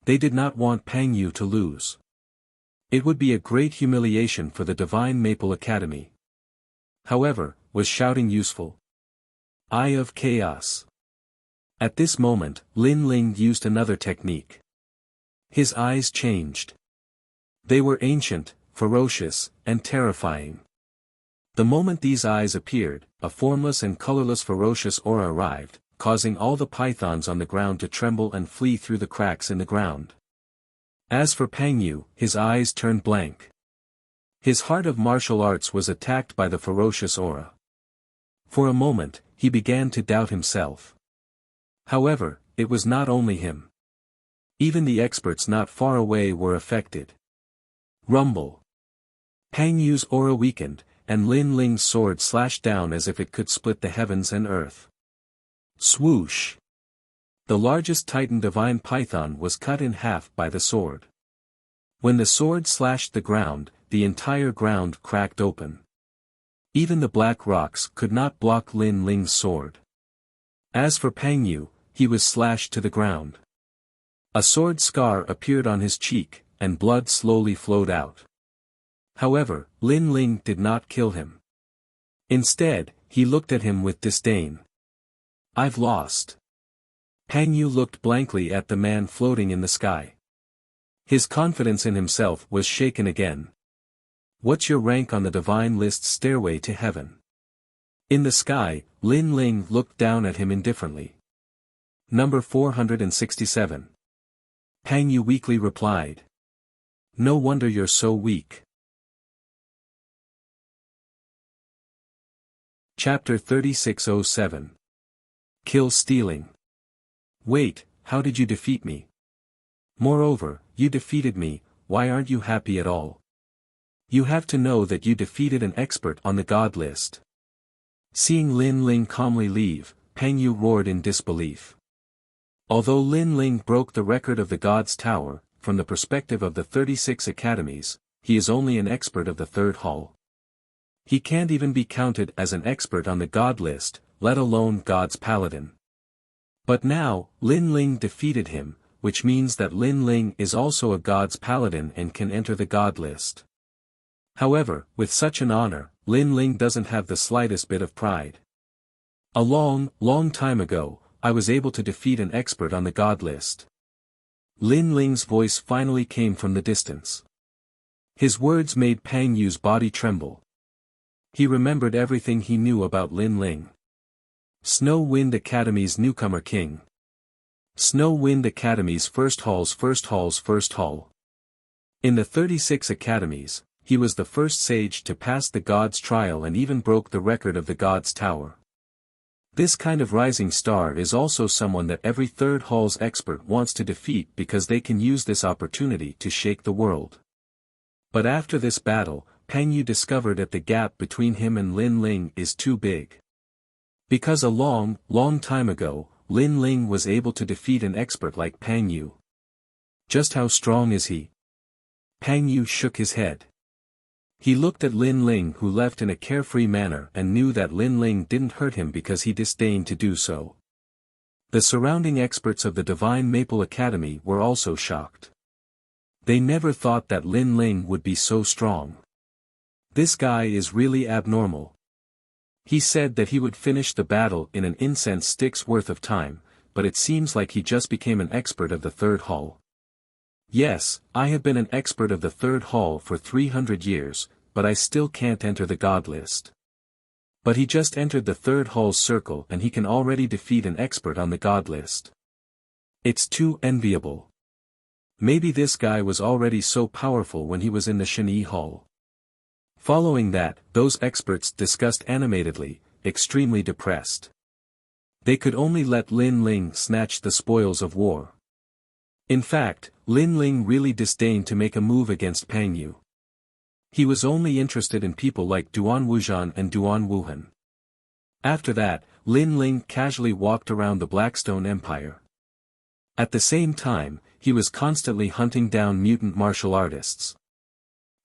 They did not want Peng Yu to lose. It would be a great humiliation for the Divine Maple Academy. However, was shouting useful? Eye of Chaos. At this moment, Lin Ling used another technique. His eyes changed. They were ancient, ferocious, and terrifying. The moment these eyes appeared, a formless and colorless ferocious aura arrived, causing all the pythons on the ground to tremble and flee through the cracks in the ground. As for Pang Yu, his eyes turned blank. His heart of martial arts was attacked by the ferocious aura. For a moment, he began to doubt himself. However, it was not only him. Even the experts not far away were affected. Rumble. Pang Yu's aura weakened, and Lin Ling's sword slashed down as if it could split the heavens and earth. Swoosh! The largest Titan divine python was cut in half by the sword. When the sword slashed the ground, the entire ground cracked open. Even the black rocks could not block Lin Ling's sword. As for Pang Yu, he was slashed to the ground. A sword scar appeared on his cheek, and blood slowly flowed out. However, Lin Ling did not kill him. Instead, he looked at him with disdain. "I've lost." Pang Yu looked blankly at the man floating in the sky. His confidence in himself was shaken again. "What's your rank on the divine list's stairway to heaven?" In the sky, Lin Ling looked down at him indifferently. "Number 467. Pang Yu weakly replied. "No wonder you're so weak." Chapter 3607. Kill Stealing. "Wait, how did you defeat me? Moreover, you defeated me, why aren't you happy at all? You have to know that you defeated an expert on the god list." Seeing Lin Ling calmly leave, Pang Yu roared in disbelief. Although Lin Ling broke the record of the God's Tower, from the perspective of the 36 academies, he is only an expert of the third hall. He can't even be counted as an expert on the god list, let alone God's paladin. But now, Lin Ling defeated him, which means that Lin Ling is also a god's paladin and can enter the god list. However, with such an honor, Lin Ling doesn't have the slightest bit of pride. "A long, long time ago, I was able to defeat an expert on the god list." Lin Ling's voice finally came from the distance. His words made Pang Yu's body tremble. He remembered everything he knew about Lin Ling. Snow Wind Academy's newcomer king. Snow Wind Academy's first hall's first hall. In the 36 academies, he was the first sage to pass the god's trial and even broke the record of the god's tower. This kind of rising star is also someone that every third hall's expert wants to defeat because they can use this opportunity to shake the world. But after this battle, Pang Yu discovered that the gap between him and Lin Ling is too big. Because a long, long time ago, Lin Ling was able to defeat an expert like Pang Yu. Just how strong is he? Pang Yu shook his head. He looked at Lin Ling, who left in a carefree manner, and knew that Lin Ling didn't hurt him because he disdained to do so. The surrounding experts of the Divine Maple Academy were also shocked. They never thought that Lin Ling would be so strong. This guy is really abnormal. He said that he would finish the battle in an incense stick's worth of time, but it seems like he just became an expert of the third hall. "Yes, I have been an expert of the third hall for 300 years, but I still can't enter the god list." But he just entered the third hall's circle and he can already defeat an expert on the god list. It's too enviable. Maybe this guy was already so powerful when he was in the Shani Hall. Following that, those experts discussed animatedly, extremely depressed. They could only let Lin Ling snatch the spoils of war. In fact, Lin Ling really disdained to make a move against Pang Yu. He was only interested in people like Duan Wuzhan and Duan Wuhan. After that, Lin Ling casually walked around the Blackstone Empire. At the same time, he was constantly hunting down mutant martial artists.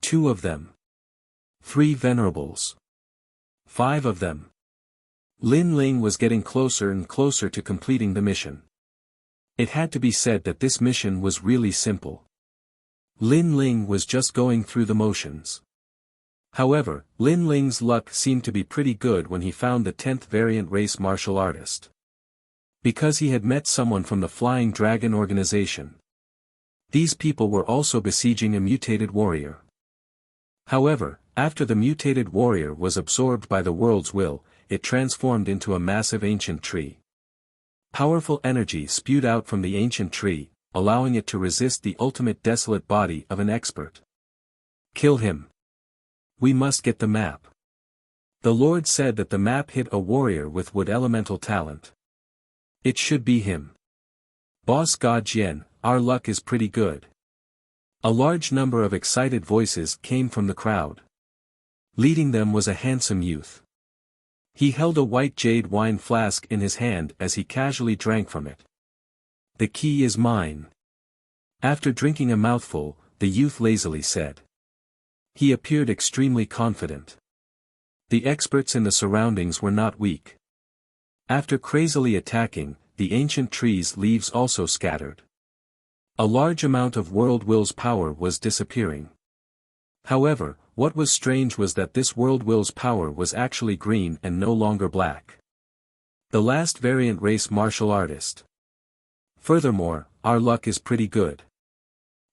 2 of them. 3 venerables. 5 of them. Lin Ling was getting closer and closer to completing the mission. It had to be said that this mission was really simple. Lin Ling was just going through the motions. However, Lin Ling's luck seemed to be pretty good when he found the 10th variant race martial artist. Because he had met someone from the Flying Dragon organization. These people were also besieging a mutated warrior. However, after the mutated warrior was absorbed by the world's will, it transformed into a massive ancient tree. Powerful energy spewed out from the ancient tree, allowing it to resist the ultimate desolate body of an expert. Kill him. We must get the map. The Lord said that the map hit a warrior with wood elemental talent. It should be him. Boss God Jian, our luck is pretty good. A large number of excited voices came from the crowd. Leading them was a handsome youth. He held a white jade wine flask in his hand as he casually drank from it. The key is mine. After drinking a mouthful, the youth lazily said. He appeared extremely confident. The experts in the surroundings were not weak. After crazily attacking, the ancient tree's leaves also scattered. A large amount of world will's power was disappearing. However, what was strange was that this world will's power was actually green and no longer black. The last variant race martial artist. Furthermore, our luck is pretty good.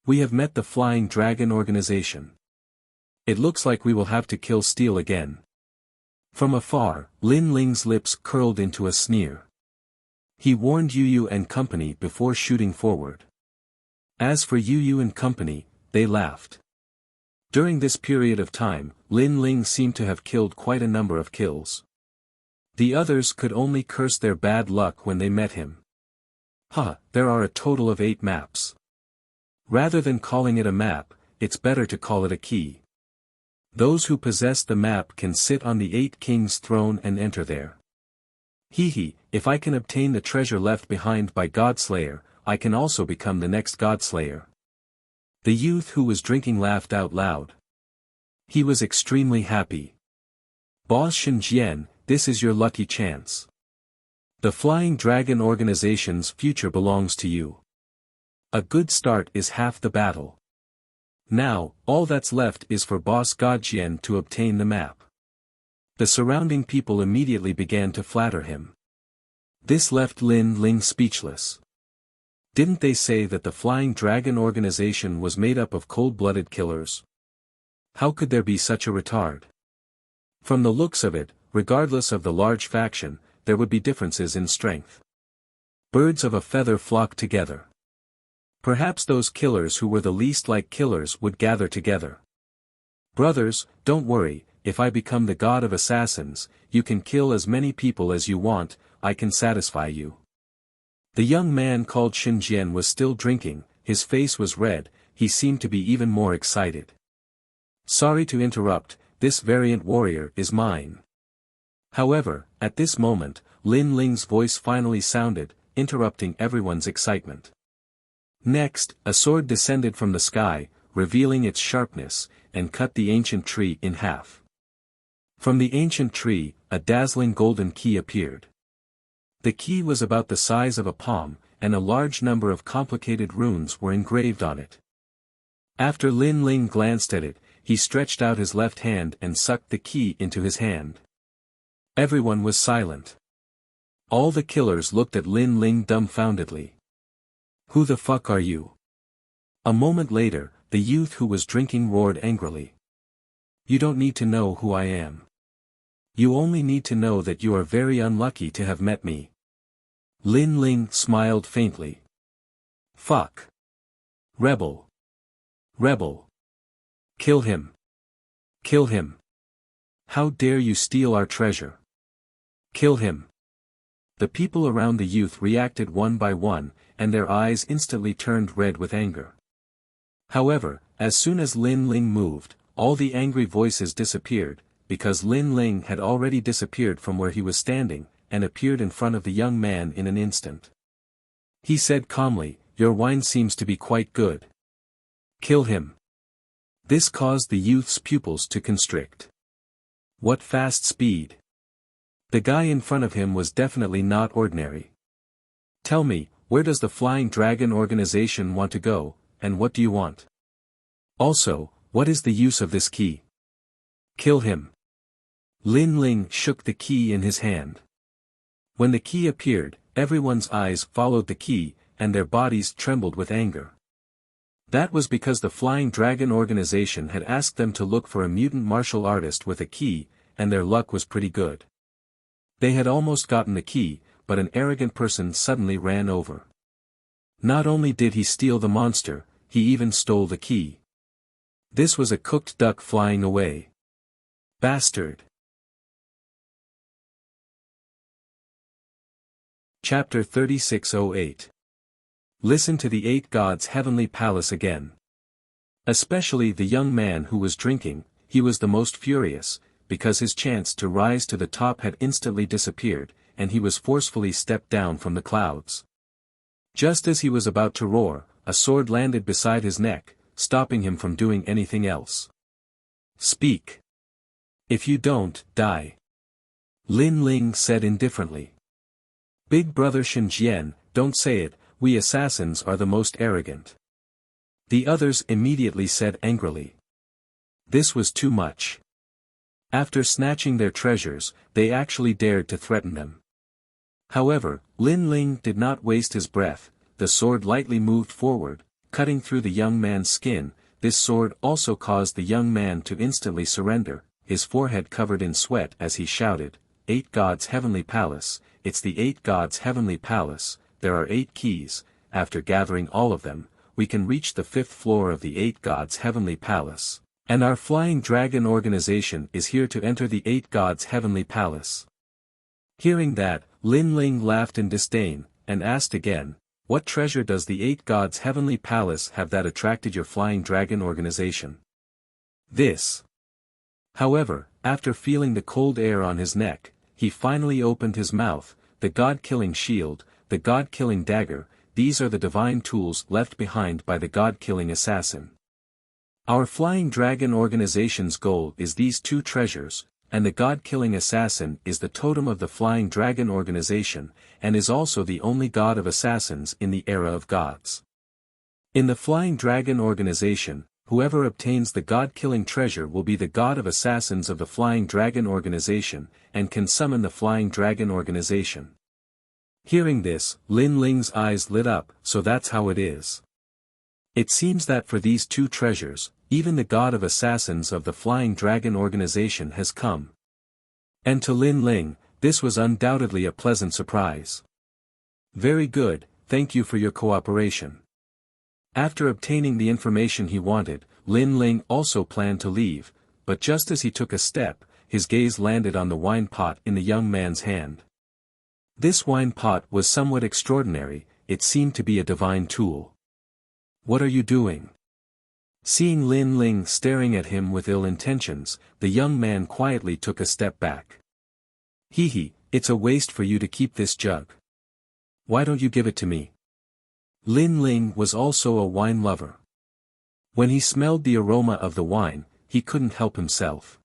We have met the Flying Dragon organization. It looks like we will have to kill Steel again. From afar, Lin Ling's lips curled into a sneer. He warned Yu Yu and company before shooting forward. As for Yu Yu and company, they laughed. During this period of time, Lin Ling seemed to have killed quite a number of kills. The others could only curse their bad luck when they met him. There are a total of 8 maps. Rather than calling it a map, it's better to call it a key. Those who possess the map can sit on the 8 kings' throne and enter there. If I can obtain the treasure left behind by Godslayer, I can also become the next Godslayer. The youth who was drinking laughed out loud. He was extremely happy. Boss Shinjian, this is your lucky chance. The Flying Dragon organization's future belongs to you. A good start is half the battle. Now, all that's left is for Boss Godjian to obtain the map. The surrounding people immediately began to flatter him. This left Lin Ling speechless. Didn't they say that the Flying Dragon organization was made up of cold-blooded killers? How could there be such a retard? From the looks of it, regardless of the large faction, there would be differences in strength. Birds of a feather flock together. Perhaps those killers who were the least like killers would gather together. Brothers, don't worry, if I become the god of assassins, you can kill as many people as you want, I can satisfy you. The young man called Shinjian was still drinking, his face was red, he seemed to be even more excited. Sorry to interrupt, this variant warrior is mine. However, at this moment, Lin Ling's voice finally sounded, interrupting everyone's excitement. Next, a sword descended from the sky, revealing its sharpness, and cut the ancient tree in half. From the ancient tree, a dazzling golden key appeared. The key was about the size of a palm, and a large number of complicated runes were engraved on it. After Lin Ling glanced at it, he stretched out his left hand and sucked the key into his hand. Everyone was silent. All the killers looked at Lin Ling dumbfoundedly. Who the fuck are you? A moment later, the youth who was drinking roared angrily. You don't need to know who I am. You only need to know that you are very unlucky to have met me. Lin Ling smiled faintly. Fuck. Rebel. Rebel. Kill him. Kill him. How dare you steal our treasure? Kill him. The people around the youth reacted one by one, and their eyes instantly turned red with anger. However, as soon as Lin Ling moved, all the angry voices disappeared, because Lin Ling had already disappeared from where he was standing, and appeared in front of the young man in an instant. He said calmly, "Your wine seems to be quite good. Kill him." This caused the youth's pupils to constrict. What fast speed! The guy in front of him was definitely not ordinary. Tell me, where does the Flying Dragon organization want to go, and what do you want? Also, what is the use of this key? Kill him. Lin Ling shook the key in his hand. When the key appeared, everyone's eyes followed the key, and their bodies trembled with anger. That was because the Flying Dragon organization had asked them to look for a mutant martial artist with a key, and their luck was pretty good. They had almost gotten the key, but an arrogant person suddenly ran over. Not only did he steal the monster, he even stole the key. This was a cooked duck flying away. Bastard. Chapter 3608. Listen to the 8 gods' heavenly palace again. Especially the young man who was drinking, he was the most furious, because his chance to rise to the top had instantly disappeared, and he was forcefully stepped down from the clouds. Just as he was about to roar, a sword landed beside his neck, stopping him from doing anything else. Speak. If you don't, die. Lin Ling said indifferently. Big brother Shen Jian, don't say it, we assassins are the most arrogant. The others immediately said angrily. This was too much. After snatching their treasures, they actually dared to threaten them. However, Lin Ling did not waste his breath, the sword lightly moved forward, cutting through the young man's skin. This sword also caused the young man to instantly surrender, his forehead covered in sweat as he shouted, 8 gods' heavenly palace, it's the 8 gods' heavenly palace, there are 8 keys, after gathering all of them, we can reach the 5th floor of the 8 gods' heavenly palace, and our Flying Dragon organization is here to enter the 8 gods' heavenly palace. Hearing that, Lin Ling laughed in disdain, and asked again, what treasure does the 8 gods' heavenly palace have that attracted your Flying Dragon organization? This. However, after feeling the cold air on his neck, he finally opened his mouth, the god-killing shield, the god-killing dagger, these are the divine tools left behind by the god-killing assassin. Our Flying Dragon organization's goal is these 2 treasures, and the god-killing assassin is the totem of the Flying Dragon organization, and is also the only god of assassins in the era of gods. In the Flying Dragon organization, whoever obtains the god-killing treasure will be the god of assassins of the Flying Dragon organization, and can summon the Flying Dragon organization. Hearing this, Lin Ling's eyes lit up, so that's how it is. It seems that for these 2 treasures, even the god of assassins of the Flying Dragon organization has come. And to Lin Ling, this was undoubtedly a pleasant surprise. Very good, thank you for your cooperation. After obtaining the information he wanted, Lin Ling also planned to leave, but just as he took a step, his gaze landed on the wine pot in the young man's hand. This wine pot was somewhat extraordinary, it seemed to be a divine tool. What are you doing? Seeing Lin Ling staring at him with ill intentions, the young man quietly took a step back. Hee, it's a waste for you to keep this jug. Why don't you give it to me? Lin Ling was also a wine lover. When he smelled the aroma of the wine, he couldn't help himself.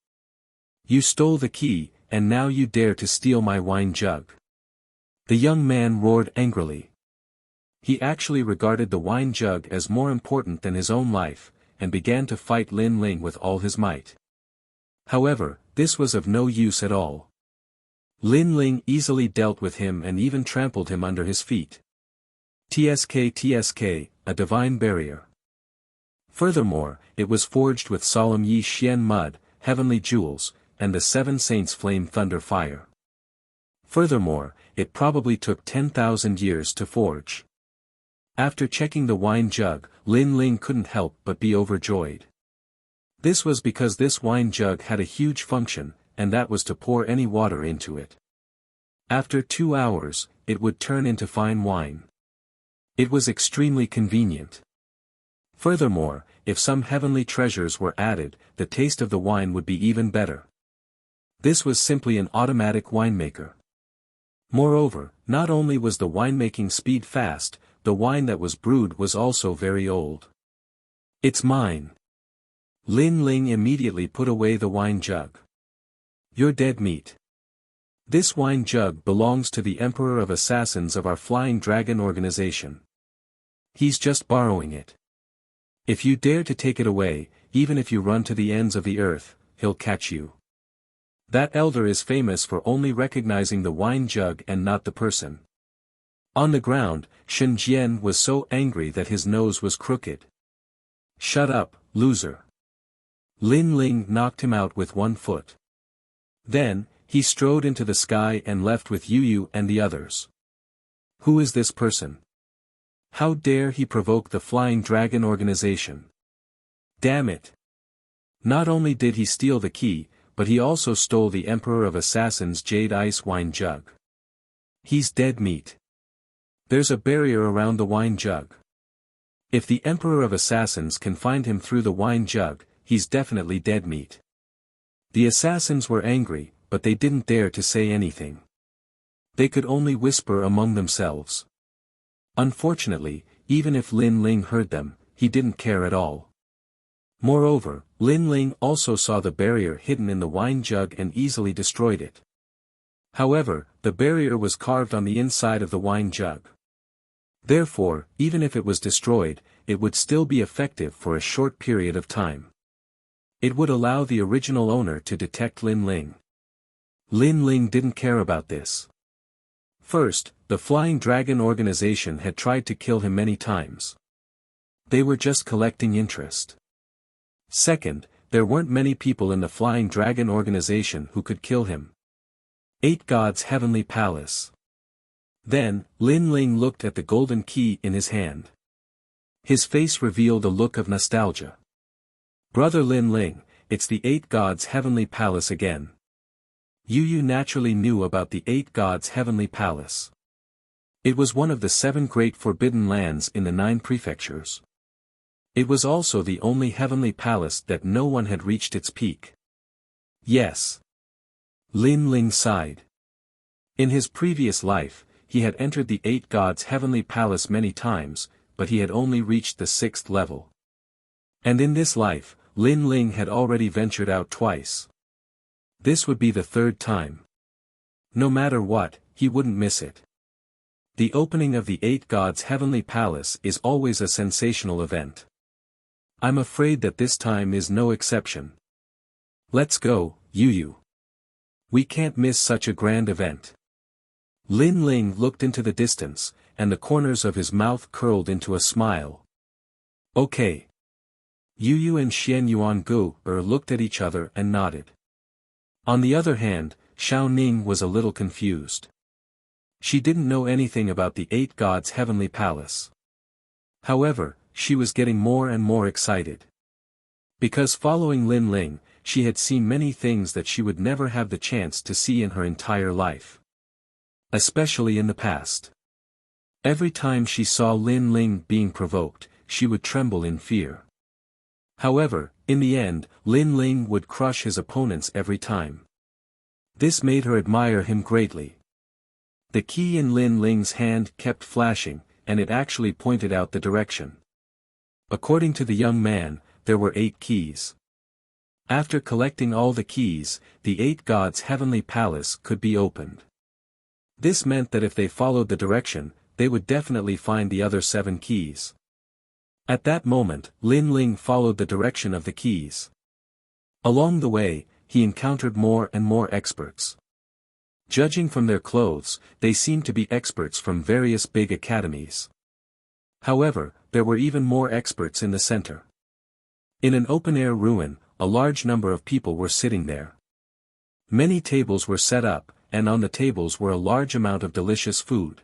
You stole the key, and now you dare to steal my wine jug. The young man roared angrily. He actually regarded the wine jug as more important than his own life, and began to fight Lin Ling with all his might. However, this was of no use at all. Lin Ling easily dealt with him and even trampled him under his feet. TSK, a divine barrier. Furthermore, it was forged with solemn Yi Xian mud, heavenly jewels, and the 7 saints' flame thunder fire. Furthermore, it probably took 10,000 years to forge. After checking the wine jug, Lin Ling couldn't help but be overjoyed. This was because this wine jug had a huge function, and that was to pour any water into it. After 2 hours, it would turn into fine wine. It was extremely convenient. Furthermore, if some heavenly treasures were added, the taste of the wine would be even better. This was simply an automatic winemaker. Moreover, not only was the winemaking speed fast, the wine that was brewed was also very old. It's mine. Lin Ling immediately put away the wine jug. You're dead meat. This wine jug belongs to the Emperor of Assassins of our Flying Dragon organization. He's just borrowing it. If you dare to take it away, even if you run to the ends of the earth, he'll catch you. That elder is famous for only recognizing the wine jug and not the person. On the ground, Shen Jian was so angry that his nose was crooked. Shut up, loser. Lin Ling knocked him out with one foot. Then, he strode into the sky and left with Yu Yu and the others. Who is this person? How dare he provoke the Flying Dragon organization? Damn it! Not only did he steal the key, but he also stole the Emperor of Assassins' jade ice wine jug. He's dead meat. There's a barrier around the wine jug. If the Emperor of Assassins can find him through the wine jug, he's definitely dead meat. The assassins were angry, but they didn't dare to say anything. They could only whisper among themselves. Unfortunately, even if Lin Ling heard them, he didn't care at all. Moreover, Lin Ling also saw the barrier hidden in the wine jug and easily destroyed it. However, the barrier was carved on the inside of the wine jug. Therefore, even if it was destroyed, it would still be effective for a short period of time. It would allow the original owner to detect Lin Ling. Lin Ling didn't care about this. First, the Flying Dragon organization had tried to kill him many times. They were just collecting interest. Second, there weren't many people in the Flying Dragon organization who could kill him. 8 Gods' Heavenly Palace. Then, Lin Ling looked at the golden key in his hand. His face revealed a look of nostalgia. Brother Lin Ling, it's the 8 Gods' Heavenly Palace again. Yu Yu naturally knew about the 8 Gods' Heavenly Palace. It was one of the 7 great forbidden lands in the 9 prefectures. It was also the only heavenly palace that no one had reached its peak. Yes. Lin Ling sighed. In his previous life, he had entered the 8 Gods' Heavenly Palace many times, but he had only reached the 6th level. And in this life, Lin Ling had already ventured out twice. This would be the 3rd time. No matter what, he wouldn't miss it. The opening of the 8 Gods' Heavenly Palace is always a sensational event. I'm afraid that this time is no exception. Let's go, Yu Yu. We can't miss such a grand event. Lin Ling looked into the distance, and the corners of his mouth curled into a smile. Okay. Yu Yu and Xian Yuangu looked at each other and nodded. On the other hand, Xiao Ning was a little confused. She didn't know anything about the 8 Gods' Heavenly Palace. However, she was getting more and more excited. Because following Lin Ling, she had seen many things that she would never have the chance to see in her entire life. Especially in the past. Every time she saw Lin Ling being provoked, she would tremble in fear. However, in the end, Lin Ling would crush his opponents every time. This made her admire him greatly. The key in Lin Ling's hand kept flashing, and it actually pointed out the direction. According to the young man, there were 8 keys. After collecting all the keys, the 8 Gods' Heavenly Palace could be opened. This meant that if they followed the direction, they would definitely find the other 7 keys. At that moment, Lin Ling followed the direction of the keys. Along the way, he encountered more and more experts. Judging from their clothes, they seemed to be experts from various big academies. However, there were even more experts in the center. In an open-air ruin, a large number of people were sitting there. Many tables were set up, and on the tables were a large amount of delicious food.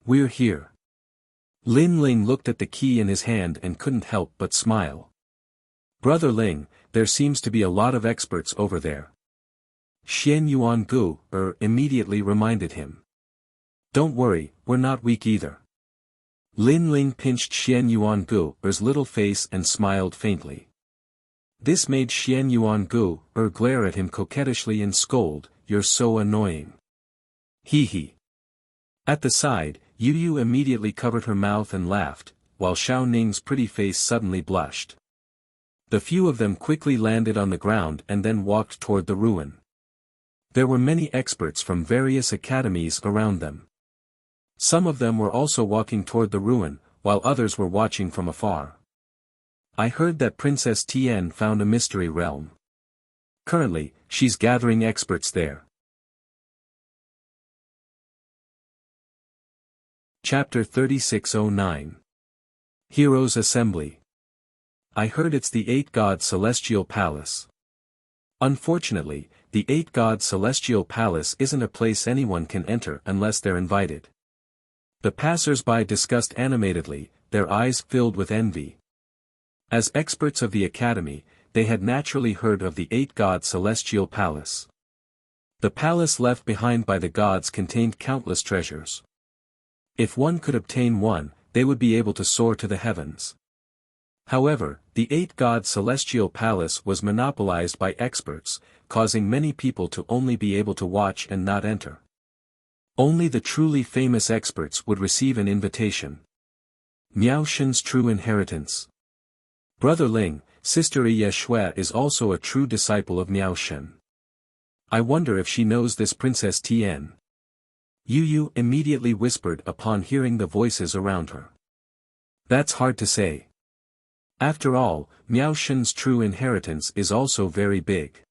We're here. Lin Ling looked at the key in his hand and couldn't help but smile. Brother Ling, there seems to be a lot of experts over there. Xian Yuangu immediately reminded him. Don't worry, we're not weak either. Lin Ling pinched Xian Yuangu's little face and smiled faintly. This made Xian Yuangu glare at him coquettishly and scold, "You're so annoying." Hee hee. At the side, Yu Yu immediately covered her mouth and laughed, while Xiao Ning's pretty face suddenly blushed. The few of them quickly landed on the ground and then walked toward the ruin. There were many experts from various academies around them. Some of them were also walking toward the ruin, while others were watching from afar. I heard that Princess Tian found a mystery realm. Currently, she's gathering experts there. Chapter 3609. Heroes Assembly. I heard it's the Eight-God Celestial Palace. Unfortunately, the Eight-God Celestial Palace isn't a place anyone can enter unless they're invited. The passers-by discussed animatedly, their eyes filled with envy. As experts of the Academy, they had naturally heard of the Eight-God Celestial Palace. The palace left behind by the gods contained countless treasures. If one could obtain one, they would be able to soar to the heavens. However, the Eight-God Celestial Palace was monopolized by experts, causing many people to only be able to watch and not enter. Only the truly famous experts would receive an invitation. Miao Shen's true inheritance. Brother Ling, Sister Ye Shui is also a true disciple of Miao Shen. I wonder if she knows this Princess Tian. Yu Yu immediately whispered upon hearing the voices around her. That's hard to say. After all, Miao Shen's true inheritance is also very big.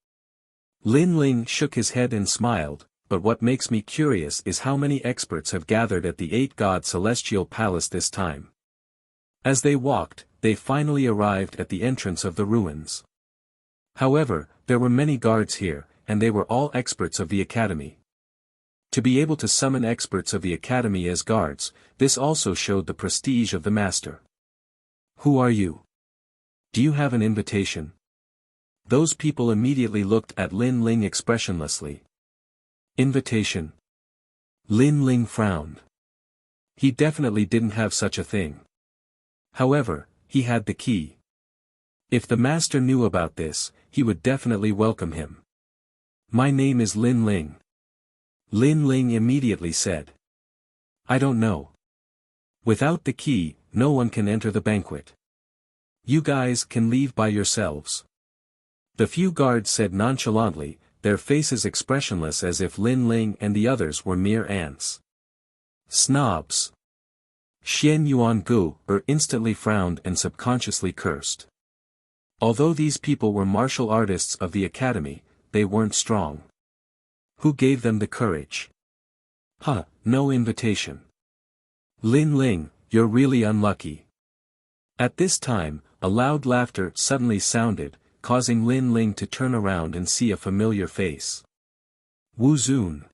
Lin Ling shook his head and smiled, but what makes me curious is how many experts have gathered at the Eight-God Celestial Palace this time. As they walked, they finally arrived at the entrance of the ruins. However, there were many guards here, and they were all experts of the Academy. To be able to summon experts of the Academy as guards, this also showed the prestige of the master. Who are you? Do you have an invitation? Those people immediately looked at Lin Ling expressionlessly. Invitation? Lin Ling frowned. He definitely didn't have such a thing. However, he had the key. If the master knew about this, he would definitely welcome him. My name is Lin Ling. Lin Ling immediately said. I don't know. Without the key, no one can enter the banquet. You guys can leave by yourselves. The few guards said nonchalantly, their faces expressionless as if Lin Ling and the others were mere ants. Snobs. Xian Yuangu instantly frowned and subconsciously cursed. Although these people were martial artists of the Academy, they weren't strong. Who gave them the courage? No invitation. Lin Ling, you're really unlucky. At this time, a loud laughter suddenly sounded, causing Lin Ling to turn around and see a familiar face. Wu Zun.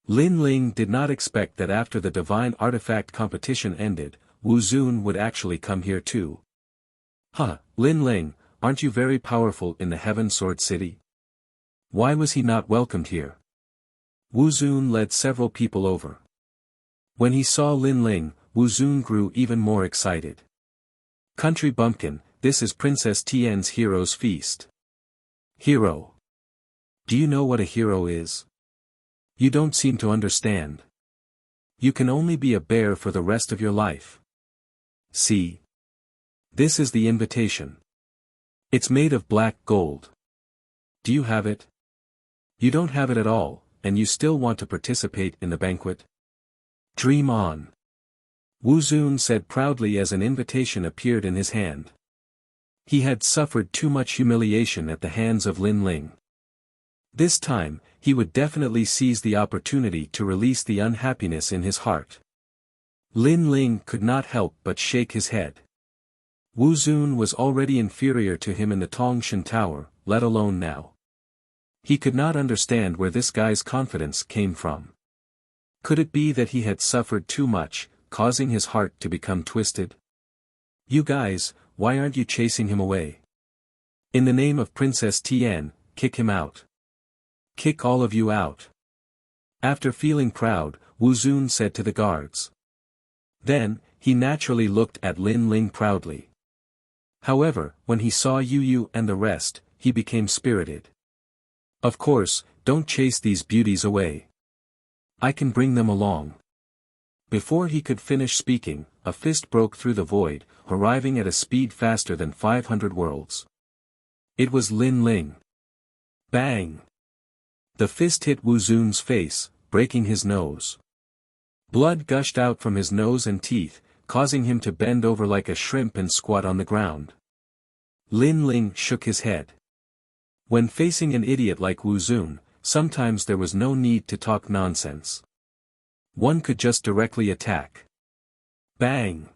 Lin Ling did not expect that after the divine artifact competition ended, Wu Zun would actually come here too. Lin Ling, aren't you very powerful in the Heaven Sword City? Why was he not welcomed here? Wu Zun led several people over. When he saw Lin Ling, Wu Zun grew even more excited. Country bumpkin, this is Princess Tian's hero's feast. Hero. Do you know what a hero is? You don't seem to understand. You can only be a bear for the rest of your life. See? This is the invitation. It's made of black gold. Do you have it? You don't have it at all, and you still want to participate in the banquet? Dream on. Wu Zun said proudly as an invitation appeared in his hand. He had suffered too much humiliation at the hands of Lin Ling. This time, he would definitely seize the opportunity to release the unhappiness in his heart. Lin Ling could not help but shake his head. Wu Zun was already inferior to him in the Tongshan Tower, let alone now. He could not understand where this guy's confidence came from. Could it be that he had suffered too much, causing his heart to become twisted? You guys, why aren't you chasing him away? In the name of Princess Tian, kick him out. Kick all of you out. After feeling proud, Wu Zun said to the guards. Then, he naturally looked at Lin Ling proudly. However, when he saw Yu Yu and the rest, he became spirited. Of course, don't chase these beauties away. I can bring them along. Before he could finish speaking, a fist broke through the void, arriving at a speed faster than 500 worlds. It was Lin Ling. Bang! The fist hit Wu Zun's face, breaking his nose. Blood gushed out from his nose and teeth, causing him to bend over like a shrimp and squat on the ground. Lin Ling shook his head. When facing an idiot like Wu Zun, sometimes there was no need to talk nonsense. One could just directly attack. Bang!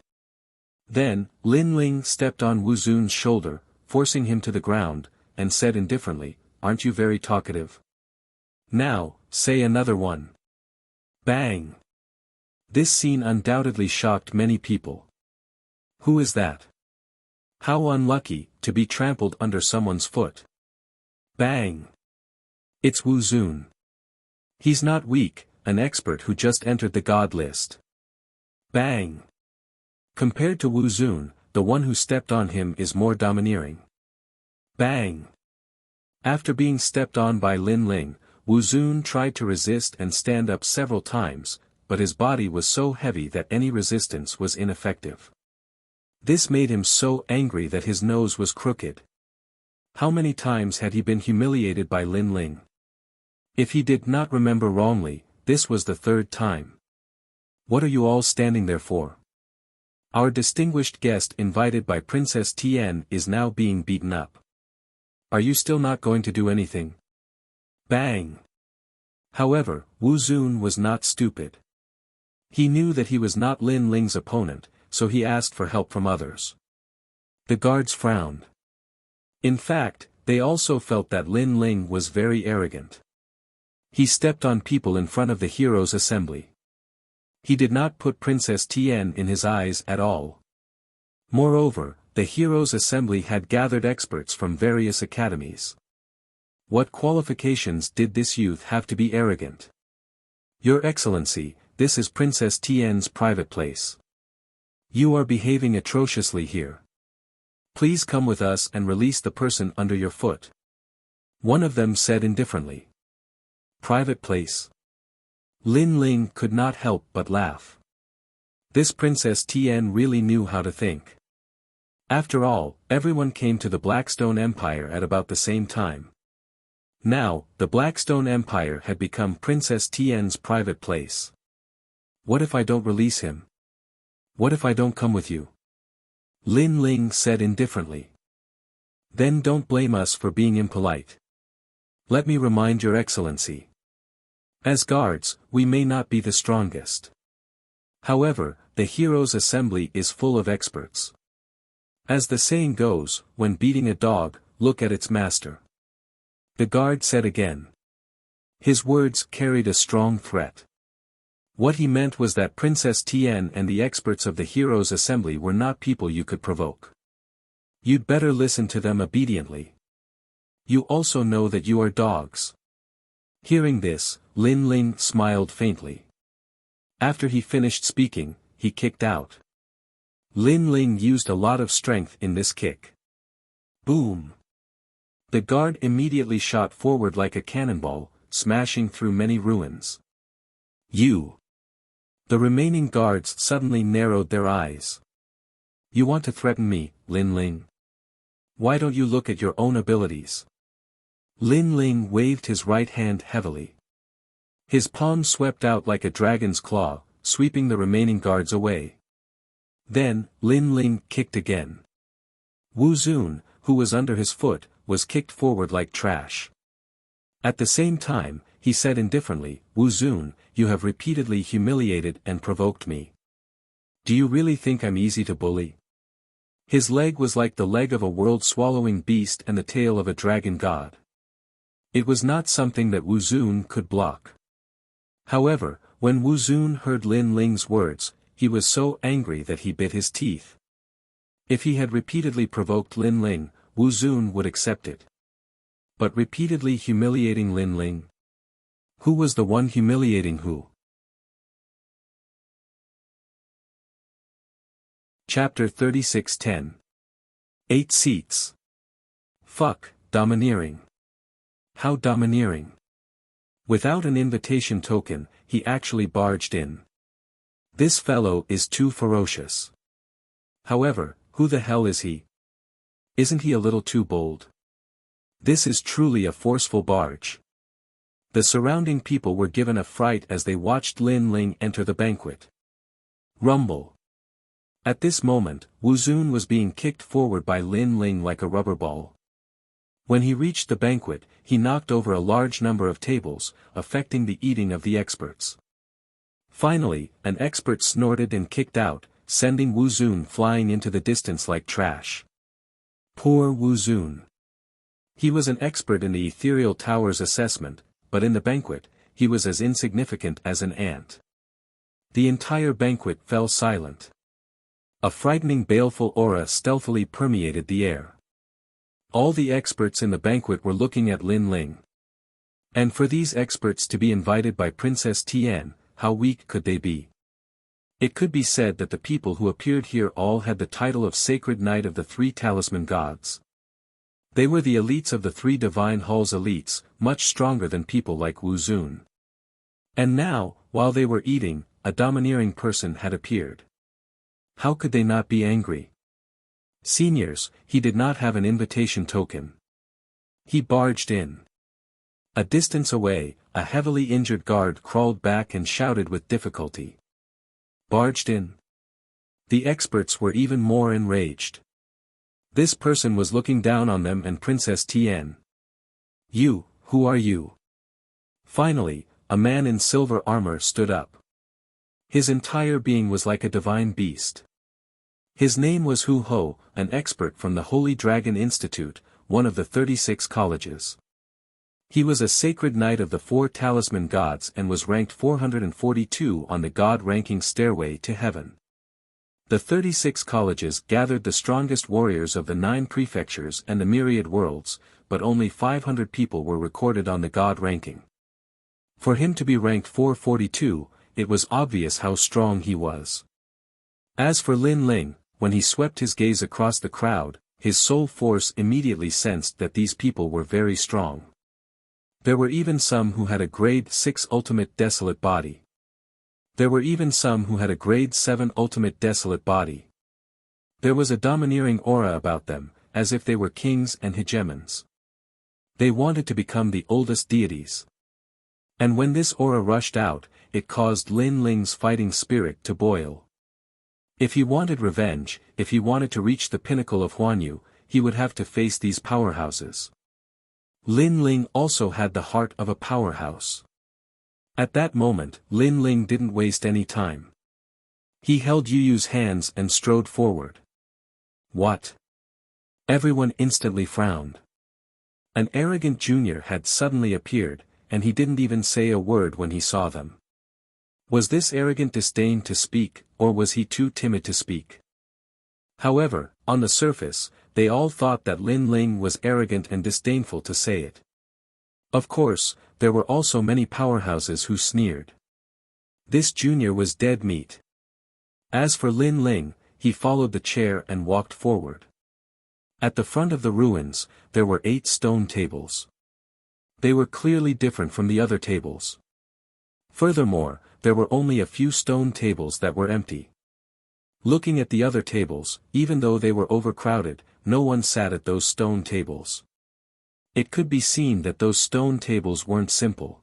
Then, Lin Ling stepped on Wu Zun's shoulder, forcing him to the ground, and said indifferently, "Aren't you very talkative? Now, say another one." Bang! This scene undoubtedly shocked many people. Who is that? How unlucky, to be trampled under someone's foot. Bang! It's Wu Zun. He's not weak, an expert who just entered the god list. Bang! Compared to Wu Zun, the one who stepped on him is more domineering. Bang! After being stepped on by Lin Ling, Wu Zun tried to resist and stand up several times, but his body was so heavy that any resistance was ineffective. This made him so angry that his nose was crooked. How many times had he been humiliated by Lin Ling? If he did not remember wrongly, this was the third time. What are you all standing there for? Our distinguished guest invited by Princess Tian is now being beaten up. Are you still not going to do anything? Bang! However, Wu Zun was not stupid. He knew that he was not Lin Ling's opponent, so he asked for help from others. The guards frowned. In fact, they also felt that Lin Ling was very arrogant. He stepped on people in front of the heroes' assembly. He did not put Princess Tian in his eyes at all. Moreover, the heroes' assembly had gathered experts from various academies. What qualifications did this youth have to be arrogant? Your Excellency, this is Princess Tian's private place. You are behaving atrociously here. Please come with us and release the person under your foot. One of them said indifferently. Private place. Lin Ling could not help but laugh. This Princess Tian really knew how to think. After all, everyone came to the Blackstone Empire at about the same time. Now, the Blackstone Empire had become Princess Tian's private place. What if I don't release him? What if I don't come with you? Lin Ling said indifferently. Then don't blame us for being impolite. Let me remind your Excellency. As guards, we may not be the strongest. However, the heroes' assembly is full of experts. As the saying goes, when beating a dog, look at its master. The guard said again. His words carried a strong threat. What he meant was that Princess Tian and the experts of the heroes' assembly were not people you could provoke. You'd better listen to them obediently. You also know that you are dogs. Hearing this, Lin Ling smiled faintly. After he finished speaking, he kicked out. Lin Ling used a lot of strength in this kick. Boom! The guard immediately shot forward like a cannonball, smashing through many ruins. You! The remaining guards suddenly narrowed their eyes. You want to threaten me, Lin Ling? Why don't you look at your own abilities? Lin Ling waved his right hand heavily. His palm swept out like a dragon's claw, sweeping the remaining guards away. Then, Lin Ling kicked again. Wu Zun, who was under his foot, was kicked forward like trash. At the same time, he said indifferently, Wu Zun, you have repeatedly humiliated and provoked me. Do you really think I'm easy to bully? His leg was like the leg of a world-swallowing beast and the tail of a dragon god. It was not something that Wu Zun could block. However, when Wu Zun heard Lin Ling's words, he was so angry that he bit his teeth. If he had repeatedly provoked Lin Ling, Wu Zun would accept it. But repeatedly humiliating Lin Ling? Who was the one humiliating who? Chapter 36:10. 8 seats. Fuck, domineering. How domineering. Without an invitation token, he actually barged in. This fellow is too ferocious. However, who the hell is he? Isn't he a little too bold? This is truly a forceful barge. The surrounding people were given a fright as they watched Lin Ling enter the banquet. Rumble. At this moment, Wu Zun was being kicked forward by Lin Ling like a rubber ball. When he reached the banquet, he knocked over a large number of tables, affecting the eating of the experts. Finally, an expert snorted and kicked out, sending Wu Zun flying into the distance like trash. Poor Wu Zun. He was an expert in the ethereal tower's assessment, but in the banquet, he was as insignificant as an ant. The entire banquet fell silent. A frightening baleful aura stealthily permeated the air. All the experts in the banquet were looking at Lin Ling. And for these experts to be invited by Princess Tian, how weak could they be? It could be said that the people who appeared here all had the title of Sacred Knight of the Three Talisman Gods. They were the elites of the Three Divine Halls elites, much stronger than people like Wu Zun. And now, while they were eating, a domineering person had appeared. How could they not be angry? Seniors, he did not have an invitation token. He barged in. A distance away, a heavily injured guard crawled back and shouted with difficulty. Barged in. The experts were even more enraged. This person was looking down on them and Princess Tian. You, who are you? Finally, a man in silver armor stood up. His entire being was like a divine beast. His name was Hu Ho, an expert from the Holy Dragon Institute, one of the 36 colleges. He was a sacred knight of the Four Talisman Gods and was ranked 442 on the God ranking stairway to heaven. The 36 colleges gathered the strongest warriors of the 9 prefectures and the myriad worlds, but only 500 people were recorded on the God ranking. For him to be ranked 442, it was obvious how strong he was. As for Lin Ling, when he swept his gaze across the crowd, his soul force immediately sensed that these people were very strong. There were even some who had a grade 6 ultimate desolate body. There were even some who had a grade 7 ultimate desolate body. There was a domineering aura about them, as if they were kings and hegemons. They wanted to become the oldest deities. And when this aura rushed out, it caused Lin Ling's fighting spirit to boil. If he wanted revenge, if he wanted to reach the pinnacle of Huanyu, he would have to face these powerhouses. Lin Ling also had the heart of a powerhouse. At that moment, Lin Ling didn't waste any time. He held Yu Yu's hands and strode forward. What? Everyone instantly frowned. An arrogant junior had suddenly appeared, and he didn't even say a word when he saw them. Was this arrogant disdain to speak, or was he too timid to speak? However, on the surface, they all thought that Lin Ling was arrogant and disdainful to say it. Of course, there were also many powerhouses who sneered. This junior was dead meat. As for Lin Ling, he followed the chair and walked forward. At the front of the ruins, there were 8 stone tables. They were clearly different from the other tables. Furthermore, there were only a few stone tables that were empty. Looking at the other tables, even though they were overcrowded, no one sat at those stone tables. It could be seen that those stone tables weren't simple.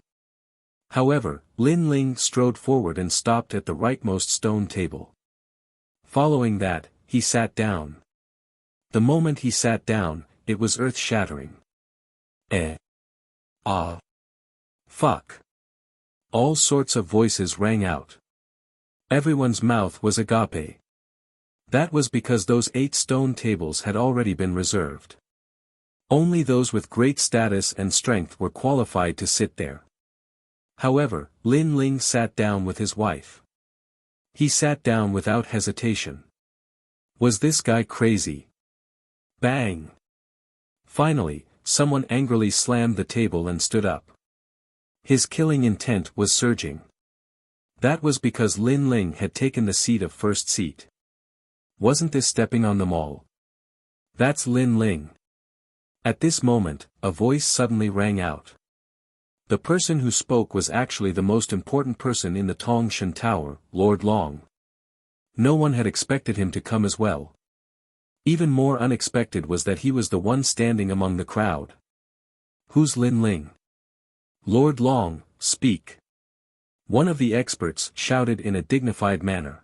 However, Lin Ling strode forward and stopped at the rightmost stone table. Following that, he sat down. The moment he sat down, it was earth-shattering. Ah. Fuck. All sorts of voices rang out. Everyone's mouth was agape. That was because those 8 stone tables had already been reserved. Only those with great status and strength were qualified to sit there. However, Lin Ling sat down with his wife. He sat down without hesitation. Was this guy crazy? Bang! Finally, someone angrily slammed the table and stood up. His killing intent was surging. That was because Lin Ling had taken the seat of first seat. Wasn't this stepping on them all? That's Lin Ling. At this moment, a voice suddenly rang out. The person who spoke was actually the most important person in the Tongshan Tower, Lord Long. No one had expected him to come as well. Even more unexpected was that he was the one standing among the crowd. Who's Lin Ling? Lord Long, speak. One of the experts shouted in a dignified manner.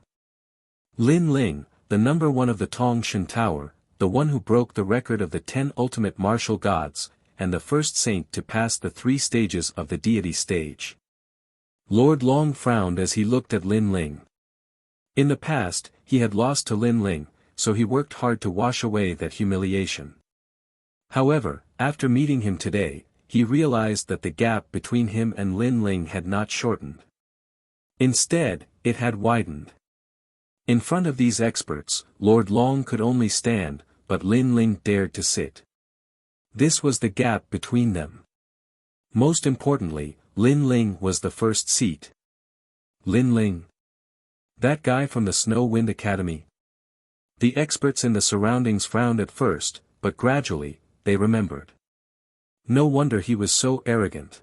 Lin Ling, the number 1 of the Tongshan Tower, the one who broke the record of the 10 ultimate martial gods, and the first saint to pass the 3 stages of the deity stage. Lord Long frowned as he looked at Lin Ling. In the past, he had lost to Lin Ling, so he worked hard to wash away that humiliation. However, after meeting him today, he realized that the gap between him and Lin Ling had not shortened. Instead, it had widened. In front of these experts, Lord Long could only stand, but Lin Ling dared to sit. This was the gap between them. Most importantly, Lin Ling was the first seat. Lin Ling? That guy from the Snow Wind Academy? The experts in the surroundings frowned at first, but gradually, they remembered. No wonder he was so arrogant.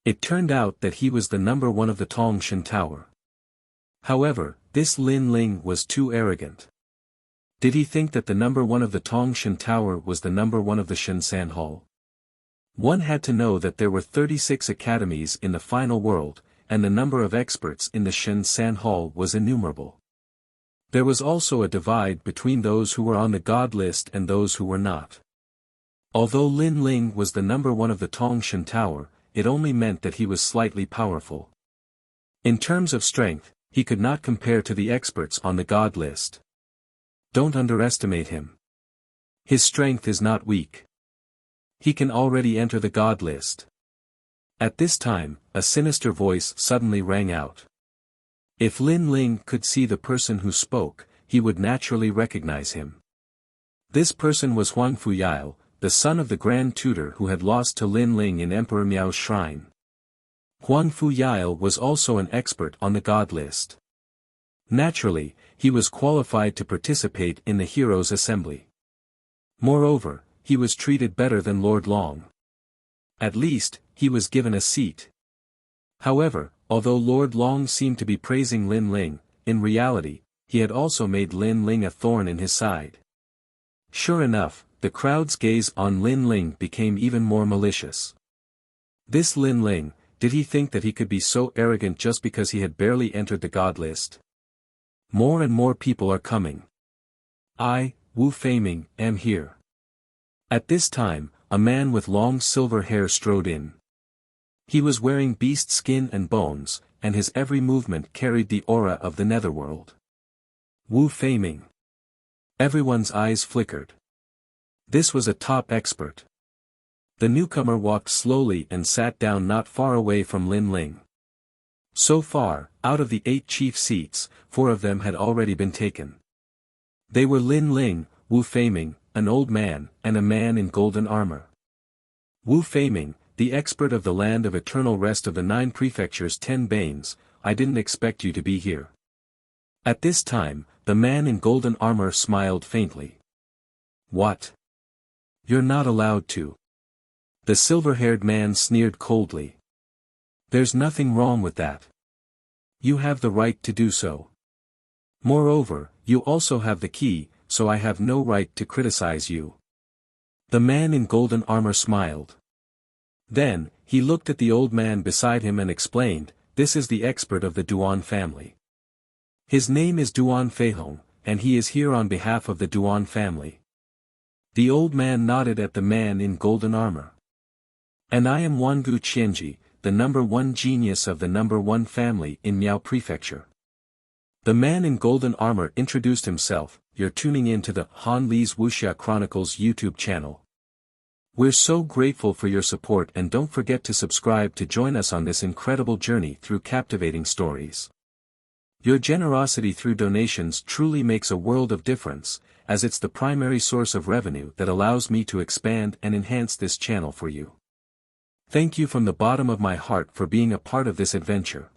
It turned out that he was the number one of the Tongshan Tower. However, this Lin Ling was too arrogant. Did he think that the number one of the Tongshan Tower was the number one of the Shinsan Hall? One had to know that there were 36 academies in the final world, and the number of experts in the Shinsan Hall was innumerable. There was also a divide between those who were on the God list and those who were not. Although Lin Ling was the number one of the Tongshan Tower, it only meant that he was slightly powerful. In terms of strength, he could not compare to the experts on the God list. Don't underestimate him. His strength is not weak. He can already enter the God list. At this time, a sinister voice suddenly rang out. If Lin Ling could see the person who spoke, he would naturally recognize him. This person was Huang Fuyao, the son of the Grand Tutor who had lost to Lin Ling in Emperor Miao's shrine. Huang Fuyao was also an expert on the God list. Naturally, he was qualified to participate in the Heroes' Assembly. Moreover, he was treated better than Lord Long. At least, he was given a seat. However, although Lord Long seemed to be praising Lin Ling, in reality, he had also made Lin Ling a thorn in his side. Sure enough, the crowd's gaze on Lin Ling became even more malicious. This Lin Ling, did he think that he could be so arrogant just because he had barely entered the God list? More and more people are coming. I, Wu Feiming, am here. At this time, a man with long silver hair strode in. He was wearing beast skin and bones, and his every movement carried the aura of the netherworld. Wu Feiming. Everyone's eyes flickered. This was a top expert. The newcomer walked slowly and sat down not far away from Lin Ling. So far, out of the 8 chief seats, 4 of them had already been taken. They were Lin Ling, Wu Feiming, an old man, and a man in golden armor. Wu Feiming, the expert of the land of eternal rest of the 9 prefectures 10 Banes, I didn't expect you to be here. At this time, the man in golden armor smiled faintly. What? You're not allowed to. The silver-haired man sneered coldly. There's nothing wrong with that. You have the right to do so. Moreover, you also have the key, so I have no right to criticize you. The man in golden armor smiled. Then, he looked at the old man beside him and explained, this is the expert of the Duan family. His name is Duan Feihong, and he is here on behalf of the Duan family. The old man nodded at the man in golden armor. And I am Wangu Qianji, the number 1 genius of the number 1 family in Miao Prefecture. The man in golden armor introduced himself. You're tuning in to the Han Li's Wuxia Chronicles YouTube channel. We're so grateful for your support, and don't forget to subscribe to join us on this incredible journey through captivating stories. Your generosity through donations truly makes a world of difference, as it's the primary source of revenue that allows me to expand and enhance this channel for you. Thank you from the bottom of my heart for being a part of this adventure.